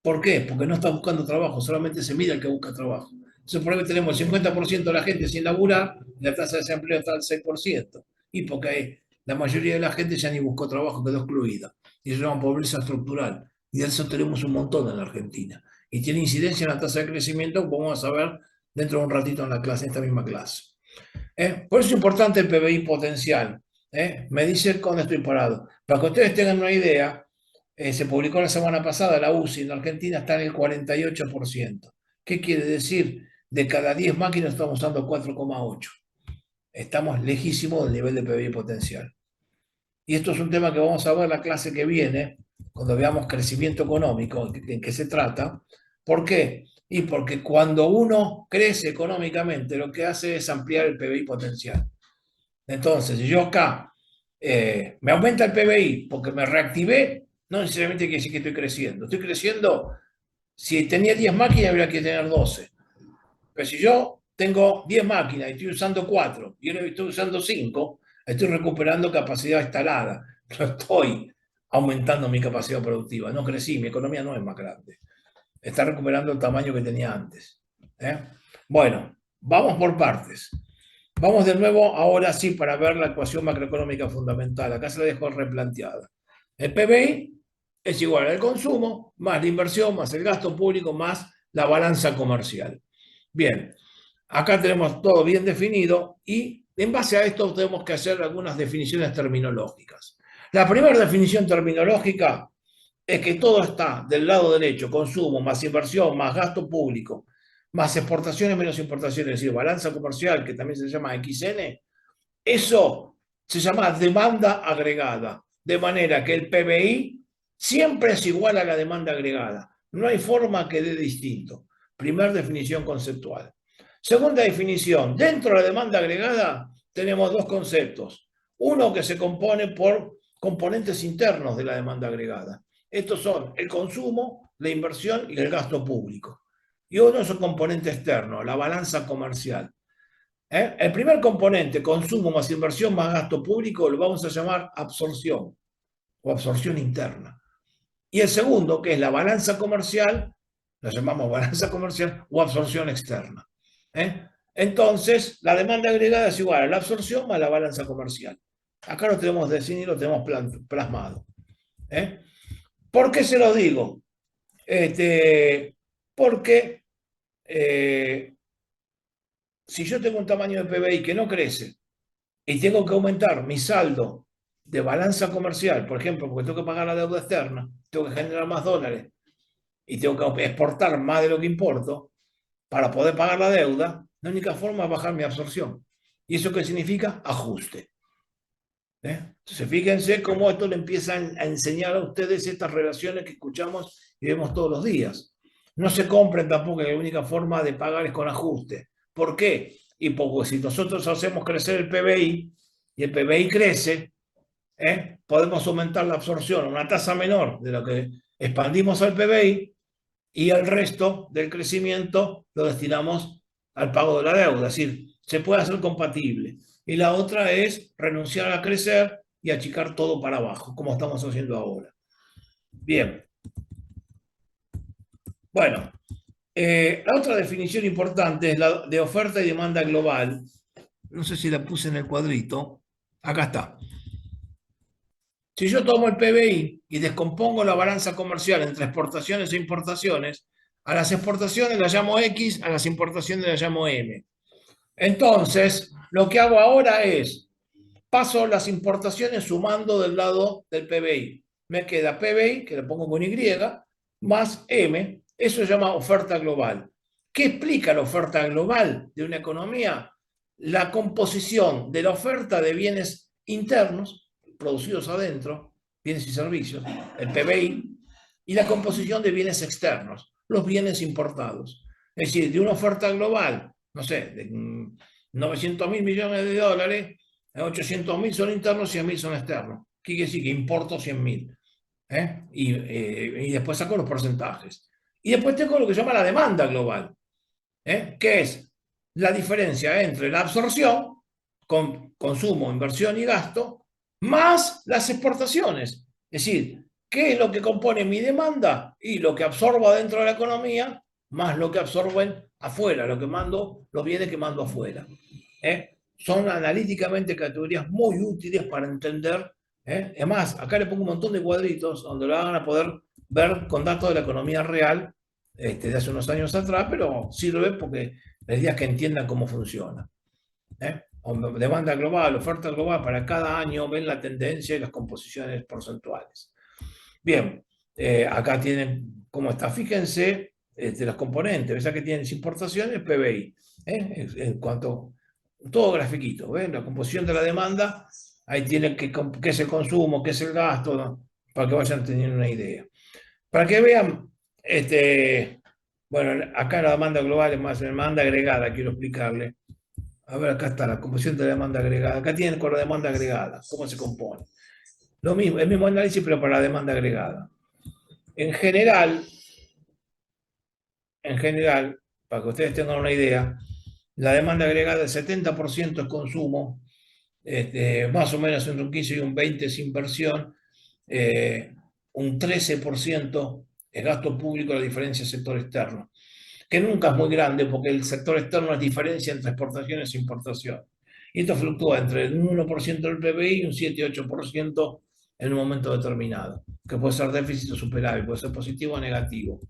[SPEAKER 1] ¿Por qué? Porque no estás buscando trabajo, solamente se mide el que busca trabajo. Entonces por ahí tenemos el 50% de la gente sin laburar y la tasa de desempleo está al 6%. Y porque la mayoría de la gente ya ni buscó trabajo, quedó excluida. Y eso se llama pobreza estructural. Y de eso tenemos un montón en la Argentina. Y tiene incidencia en la tasa de crecimiento, como vamos a ver dentro de un ratito en la clase, en esta misma clase. Por eso es importante el PBI potencial. Me dice cuando estoy parado. Para que ustedes tengan una idea, se publicó la semana pasada, la UCI en la Argentina está en el 48%. ¿Qué quiere decir? De cada 10 máquinas estamos usando 4,8. Estamos lejísimos del nivel de PBI potencial. Y esto es un tema que vamos a ver la clase que viene, cuando veamos crecimiento económico, en qué se trata. ¿Por qué? Y porque cuando uno crece económicamente, lo que hace es ampliar el PBI potencial. Entonces, si yo acá me aumenta el PBI porque me reactivé, no necesariamente quiere decir que estoy creciendo. Estoy creciendo, si tenía 10 máquinas, habría que tener 12. Pero si yo tengo 10 máquinas y estoy usando 4 y ahora estoy usando 5, estoy recuperando capacidad instalada. No estoy aumentando mi capacidad productiva. No crecí, mi economía no es más grande. Está recuperando el tamaño que tenía antes. Bueno, vamos por partes. Vamos de nuevo ahora sí para ver la ecuación macroeconómica fundamental. Acá se la dejo replanteada. El PBI es igual al consumo, más la inversión, más el gasto público, más la balanza comercial. Bien, acá tenemos todo bien definido y en base a esto tenemos que hacer algunas definiciones terminológicas. La primera definición terminológica es que todo está del lado derecho, consumo, más inversión, más gasto público, más exportaciones menos importaciones, es decir, balanza comercial, que también se llama XN, eso se llama demanda agregada, de manera que el PBI siempre es igual a la demanda agregada. No hay forma que dé distinto. Primera definición conceptual. Segunda definición, dentro de la demanda agregada tenemos dos conceptos. Uno que se compone por componentes internos de la demanda agregada. Estos son el consumo, la inversión y el gasto público. Y uno es un componente externo, la balanza comercial. El primer componente, consumo más inversión más gasto público, lo vamos a llamar absorción o absorción interna. Y el segundo, que es la balanza comercial, lo llamamos balanza comercial o absorción externa. Entonces, la demanda agregada es igual a la absorción más la balanza comercial. Acá lo tenemos definido, lo tenemos plasmado. ¿Por qué se lo digo? Porque si yo tengo un tamaño de PBI que no crece y tengo que aumentar mi saldo de balanza comercial, por ejemplo, porque tengo que pagar la deuda externa, tengo que generar más dólares y tengo que exportar más de lo que importo para poder pagar la deuda, la única forma es bajar mi absorción. ¿Y eso qué significa? Ajuste. Entonces, fíjense cómo esto le empiezan a enseñar a ustedes estas relaciones que escuchamos y vemos todos los días. No se compren tampoco que la única forma de pagar es con ajuste. ¿Por qué? Y porque si nosotros hacemos crecer el PBI y el PBI crece, podemos aumentar la absorción a una tasa menor de lo que expandimos al PBI y el resto del crecimiento lo destinamos al pago de la deuda. Es decir, se puede hacer compatible. Y la otra es renunciar a crecer y achicar todo para abajo, como estamos haciendo ahora. Bien. Bueno, la otra definición importante es la de oferta y demanda global. No sé si la puse en el cuadrito. Acá está. Si yo tomo el PBI y descompongo la balanza comercial entre exportaciones e importaciones, A las exportaciones las llamo X, a las importaciones las llamo M. Entonces, lo que hago ahora es, paso las importaciones sumando del lado del PBI. Me queda PBI, que lo pongo con Y, más M. Eso se llama oferta global. ¿Qué explica la oferta global de una economía? La composición de la oferta de bienes internos, producidos adentro, bienes y servicios, el PBI, y la composición de bienes externos, los bienes importados. Es decir, de una oferta global, no sé, de 900.000 millones de dólares, 800.000 son internos, 100.000 son externos. ¿Qué quiere decir? Que importo 100.000. Y después saco los porcentajes. Y después tengo lo que se llama la demanda global, que es la diferencia entre la absorción, con consumo, inversión y gasto, más las exportaciones. Es decir, ¿qué es lo que compone mi demanda? Y lo que absorbo dentro de la economía, más lo que absorben afuera, lo que mando, los bienes que mando afuera. Son analíticamente categorías muy útiles para entender. Además, acá le pongo un montón de cuadritos donde lo van a poder ver con datos de la economía real de hace unos años atrás, pero sirve porque la idea es que entiendan cómo funciona. Demanda global, oferta global, para cada año ven la tendencia y las composiciones porcentuales. Bien, acá tienen cómo está. Fíjense los componentes, ves que tienen importaciones, PBI. En cuanto, todo grafiquito, ¿ven? La composición de la demanda, ahí tienen qué es el consumo, qué es el gasto, ¿no? Para que vayan teniendo una idea. Para que vean, bueno, acá la demanda global es más demanda agregada, quiero explicarle. A ver, acá está la composición de la demanda agregada. Acá tienen con la demanda agregada, cómo se compone. Lo mismo, el mismo análisis, pero para la demanda agregada. En general, para que ustedes tengan una idea, la demanda agregada del 70% es consumo, más o menos entre un 15 y un 20 es inversión, un 13% es gasto público, la diferencia es sector externo, que nunca es muy grande porque el sector externo es diferencia entre exportaciones e importación. Y esto fluctúa entre un 1% del PBI y un 7-8% en un momento determinado, que puede ser déficit o superávit, puede ser positivo o negativo.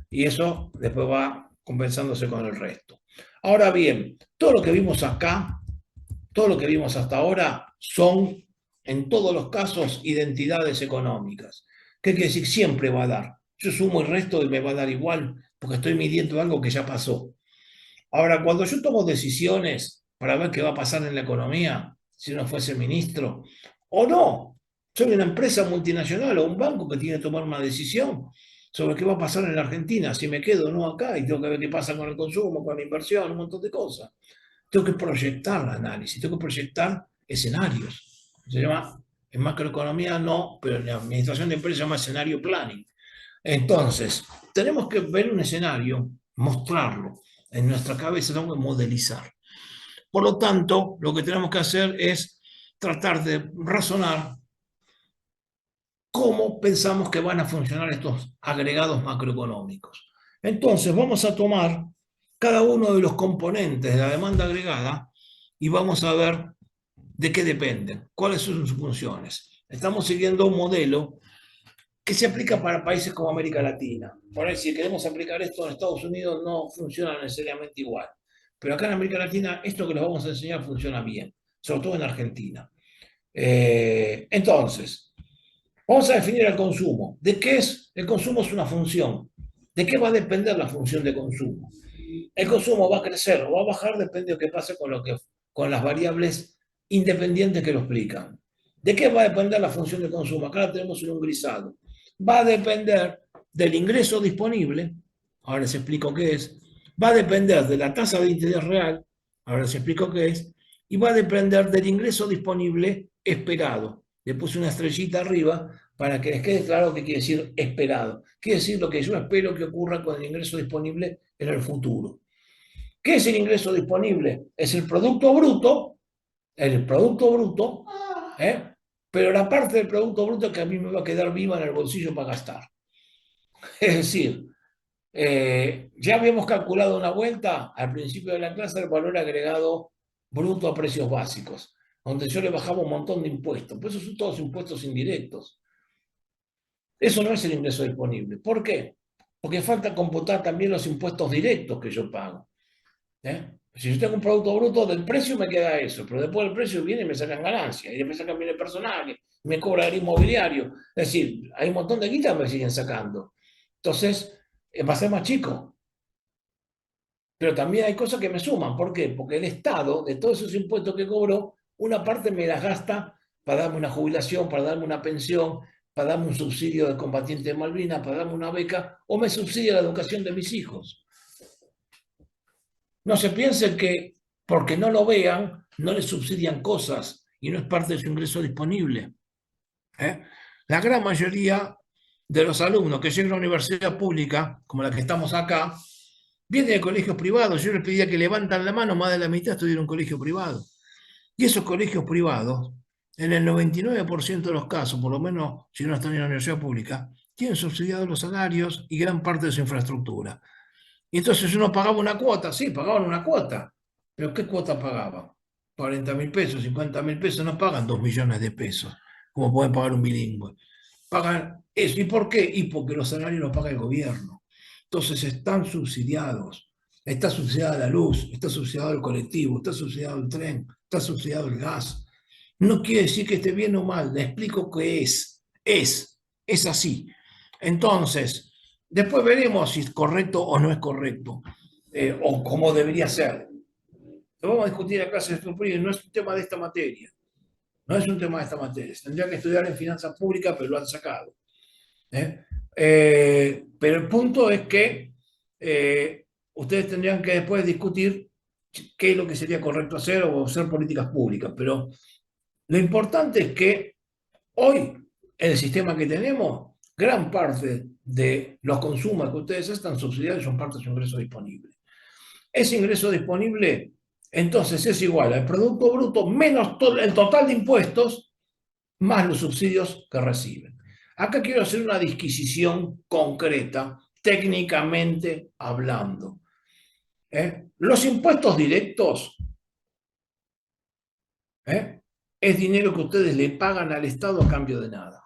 [SPEAKER 1] Y eso después va compensándose con el resto. Ahora bien, todo lo que vimos acá, todo lo que vimos hasta ahora, son en todos los casos identidades económicas. ¿Qué quiere decir? Siempre va a dar. Yo sumo el resto y me va a dar igual, porque estoy midiendo algo que ya pasó. Ahora, cuando yo tomo decisiones para ver qué va a pasar en la economía, si no fuese ministro, o no, soy una empresa multinacional o un banco que tiene que tomar una decisión sobre qué va a pasar en la Argentina, si me quedo o no acá, y tengo que ver qué pasa con el consumo, con la inversión, un montón de cosas. Tengo que proyectar el análisis, tengo que proyectar escenarios. Se llama, en macroeconomía no, pero en la administración de empresas se llama escenario planning. Entonces, tenemos que ver un escenario, mostrarlo en nuestra cabeza, tenemos que modelizar. Por lo tanto, lo que tenemos que hacer es tratar de razonar cómo pensamos que van a funcionar estos agregados macroeconómicos. Entonces, vamos a tomar cada uno de los componentes de la demanda agregada y vamos a ver de qué dependen, cuáles son sus funciones. Estamos siguiendo un modelo que se aplica para países como América Latina. Por ahí, si queremos aplicar esto en Estados Unidos, no funciona necesariamente igual. Pero acá en América Latina, esto que les vamos a enseñar funciona bien, sobre todo en Argentina. Entonces, vamos a definir el consumo. ¿De qué es? El consumo es una función. ¿De qué va a depender la función de consumo? El consumo va a crecer o va a bajar, depende de lo que pase con las variables independientes que lo explican. ¿De qué va a depender la función de consumo? Acá la tenemos en un grisado. Va a depender del ingreso disponible, ahora les explico qué es, va a depender de la tasa de interés real, ahora les explico qué es, y va a depender del ingreso disponible esperado. Le puse una estrellita arriba para que les quede claro qué quiere decir esperado. Quiere decir lo que yo espero que ocurra con el ingreso disponible en el futuro. ¿Qué es el ingreso disponible? Es el producto bruto, pero la parte del producto bruto que a mí me va a quedar viva en el bolsillo para gastar. Es decir, ya habíamos calculado una vuelta al principio de la clase el valor agregado bruto a precios básicos, donde yo le bajaba un montón de impuestos, pues esos son todos impuestos indirectos. Eso no es el ingreso disponible. ¿Por qué? porque falta computar también los impuestos directos que yo pago. Si yo tengo un producto bruto del precio me queda eso, pero después del precio viene y me sacan ganancias, y después sacan bienes personales, me cobra el inmobiliario. Es decir, hay un montón de guitas que me siguen sacando. Entonces, va a ser más chico. Pero también hay cosas que me suman. ¿Por qué? Porque el Estado, de todos esos impuestos que cobró, una parte me las gasta para darme una jubilación, para darme una pensión, para darme un subsidio de combatiente de Malvinas, para darme una beca, o me subsidia la educación de mis hijos. No se piense que porque no lo vean, no les subsidian cosas y no es parte de su ingreso disponible. La gran mayoría de los alumnos que llegan a una universidad pública, como la que estamos acá, vienen de colegios privados. Yo les pedía que levantan la mano, más de la mitad estudiaron en un colegio privado. Y esos colegios privados, en el 99% de los casos, por lo menos si no están en una universidad pública, tienen subsidiados los salarios y gran parte de su infraestructura. Y entonces uno pagaba una cuota, sí, pagaban una cuota, pero ¿qué cuota pagaban? 40.000 pesos, 50.000 pesos, no pagan 2 millones de pesos, como pueden pagar un bilingüe. Pagan eso. ¿Y por qué? Y porque los salarios los paga el gobierno. Entonces están subsidiados. Está subsidiada la luz, está subsidiado el colectivo, está subsidiado el tren, está subsidiado el gas. No quiere decir que esté bien o mal, le explico qué es. Es así. Entonces, después veremos si es correcto o no es correcto, o cómo debería ser. Lo vamos a discutir en la clase de estudio, no es un tema de esta materia. No es un tema de esta materia. Tendría que estudiar en finanzas públicas, pero lo han sacado. Pero el punto es que ustedes tendrían que después discutir qué es lo que sería correcto hacer o hacer políticas públicas. Pero lo importante es que hoy, en el sistema que tenemos, gran parte de los consumos que ustedes están subsidiados son parte de su ingreso disponible. Ese ingreso disponible, entonces, es igual al Producto Bruto menos el total de impuestos más los subsidios que reciben. Acá quiero hacer una disquisición concreta, técnicamente hablando. Los impuestos directos es dinero que ustedes le pagan al Estado a cambio de nada.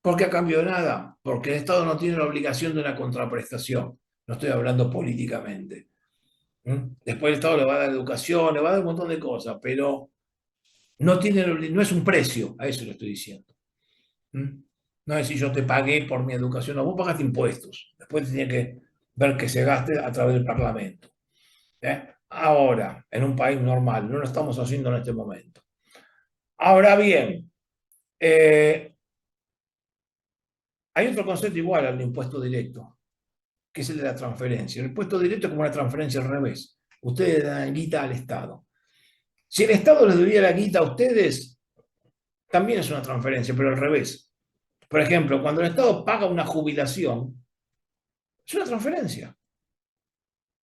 [SPEAKER 1] ¿Por qué a cambio de nada? Porque el Estado no tiene la obligación de una contraprestación. No estoy hablando políticamente. Después el Estado le va a dar educación, le va a dar un montón de cosas, pero no es un precio, a eso lo estoy diciendo. No es si yo te pagué por mi educación, no, vos pagaste impuestos. Después tenía que ver que se gaste a través del Parlamento. Ahora, en un país normal, no lo estamos haciendo en este momento. Ahora bien, hay otro concepto igual al impuesto directo, que es el de la transferencia. El impuesto directo es como una transferencia al revés. Ustedes dan guita al Estado. Si el Estado les debiera guita a ustedes, también es una transferencia, pero al revés. Por ejemplo, cuando el Estado paga una jubilación, es una transferencia.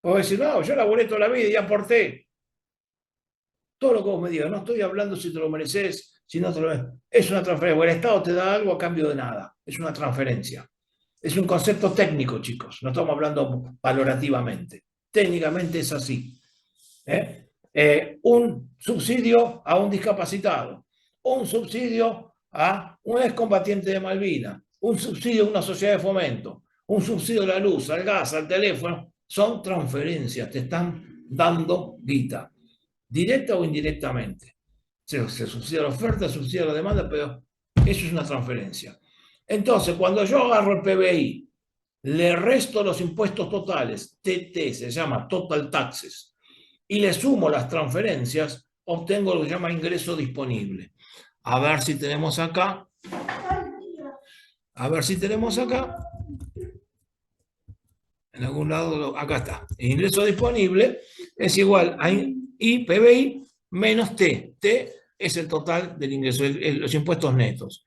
[SPEAKER 1] Vos decís, no, yo laburé toda la vida y aporté. Todo lo que vos me digas, no estoy hablando si te lo mereces, si no te lo mereces. Es una transferencia. El Estado te da algo a cambio de nada. Es una transferencia. Es un concepto técnico, chicos. No estamos hablando valorativamente. Técnicamente es así. Un subsidio a un discapacitado. Un subsidio a un excombatiente de Malvinas. Un subsidio a una sociedad de fomento. Un subsidio a la luz, al gas, al teléfono. Son transferencias. Te están dando guita. Directa o indirectamente. Se subsidia la oferta, se subsidia la demanda, pero eso es una transferencia. Entonces, cuando yo agarro el PBI, le resto los impuestos totales, TT, se llama Total Taxes, y le sumo las transferencias, obtengo lo que se llama ingreso disponible. A ver si tenemos acá. A ver si tenemos acá. En algún lado, acá está. El ingreso disponible es igual a PBI menos T. T es el total del ingreso, los impuestos netos.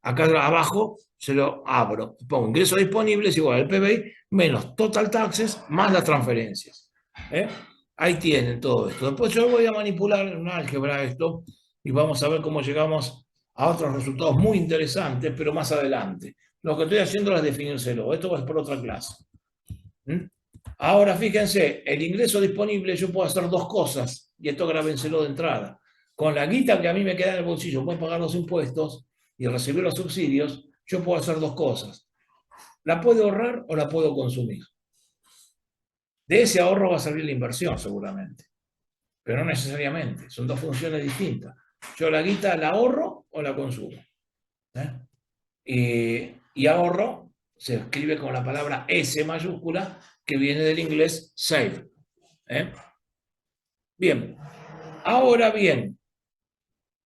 [SPEAKER 1] Acá abajo se lo abro. Pongo ingreso disponible es igual al PBI menos total taxes más las transferencias. Ahí tienen todo esto. Después yo voy a manipular en una álgebra esto y vamos a ver cómo llegamos a otros resultados muy interesantes, pero más adelante. Lo que estoy haciendo es definírselo. Esto es por otra clase. Ahora fíjense, el ingreso disponible yo puedo hacer dos cosas, y esto grábenselo de entrada. Con la guita que a mí me queda en el bolsillo, puedo pagar los impuestos y recibir los subsidios, yo puedo hacer dos cosas. la puedo ahorrar o la puedo consumir. De ese ahorro va a salir la inversión seguramente, pero no necesariamente, son dos funciones distintas. Yo la guita la ahorro o la consumo. ¿Eh? Y ahorro se escribe con la palabra S mayúscula que viene del inglés save. ¿Eh? Bien, ahora bien,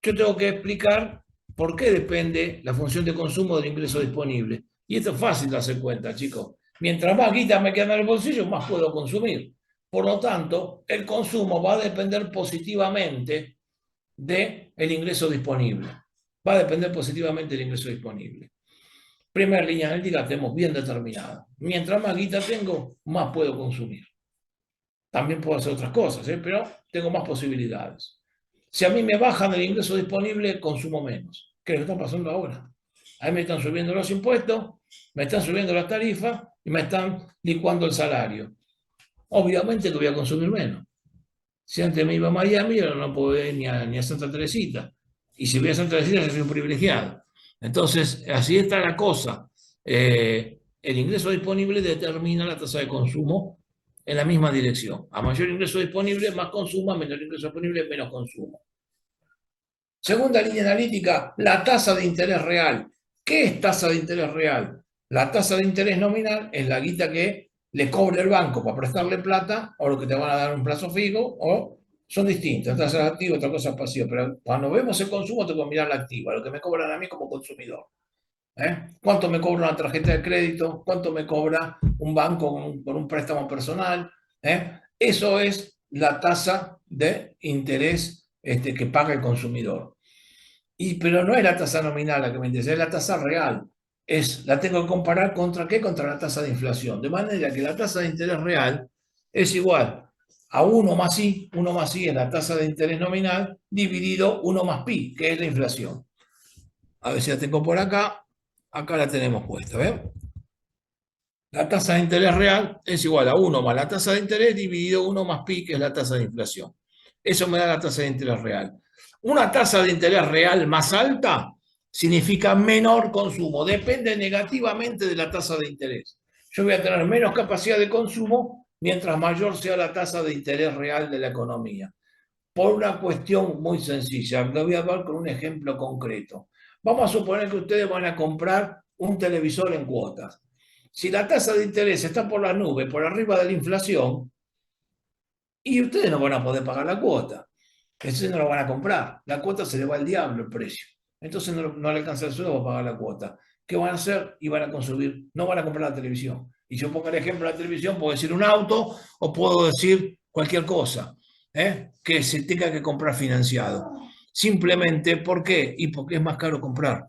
[SPEAKER 1] yo tengo que explicar por qué depende la función de consumo del ingreso disponible. Y esto es fácil de hacer cuenta, chicos. Mientras más guita me queda en el bolsillo, más puedo consumir. Por lo tanto, el consumo va a depender positivamente del ingreso disponible. Va a depender positivamente del ingreso disponible. Primera línea analítica tenemos bien determinada. Mientras más guita tengo, más puedo consumir. También puedo hacer otras cosas, pero tengo más posibilidades. Si a mí me bajan el ingreso disponible, consumo menos. ¿Qué es lo que está pasando ahora? A mí me están subiendo los impuestos, me están subiendo las tarifas y me están licuando el salario. Obviamente que voy a consumir menos. Si antes me iba a Miami, ahora no puedo ir ni a Santa Teresita. Y si voy a Santa Teresita, soy un privilegiado. Entonces, así está la cosa. El ingreso disponible determina la tasa de consumo en la misma dirección. A mayor ingreso disponible, más consumo, a menor ingreso disponible, menos consumo. Segunda línea analítica, la tasa de interés real. ¿Qué es tasa de interés real? La tasa de interés nominal es la guita que le cobra el banco para prestarle plata o lo que te van a dar un plazo fijo o son distintas. Tasa activa, otra cosa pasiva. Pero cuando vemos el consumo tengo que mirar la activa, lo que me cobran a mí como consumidor. ¿Cuánto me cobra una tarjeta de crédito? ¿Cuánto me cobra un banco por un préstamo personal? Eso es la tasa de interés que paga el consumidor. Pero no es la tasa nominal la que me interesa, es la tasa real. La tengo que comparar contra qué? Contra la tasa de inflación. De manera que la tasa de interés real es igual a 1 más I. 1 más I es la tasa de interés nominal dividido 1 más pi, que es la inflación. A ver si la tengo por acá. Acá la tenemos puesta, ¿ves? La tasa de interés real es igual a 1 más la tasa de interés dividido 1 más pi, que es la tasa de inflación. Eso me da la tasa de interés real. Una tasa de interés real más alta significa menor consumo. Depende negativamente de la tasa de interés. Yo voy a tener menos capacidad de consumo mientras mayor sea la tasa de interés real de la economía. Por una cuestión muy sencilla. Lo voy a dar con un ejemplo concreto. Vamos a suponer que ustedes van a comprar un televisor en cuotas. Si la tasa de interés está por las nubes, por arriba de la inflación, y ustedes no van a poder pagar la cuota. Entonces no lo van a comprar. La cuota se le va al diablo el precio. Entonces no le alcanza el sueldo para pagar la cuota. ¿Qué van a hacer? Y van a consumir. No van a comprar la televisión. Y yo pongo el ejemplo de la televisión, puedo decir un auto o puedo decir cualquier cosa que se tenga que comprar financiado. Simplemente, ¿por qué? Y porque es más caro comprar.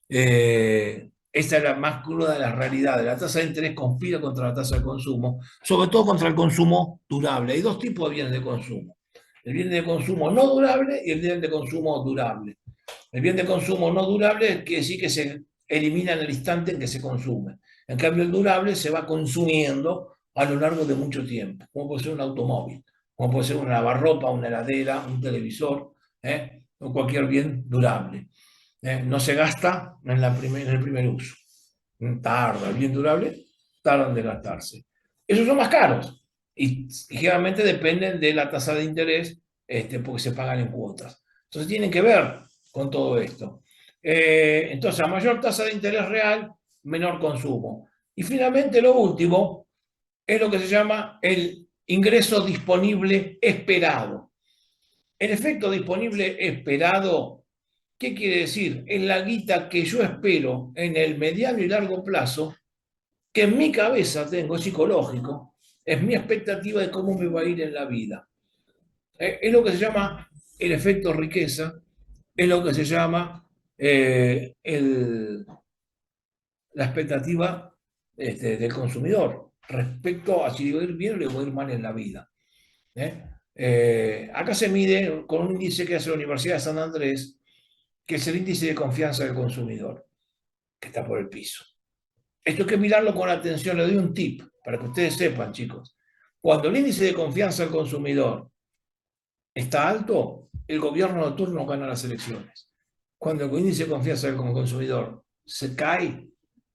[SPEAKER 1] Esta es la más cruda de las realidades. La tasa de interés conspira contra la tasa de consumo, sobre todo contra el consumo durable. Hay dos tipos de bienes de consumo. El bien de consumo no durable y el bien de consumo durable. El bien de consumo no durable quiere decir que se elimina en el instante en que se consume. En cambio, el durable se va consumiendo a lo largo de mucho tiempo, como puede ser un automóvil, como puede ser una lavarropa, una heladera, un televisor, o cualquier bien durable. No se gasta en el primer uso. Tarda, el bien durable tarda en desgastarse. Esos son más caros y generalmente dependen de la tasa de interés porque se pagan en cuotas. Entonces tienen que ver con todo esto. Entonces, a mayor tasa de interés real, menor consumo. Y finalmente, lo último es lo que se llama el ingreso disponible esperado. El efecto disponible esperado, ¿qué quiere decir? Es la guita que yo espero en el mediano y largo plazo, que en mi cabeza tengo, es psicológico, es mi expectativa de cómo me va a ir en la vida. Es lo que se llama el efecto riqueza, es lo que se llama la expectativa del consumidor respecto a si le va a ir bien o le va a ir mal en la vida. Acá se mide con un índice que hace la Universidad de San Andrés, que es el índice de confianza del consumidor, que está por el piso. Esto hay que mirarlo con atención. Le doy un tip para que ustedes sepan, chicos. Cuando el índice de confianza del consumidor está alto, el gobierno de turno gana las elecciones. Cuando el índice de confianza del consumidor se cae,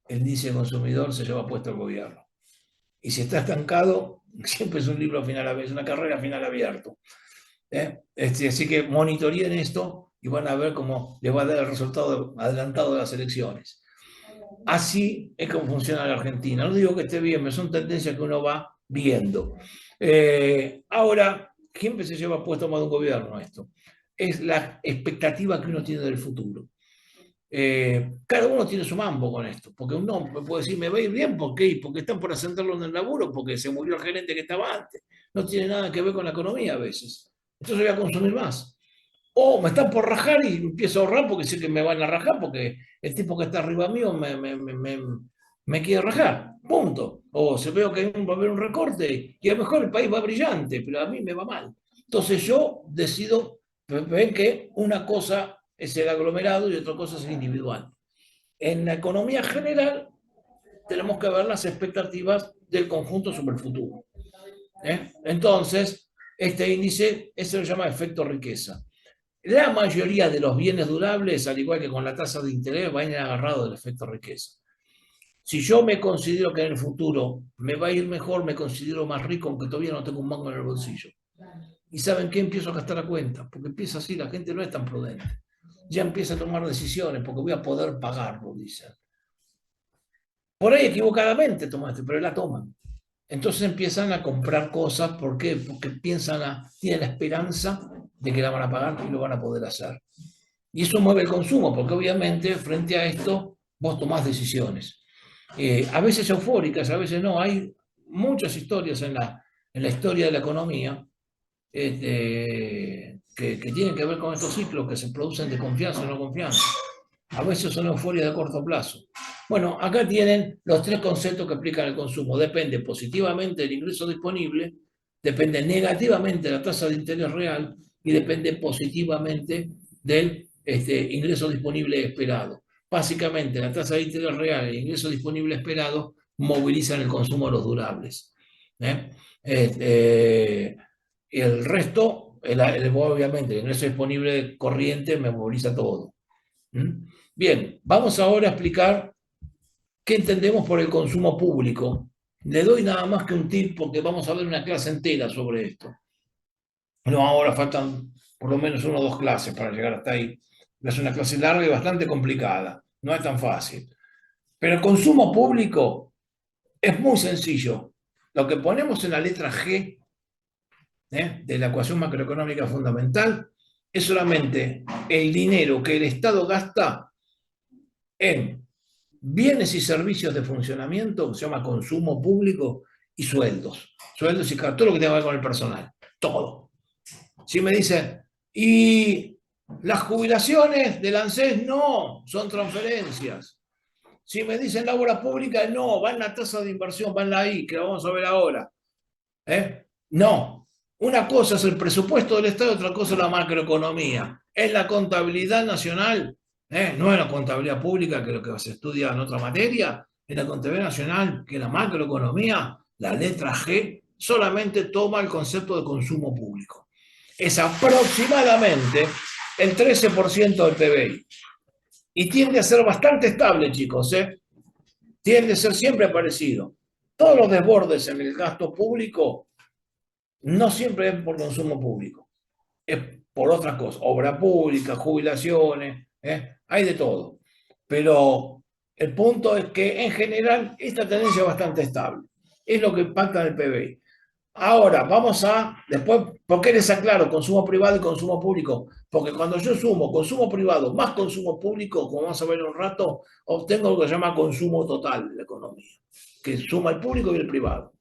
[SPEAKER 1] el índice consumidor se lleva puesto el gobierno. Y si está estancado, siempre es un libro final, es una carrera final abierto. Así que monitoreen esto y van a ver cómo les va a dar el resultado adelantado de las elecciones. Así es como funciona la Argentina. No digo que esté bien, pero son tendencias que uno va viendo. Ahora, siempre se lleva puesto más de un gobierno esto. Es la expectativa que uno tiene del futuro. Cada uno tiene su mambo con esto, porque uno me puede decir, me va a ir bien, ¿por qué? Porque están por ascenderlo en el laburo, porque se murió el gerente que estaba antes. No tiene nada que ver con la economía a veces. Entonces voy a consumir más. O me están por rajar y empiezo a ahorrar porque sé que me van a rajar, porque el tipo que está arriba mío me quiere rajar. Punto. O se veo que va a haber un recorte y a lo mejor el país va brillante, pero a mí me va mal. Entonces yo decido, ven que una cosa es el aglomerado y otra cosa es el individual. En la economía general tenemos que ver las expectativas del conjunto sobre el futuro. Entonces, este índice, se lo llama efecto riqueza. La mayoría de los bienes durables, al igual que con la tasa de interés, van a ir agarrados del efecto riqueza. Si yo me considero que en el futuro me va a ir mejor, me considero más rico, aunque todavía no tengo un mango en el bolsillo. ¿Y saben qué? Empiezo a gastar a cuenta, porque empieza así, la gente no es tan prudente. Ya empieza a tomar decisiones, porque voy a poder pagarlo, dicen. Por ahí equivocadamente tomaste, pero la toman. Entonces empiezan a comprar cosas, ¿por qué? Porque tienen la esperanza de que la van a pagar y lo van a poder hacer. Y eso mueve el consumo, porque obviamente frente a esto vos tomás decisiones. A veces eufóricas, a veces no. Hay muchas historias en la historia de la economía que tienen que ver con estos ciclos que se producen de confianza o no confianza. A veces son euforias de corto plazo. Bueno, acá tienen los tres conceptos que aplican el consumo. Depende positivamente del ingreso disponible, depende negativamente de la tasa de interés real y depende positivamente del ingreso disponible esperado. Básicamente, la tasa de interés real y el ingreso disponible esperado movilizan el consumo de los durables. Y el resto, obviamente, el ingreso disponible corriente me moviliza todo. Bien, vamos ahora a explicar qué entendemos por el consumo público. Le doy nada más que un tip porque vamos a ver una clase entera sobre esto. No, ahora faltan por lo menos 1 o 2 clases para llegar hasta ahí. Es una clase larga y bastante complicada. No es tan fácil. Pero el consumo público es muy sencillo. Lo que ponemos en la letra G de la ecuación macroeconómica fundamental es solamente el dinero que el Estado gasta en bienes y servicios de funcionamiento, que se llama consumo público, y sueldos. Sueldos y todo lo que tenga que ver con el personal. Todo. Si me dicen, ¿y las jubilaciones del ANSES? No, son transferencias. Si me dicen la obra pública, no, va en la tasa de inversión, va en la I, que vamos a ver ahora. No. Una cosa es el presupuesto del Estado, otra cosa es la macroeconomía. Es la contabilidad nacional, no es la contabilidad pública, que es lo que se estudia en otra materia, es la contabilidad nacional, que la macroeconomía, la letra G, solamente toma el concepto de consumo público. Es aproximadamente el 13% del PBI. Y tiende a ser bastante estable, chicos, tiende a ser siempre parecido. Todos los desbordes en el gasto público no siempre es por consumo público, es por otras cosas, obra pública, jubilaciones, hay de todo. Pero el punto es que en general esta tendencia es bastante estable, es lo que impacta en el PBI. Ahora, vamos a, después, ¿por qué les aclaro consumo privado y consumo público? Porque cuando yo sumo consumo privado más consumo público, como vamos a ver en un rato, obtengo lo que se llama consumo total de la economía, que suma el público y el privado.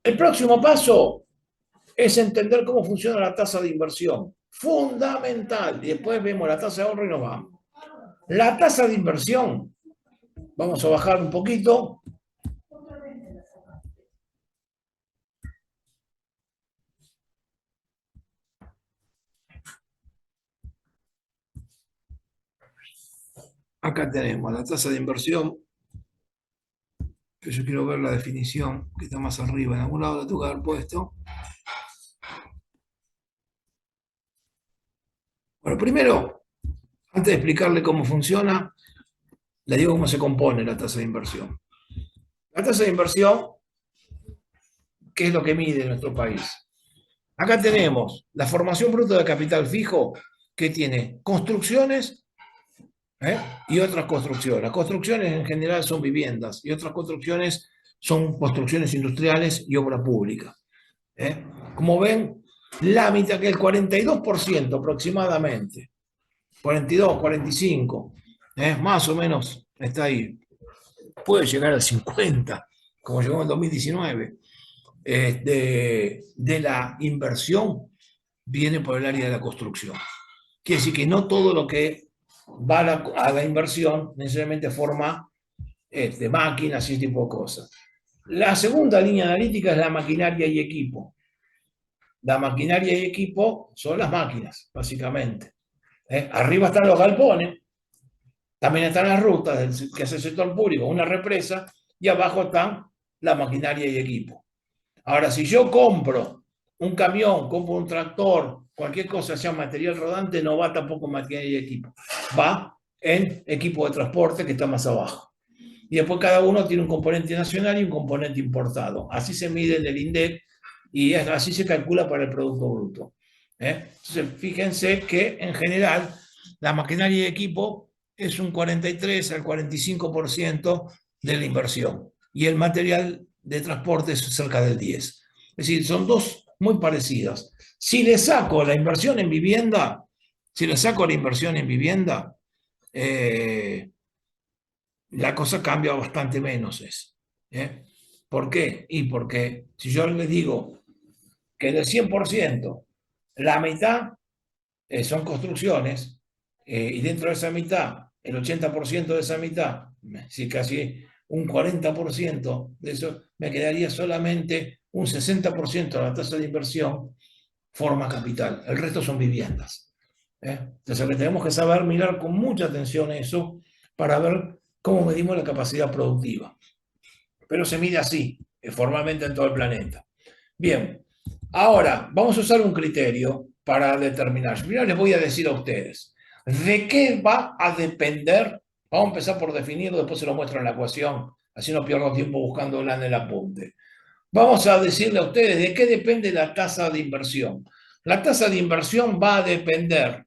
[SPEAKER 1] El próximo paso es entender cómo funciona la tasa de inversión. Fundamental. Y después vemos la tasa de ahorro y nos vamos. La tasa de inversión, vamos a bajar un poquito. Acá tenemos la tasa de inversión, que yo quiero ver la definición, que está más arriba, en algún lado la tengo que haber puesto. Bueno, primero, antes de explicarle cómo funciona, Le digo cómo se compone la tasa de inversión. La tasa de inversión, ¿qué es lo que mide en nuestro país? Acá tenemos la formación bruta de capital fijo, que tiene construcciones, y otras construcciones. Las construcciones en general son viviendas y otras construcciones son construcciones industriales y obra pública. Como ven, la mitad, que el 42% aproximadamente, 42, 45, más o menos está ahí, puede llegar al 50, como llegó en 2019, de la inversión viene por el área de la construcción. Quiere decir que no todo lo que va a la inversión necesariamente forma máquinas y ese tipo de cosas. La segunda línea analítica es la maquinaria y equipo. La maquinaria y equipo son las máquinas, básicamente. Arriba están los galpones, también están las rutas que hace el sector público, una represa, y abajo están la maquinaria y equipo. Ahora, si yo compro un camión, compro un tractor, cualquier cosa sea material rodante, no va tampoco en maquinaria y equipo. Va en equipo de transporte que está más abajo. Y después cada uno tiene un componente nacional y un componente importado. Así se mide en el INDEC y así se calcula para el Producto Bruto. Entonces, fíjense que en general la maquinaria y equipo es un 43 al 45% de la inversión y el material de transporte es cerca del 10. Es decir, son dos muy parecidas. Si le saco la inversión en vivienda, la cosa cambia bastante menos. ¿Por qué? Y porque si yo les digo que del 100%, la mitad son construcciones, y dentro de esa mitad, el 80% de esa mitad, si casi un 40% de eso, me quedaría solamente un 60% de la tasa de inversión forma capital, el resto son viviendas. Entonces tenemos que saber mirar con mucha atención eso para ver cómo medimos la capacidad productiva. Pero se mide así, formalmente en todo el planeta. Bien, ahora vamos a usar un criterio para determinar. Primero les voy a decir a ustedes, ¿de qué va a depender? Vamos a empezar por definirlo, después se lo muestro en la ecuación, así no pierdo tiempo buscándola en el apunte. Vamos a decirle a ustedes de qué depende la tasa de inversión. La tasa de inversión va a depender,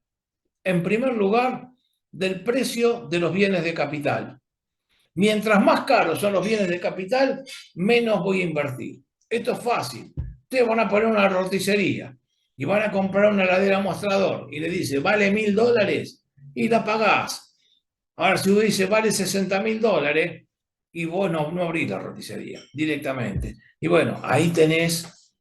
[SPEAKER 1] en primer lugar, del precio de los bienes de capital. Mientras más caros son los bienes de capital, menos voy a invertir. Esto es fácil. Ustedes van a poner una roticería y van a comprar una heladera mostrador y le dice, vale $1.000 y la pagás. Ahora, si usted dice, vale $60.000 y vos no abrís la roticería directamente. Y bueno, ahí tenés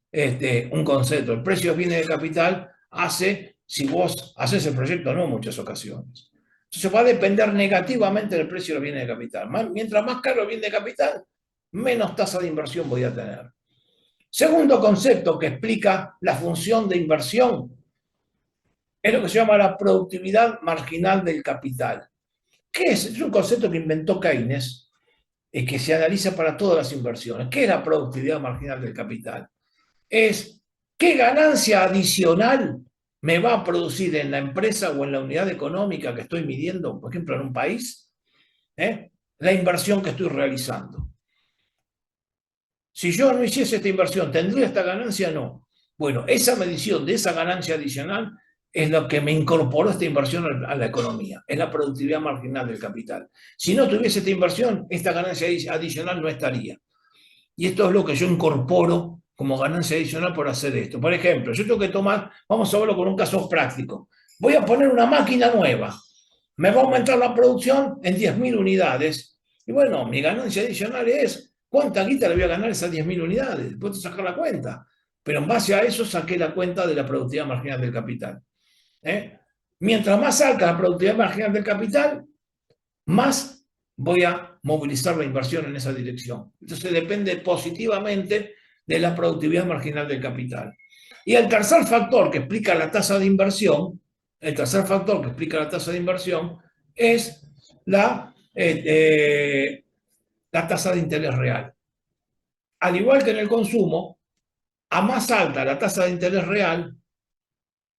[SPEAKER 1] un concepto. El precio de bienes de capital hace, si vos haces el proyecto, no en muchas ocasiones. Entonces va a depender negativamente del precio de los bienes de capital. Mientras más caro el bien de capital, menos tasa de inversión voy a tener. Segundo concepto que explica la función de inversión es lo que se llama la productividad marginal del capital. ¿Qué es? Es un concepto que inventó Keynes y que se analiza para todas las inversiones. ¿Qué es la productividad marginal del capital? Es qué ganancia adicional me va a producir en la empresa o en la unidad económica que estoy midiendo, por ejemplo, en un país, la inversión que estoy realizando. Si yo no hiciese esta inversión, ¿tendría esta ganancia? No. Bueno, esa medición de esa ganancia adicional es lo que me incorporó esta inversión a la economía, es la productividad marginal del capital. Si no tuviese esta inversión, esta ganancia adicional no estaría. Y esto es lo que yo incorporo como ganancia adicional por hacer esto. Por ejemplo, yo tengo que tomar, vamos a verlo con un caso práctico. Voy a poner una máquina nueva. Me va a aumentar la producción en 10.000 unidades. Y bueno, mi ganancia adicional es, ¿cuánta guita le voy a ganar a esas 10.000 unidades? Puedo sacar la cuenta. Pero en base a eso saqué la cuenta de la productividad marginal del capital. Mientras más alta la productividad marginal del capital, más voy a movilizar la inversión en esa dirección. Entonces depende positivamente de la productividad marginal del capital. Y el tercer factor que explica la tasa de inversión, es la tasa de interés real. Al igual que en el consumo, a más alta la tasa de interés real,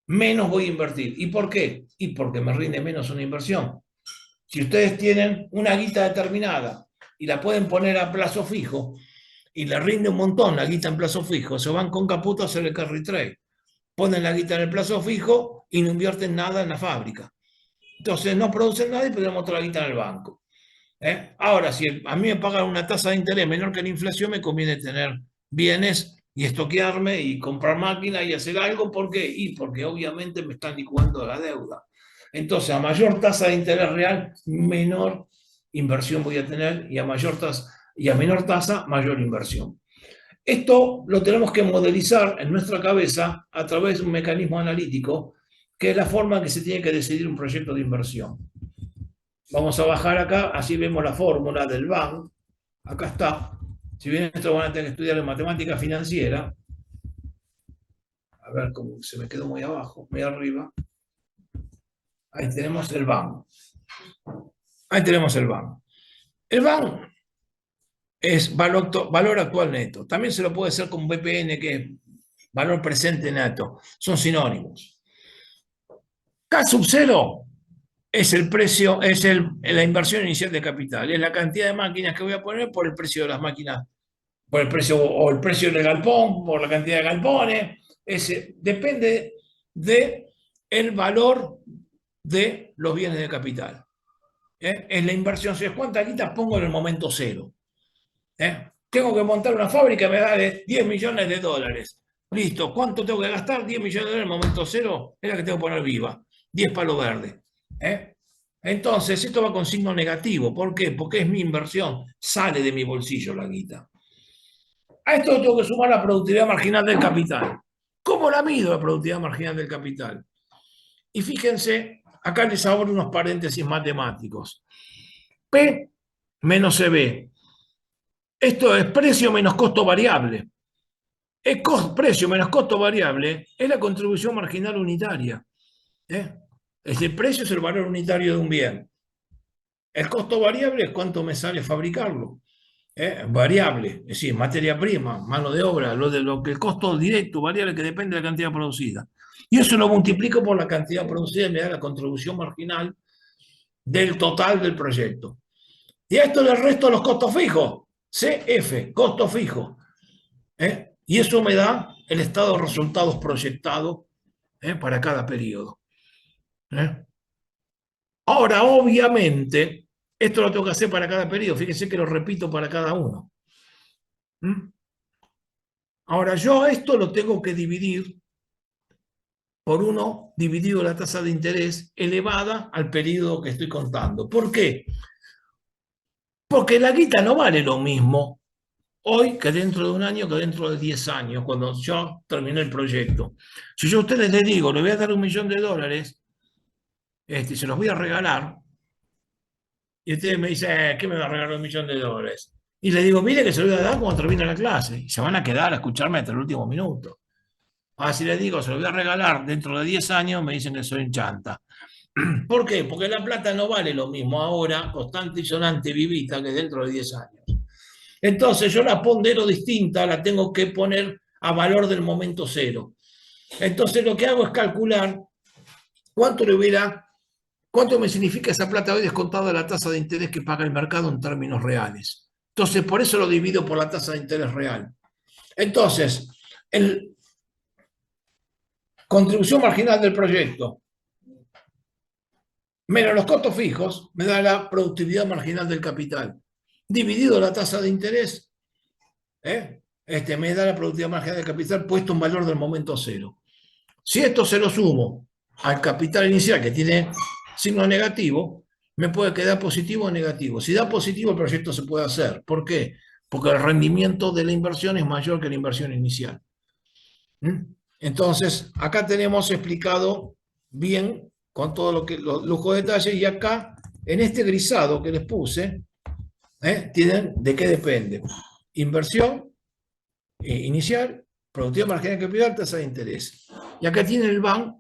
[SPEAKER 1] menos voy a invertir. ¿Y por qué? Y porque me rinde menos una inversión. Si ustedes tienen una guita determinada y la pueden poner a plazo fijo y le rinde un montón la guita en plazo fijo, se van con Caputo a hacer el carry trade. Ponen la guita en el plazo fijo y no invierten nada en la fábrica. Entonces no producen nada y perdemos toda la guita en el banco. Ahora, si a mí me pagan una tasa de interés menor que la inflación, me conviene tener bienes y estoquearme y comprar máquinas y hacer algo. ¿Por qué? Y porque obviamente me están licuando la deuda. Entonces, a mayor tasa de interés real, menor inversión voy a tener y a mayor tasa y a menor tasa, mayor inversión. Esto lo tenemos que modelizar en nuestra cabeza a través de un mecanismo analítico, que es la forma en que se tiene que decidir un proyecto de inversión. Vamos a bajar acá, así vemos la fórmula del BAN. Acá está. Si bien esto van a tener que estudiar en matemática financiera, a ver cómo se me quedó muy abajo, muy arriba. Ahí tenemos el BAN. Ahí tenemos el BAN. El BAN es valor actual neto. También se lo puede hacer con BPN, que es valor presente neto. Son sinónimos. K sub 0 es el precio, es la inversión inicial de capital. Es la cantidad de máquinas que voy a poner por el precio de las máquinas, por el precio o el precio del galpón, por la cantidad de galpones. Depende del valor de los bienes de capital. Es la inversión. Si es cuántas quitas pongo en el momento cero. Tengo que montar una fábrica, me da de 10 millones de dólares. Listo, ¿cuánto tengo que gastar? 10 millones de dólares en el momento cero, es la que tengo que poner viva. 10 palos verdes. Entonces, esto va con signo negativo. ¿Por qué? Porque es mi inversión. Sale de mi bolsillo la guita. A esto tengo que sumar la productividad marginal del capital. ¿Cómo la mido la productividad marginal del capital? Y fíjense, acá les abro unos paréntesis matemáticos. P menos CB. Esto es precio menos costo variable. El precio menos costo variable es la contribución marginal unitaria. El precio es el valor unitario de un bien. El costo variable es cuánto me sale fabricarlo. Variable, es decir, materia prima, mano de obra, lo que el costo directo variable que depende de la cantidad producida. Y eso lo multiplico por la cantidad producida y me da la contribución marginal del total del proyecto. Y a esto le resto los costos fijos, CF, costo fijo. Y eso me da el estado de resultados proyectado para cada periodo. Ahora, obviamente, esto lo tengo que hacer para cada periodo. Fíjense que lo repito para cada uno. Ahora, yo esto lo tengo que dividir por 1 dividido la tasa de interés elevada al periodo que estoy contando. ¿Por qué? Porque la guita no vale lo mismo hoy que dentro de un año que dentro de 10 años, cuando yo terminé el proyecto. Si yo a ustedes les digo, les voy a dar $1 millón, se los voy a regalar, y ustedes me dicen, ¿qué me va a regalar $1 millón? Y les digo, mire que se lo voy a dar cuando termine la clase, y se van a quedar a escucharme hasta el último minuto. Ahora, si les digo, se lo voy a regalar dentro de 10 años, me dicen que soy un chanta. ¿Por qué? Porque la plata no vale lo mismo ahora, constante y sonante, vivita, que dentro de 10 años. Entonces yo la pondero distinta, la tengo que poner a valor del momento cero. Entonces lo que hago es calcular cuánto me significa esa plata hoy descontada de la tasa de interés que paga el mercado en términos reales. Entonces por eso lo divido por la tasa de interés real. Entonces, contribución marginal del proyecto menos los costos fijos me da la productividad marginal del capital. Dividido la tasa de interés, me da la productividad marginal del capital puesto un valor del momento cero. Si esto se lo sumo al capital inicial que tiene signo negativo, me puede quedar positivo o negativo. Si da positivo, el proyecto se puede hacer. ¿Por qué? Porque el rendimiento de la inversión es mayor que la inversión inicial. Entonces, acá tenemos explicado bien con todo los lujos de detalle, y acá, en este grisado que les puse, tienen de qué depende. Inversión inicial, productividad marginal de capital, tasa de interés. Y acá tienen el BAN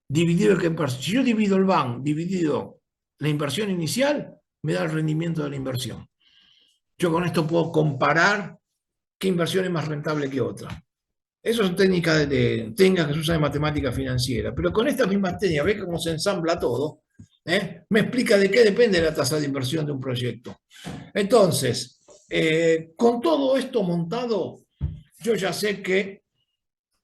[SPEAKER 1] dividido el que. Si yo divido el BAN dividido la inversión inicial, me da el rendimiento de la inversión. Yo con esto puedo comparar qué inversión es más rentable que otra. Eso son técnicas que se usan en matemática financiera. Pero con estas mismas técnicas, ¿ves cómo se ensambla todo? Me explica de qué depende la tasa de inversión de un proyecto. Entonces, con todo esto montado, yo ya sé que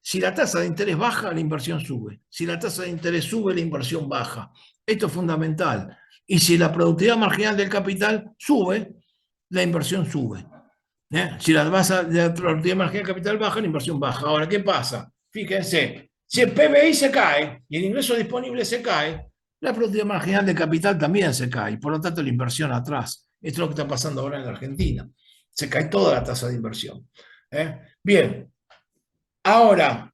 [SPEAKER 1] si la tasa de interés baja, la inversión sube. Si la tasa de interés sube, la inversión baja. Esto es fundamental. Y si la productividad marginal del capital sube, la inversión sube. Si la tasa de la productividad marginal del capital baja, la inversión baja. Ahora, ¿qué pasa? Fíjense, si el PBI se cae y el ingreso disponible se cae, la productividad marginal del capital también se cae. Por lo tanto, la inversión atrás. Esto es lo que está pasando ahora en la Argentina. Se cae toda la tasa de inversión. Bien, ahora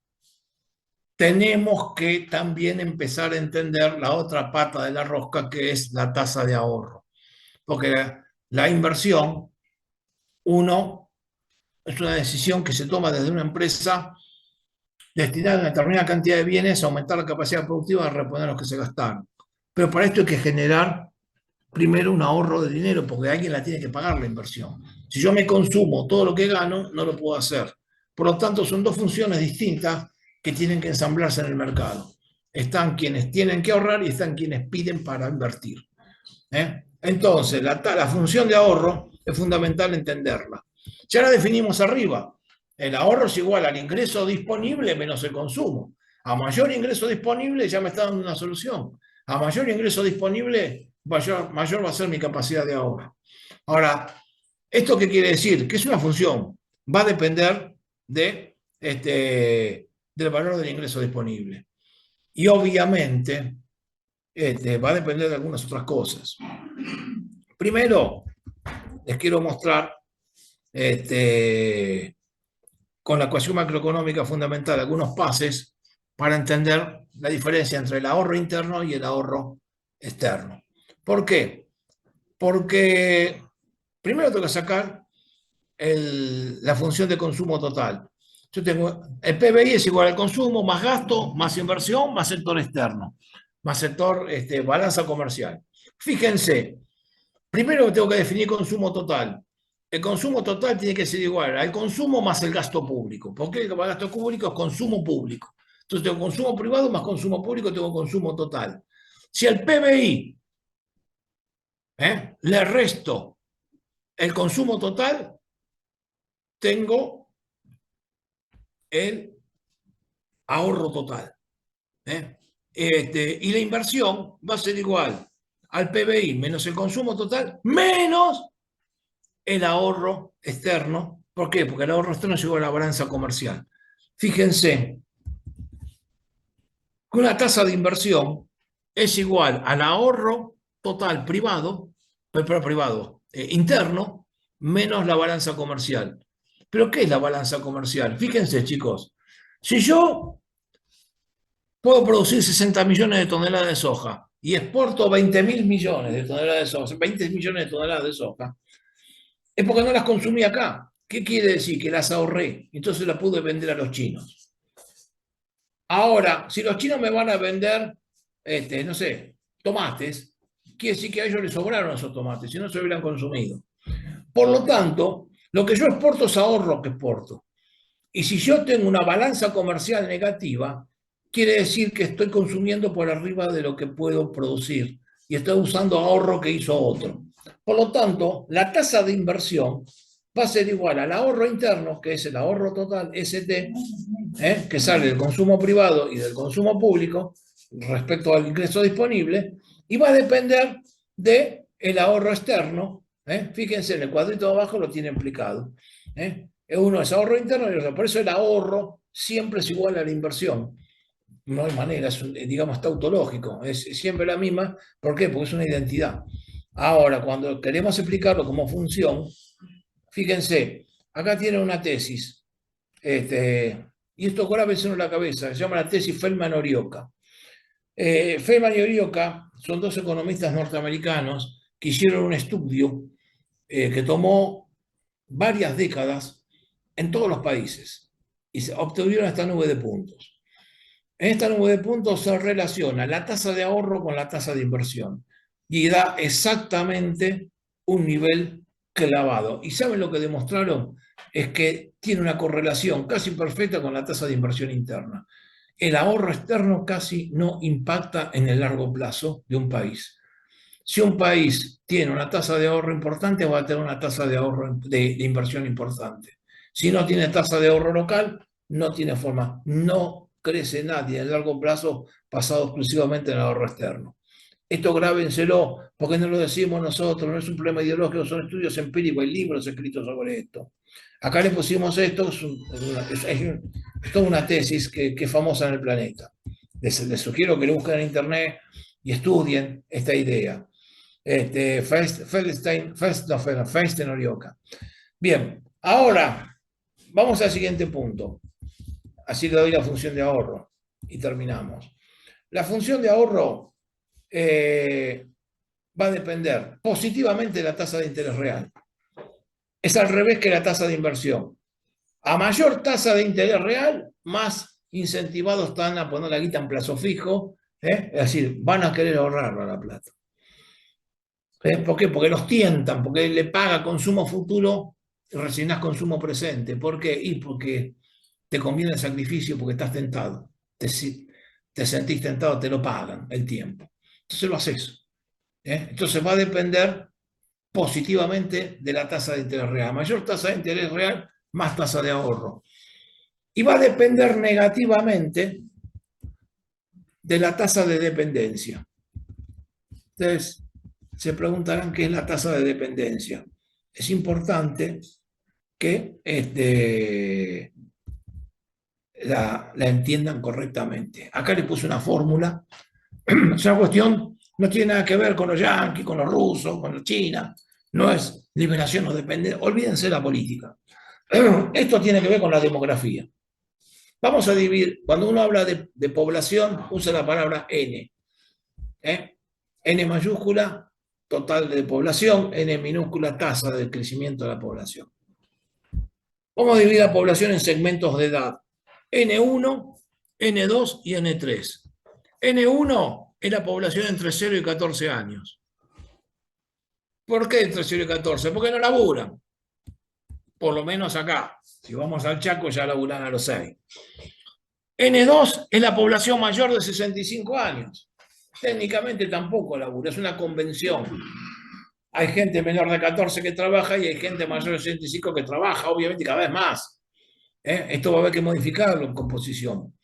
[SPEAKER 1] tenemos que también empezar a entender la otra pata de la rosca, que es la tasa de ahorro. Porque la inversión, uno, es una decisión que se toma desde una empresa destinada a una determinada cantidad de bienes, a aumentar la capacidad productiva, a reponer los que se gastaron. Pero para esto hay que generar primero un ahorro de dinero, porque alguien la tiene que pagar la inversión. Si yo me consumo todo lo que gano, no lo puedo hacer. Por lo tanto, son dos funciones distintas que tienen que ensamblarse en el mercado. Están quienes tienen que ahorrar y están quienes piden para invertir. Entonces, la función de ahorro es fundamental entenderla. Ya la definimos arriba. El ahorro es igual al ingreso disponible menos el consumo. A mayor ingreso disponible ya me está dando una solución. A mayor ingreso disponible, mayor va a ser mi capacidad de ahorro. Ahora, ¿esto qué quiere decir? Que es una función. Va a depender del valor del ingreso disponible. Y obviamente va a depender de algunas otras cosas. Primero, les quiero mostrar con la ecuación macroeconómica fundamental algunos pases para entender la diferencia entre el ahorro interno y el ahorro externo. ¿Por qué? Porque primero tengo que sacar la función de consumo total. Yo tengo, el PBI es igual al consumo, más gasto, más inversión, más sector externo, más sector balanza comercial. Fíjense, primero tengo que definir consumo total. El consumo total tiene que ser igual al consumo más el gasto público. ¿Por qué el gasto público es consumo público? Entonces tengo consumo privado más consumo público, tengo consumo total. Si al PBI le resto el consumo total, tengo el ahorro total. Y la inversión va a ser igual al PBI menos el consumo total menos el ahorro externo. ¿Por qué? Porque el ahorro externo es igual a la balanza comercial. Fíjense que una tasa de inversión es igual al ahorro total privado, interno, menos la balanza comercial. ¿Pero qué es la balanza comercial? Fíjense, chicos, si yo puedo producir 60 millones de toneladas de soja y exporto 20.000 millones de toneladas de soja, 20 millones de toneladas de soja, es porque no las consumí acá. ¿Qué quiere decir? Que las ahorré, entonces las pude vender a los chinos. Ahora, si los chinos me van a vender, no sé, tomates, quiere decir que a ellos les sobraron esos tomates, si no se hubieran consumido. Por lo tanto, lo que yo exporto es ahorro que exporto. Y si yo tengo una balanza comercial negativa, quiere decir que estoy consumiendo por arriba de lo que puedo producir y estoy usando ahorro que hizo otro. Por lo tanto, la tasa de inversión va a ser igual al ahorro interno, que es el ahorro total ST, que sale del consumo privado y del consumo público respecto al ingreso disponible, y va a depender del ahorro externo. Fíjense, en el cuadrito de abajo lo tiene implicado. Uno es ahorro interno y otro. Por eso el ahorro siempre es igual a la inversión. No hay manera, es, digamos, tautológico, es siempre la misma. ¿Por qué? Porque es una identidad. Ahora, cuando queremos explicarlo como función, fíjense, acá tiene una tesis, y esto grábenselo en la cabeza, se llama la tesis Feldman-Orioka. Feldman y Orioka son dos economistas norteamericanos que hicieron un estudio que tomó varias décadas en todos los países y se obtuvieron esta nube de puntos. En esta nube de puntos se relaciona la tasa de ahorro con la tasa de inversión y da exactamente un nivel clavado. ¿Y saben lo que demostraron? Es que tiene una correlación casi perfecta con la tasa de inversión interna. El ahorro externo casi no impacta en el largo plazo de un país. Si un país tiene una tasa de ahorro importante, va a tener una tasa de ahorro de inversión importante. Si no tiene tasa de ahorro local, no tiene forma. No crece nadie en largo plazo basado exclusivamente en el ahorro externo. Esto grábenselo, porque no lo decimos nosotros, no es un problema ideológico, son estudios empíricos, hay libros escritos sobre esto. Acá le pusimos esto, es toda una tesis que es famosa en el planeta. Les sugiero que lo busquen en internet y estudien esta idea. Feinstein Orioka. Bien, ahora vamos al siguiente punto. Así le doy la función de ahorro y terminamos. La función de ahorro va a depender positivamente de la tasa de interés real. Es al revés que la tasa de inversión. A mayor tasa de interés real, más incentivados están a poner la guita en plazo fijo, es decir, van a querer ahorrar la plata. ¿Por qué? Porque los tientan, porque le paga consumo futuro y resignás consumo presente. ¿Por qué? Y porque te conviene el sacrificio, porque estás tentado. Te sentís tentado, te lo pagan el tiempo. Entonces lo haces. Entonces va a depender positivamente de la tasa de interés real. Mayor tasa de interés real, más tasa de ahorro. Y va a depender negativamente de la tasa de dependencia. Entonces, se preguntarán qué es la tasa de dependencia. Es importante que la entiendan correctamente. Acá le puse una fórmula. Es una cuestión, no tiene nada que ver con los yanquis, con los rusos, con China. No es liberación o dependencia. Olvídense de la política. Esto tiene que ver con la demografía. Vamos a dividir, cuando uno habla de población, usa la palabra N. N mayúscula, total de población, N minúscula, tasa de crecimiento de la población. Vamos a dividir la población en segmentos de edad. N1, N2 y N3. N1 es la población entre 0 y 14 años. ¿Por qué entre 0 y 14? Porque no laburan. Por lo menos acá. Si vamos al Chaco, ya laburan a los 6. N2 es la población mayor de 65 años. Técnicamente tampoco labura, es una convención. Hay gente menor de 14 que trabaja y hay gente mayor de 65 que trabaja, obviamente cada vez más. Esto va a haber que modificarlo en composición.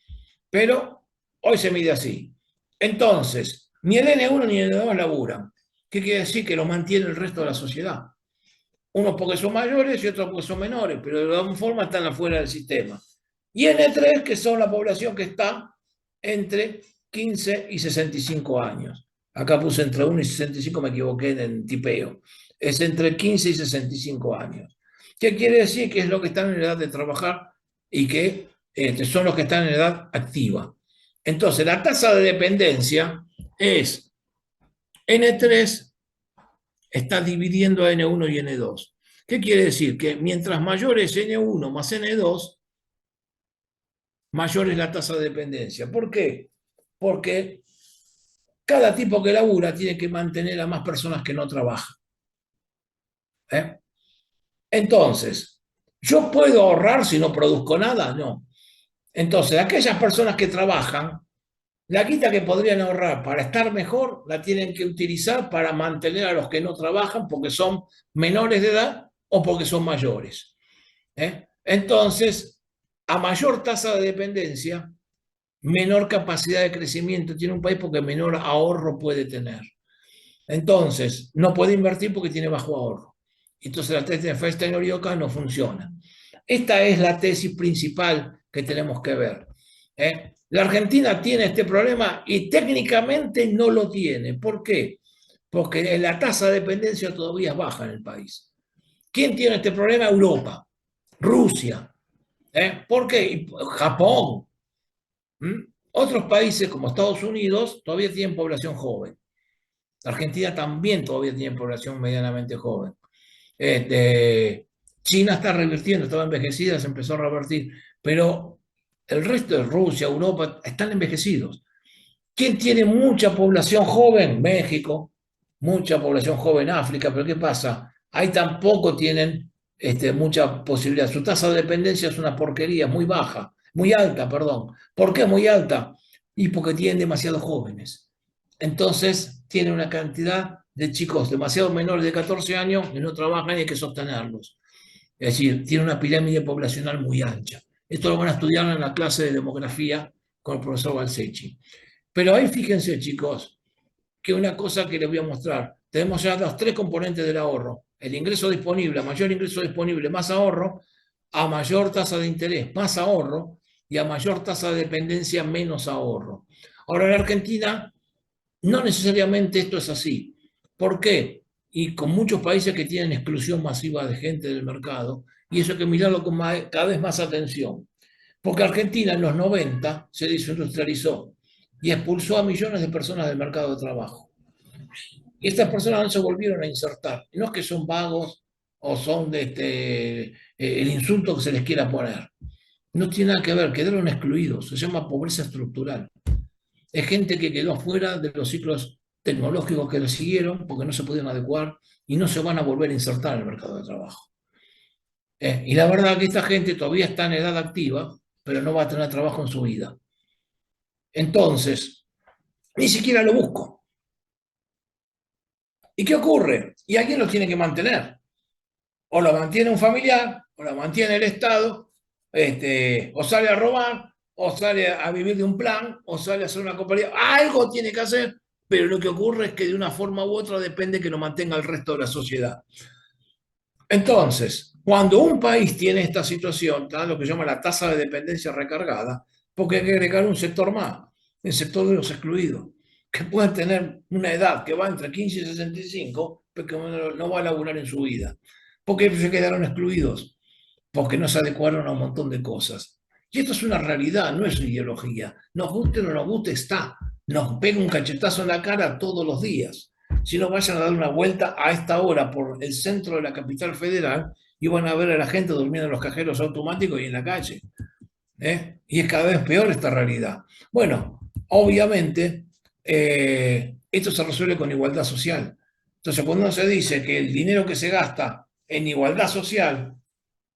[SPEAKER 1] Pero hoy se mide así. Entonces, ni el N1 ni el N2 laburan. ¿Qué quiere decir? Que lo mantiene el resto de la sociedad. Unos porque son mayores y otros porque son menores, pero de alguna forma están afuera del sistema. Y N3, que son la población que está entre 15 y 65 años. Acá puse entre 1 y 65, me equivoqué en tipeo. Es entre 15 y 65 años. ¿Qué quiere decir? Que es lo que están en edad de trabajar y que son los que están en edad activa. Entonces, la tasa de dependencia es N3 está dividiendo a N1 y N2. ¿Qué quiere decir? Que mientras mayor es N1 más N2, mayor es la tasa de dependencia. ¿Por qué? Porque cada tipo que labura tiene que mantener a más personas que no trabajan. Entonces, ¿yo puedo ahorrar si no produzco nada? No. Entonces, aquellas personas que trabajan, la quita que podrían ahorrar para estar mejor, la tienen que utilizar para mantener a los que no trabajan porque son menores de edad o porque son mayores. Entonces, a mayor tasa de dependencia, menor capacidad de crecimiento tiene un país porque menor ahorro puede tener. Entonces, no puede invertir porque tiene bajo ahorro. Entonces, la tesis de Feinstein Orioka no funciona. Esta es la tesis principal que tenemos que ver. La Argentina tiene este problema y técnicamente no lo tiene. ¿Por qué? Porque la tasa de dependencia todavía es baja en el país. ¿Quién tiene este problema? Europa, Rusia. ¿Por qué? Japón. Otros países como Estados Unidos todavía tienen población joven. Argentina también todavía tiene población medianamente joven. China está revirtiendo, estaba envejecida, se empezó a revertir, pero el resto de Rusia, Europa, están envejecidos. ¿Quién tiene mucha población joven? México, mucha población joven África, pero ¿qué pasa? Ahí tampoco tienen mucha posibilidad. Su tasa de dependencia es una porquería, muy baja, muy alta, perdón. ¿Por qué muy alta? Y porque tienen demasiados jóvenes. Entonces, tienen una cantidad de chicos demasiado menores de 14 años que no trabajan y hay que sostenerlos. Es decir, tiene una pirámide poblacional muy ancha. Esto lo van a estudiar en la clase de demografía con el profesor Balsechi. Pero ahí fíjense, chicos, que una cosa que les voy a mostrar. Tenemos ya los tres componentes del ahorro. El ingreso disponible, a mayor ingreso disponible, más ahorro, a mayor tasa de interés, más ahorro, y a mayor tasa de dependencia, menos ahorro. Ahora, en Argentina, no necesariamente esto es así. ¿Por qué? Y con muchos países que tienen exclusión masiva de gente del mercado, y eso hay que mirarlo con cada vez más atención. Porque Argentina en los 90 se desindustrializó y expulsó a millones de personas del mercado de trabajo. Y estas personas no se volvieron a insertar. No es que son vagos o son el insulto que se les quiera poner. No tiene nada que ver, quedaron excluidos. Se llama pobreza estructural. Es gente que quedó fuera de los ciclos tecnológicos que le siguieron porque no se pudieron adecuar y no se van a volver a insertar en el mercado de trabajo. Y la verdad que esta gente todavía está en edad activa, pero no va a tener trabajo en su vida. Entonces, ni siquiera lo busco. ¿Y qué ocurre? Y alguien lo tiene que mantener. O lo mantiene un familiar, o lo mantiene el Estado, o sale a robar, o sale a vivir de un plan, o sale a hacer una compañía. Algo tiene que hacer, pero lo que ocurre es que de una forma u otra depende que lo mantenga el resto de la sociedad. Entonces, cuando un país tiene esta situación, está lo que se llama la tasa de dependencia recargada, porque hay que agregar un sector más, el sector de los excluidos, que pueden tener una edad que va entre 15 y 65, pero que no va a laburar en su vida. Porque se quedaron excluidos, porque no se adecuaron a un montón de cosas. Y esto es una realidad, no es ideología. Nos guste o no nos guste, está. Nos pega un cachetazo en la cara todos los días. Si no, vayan a dar una vuelta a esta hora por el centro de la capital federal y van a ver a la gente durmiendo en los cajeros automáticos y en la calle. Y es cada vez peor esta realidad. Bueno, obviamente, esto se resuelve con igualdad social. Entonces, cuando se dice que el dinero que se gasta en igualdad social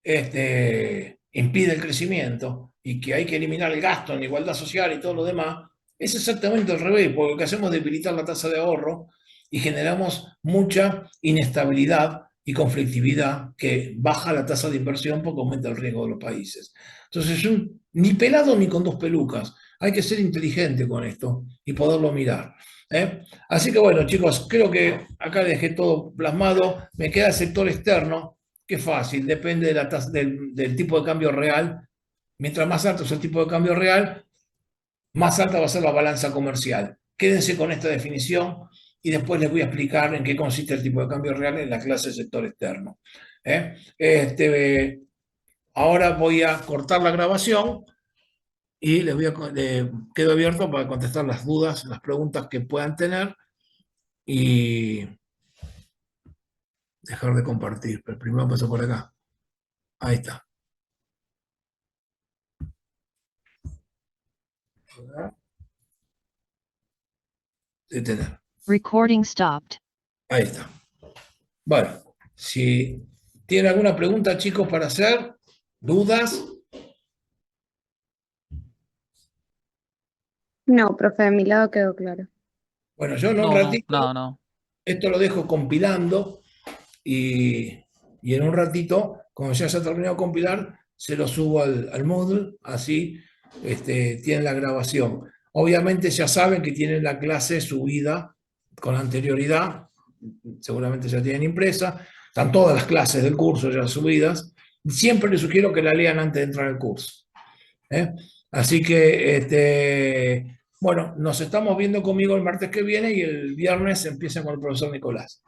[SPEAKER 1] impide el crecimiento y que hay que eliminar el gasto en igualdad social y todo lo demás, es exactamente al revés, porque lo que hacemos es debilitar la tasa de ahorro y generamos mucha inestabilidad y conflictividad que baja la tasa de inversión porque aumenta el riesgo de los países. Entonces, ni pelado ni con dos pelucas. Hay que ser inteligente con esto y poderlo mirar. Así que bueno, chicos, creo que acá dejé todo plasmado. Me queda el sector externo, que es fácil, depende de la tasa, del tipo de cambio real. Mientras más alto es el tipo de cambio real, más alta va a ser la balanza comercial. Quédense con esta definición y después les voy a explicar en qué consiste el tipo de cambio real en la clase de sector externo. Ahora voy a cortar la grabación y quedo abierto para contestar las dudas, las preguntas que puedan tener y dejar de compartir. Pero primero paso por acá. Ahí está. Detener.
[SPEAKER 3] Recording stopped.
[SPEAKER 1] Ahí está. Bueno, si tienen alguna pregunta, chicos, para hacer, dudas.
[SPEAKER 4] No, profe, de mi lado quedó claro.
[SPEAKER 1] Bueno, yo en un
[SPEAKER 5] No,
[SPEAKER 1] ratito,
[SPEAKER 5] no.
[SPEAKER 1] esto lo dejo compilando y en un ratito, cuando ya se ha terminado de compilar, se lo subo al Moodle, así tienen la grabación. Obviamente ya saben que tienen la clase subida con anterioridad, seguramente ya tienen impresa, están todas las clases del curso ya subidas. Siempre les sugiero que la lean antes de entrar al curso. Así que, bueno, nos estamos viendo conmigo el martes que viene y el viernes empieza con el profesor Nicolás.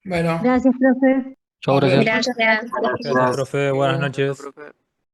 [SPEAKER 1] Bueno,
[SPEAKER 4] Gracias, profe.
[SPEAKER 5] Chau, gracias.
[SPEAKER 4] Gracias.
[SPEAKER 5] Gracias, profe. Buenas noches.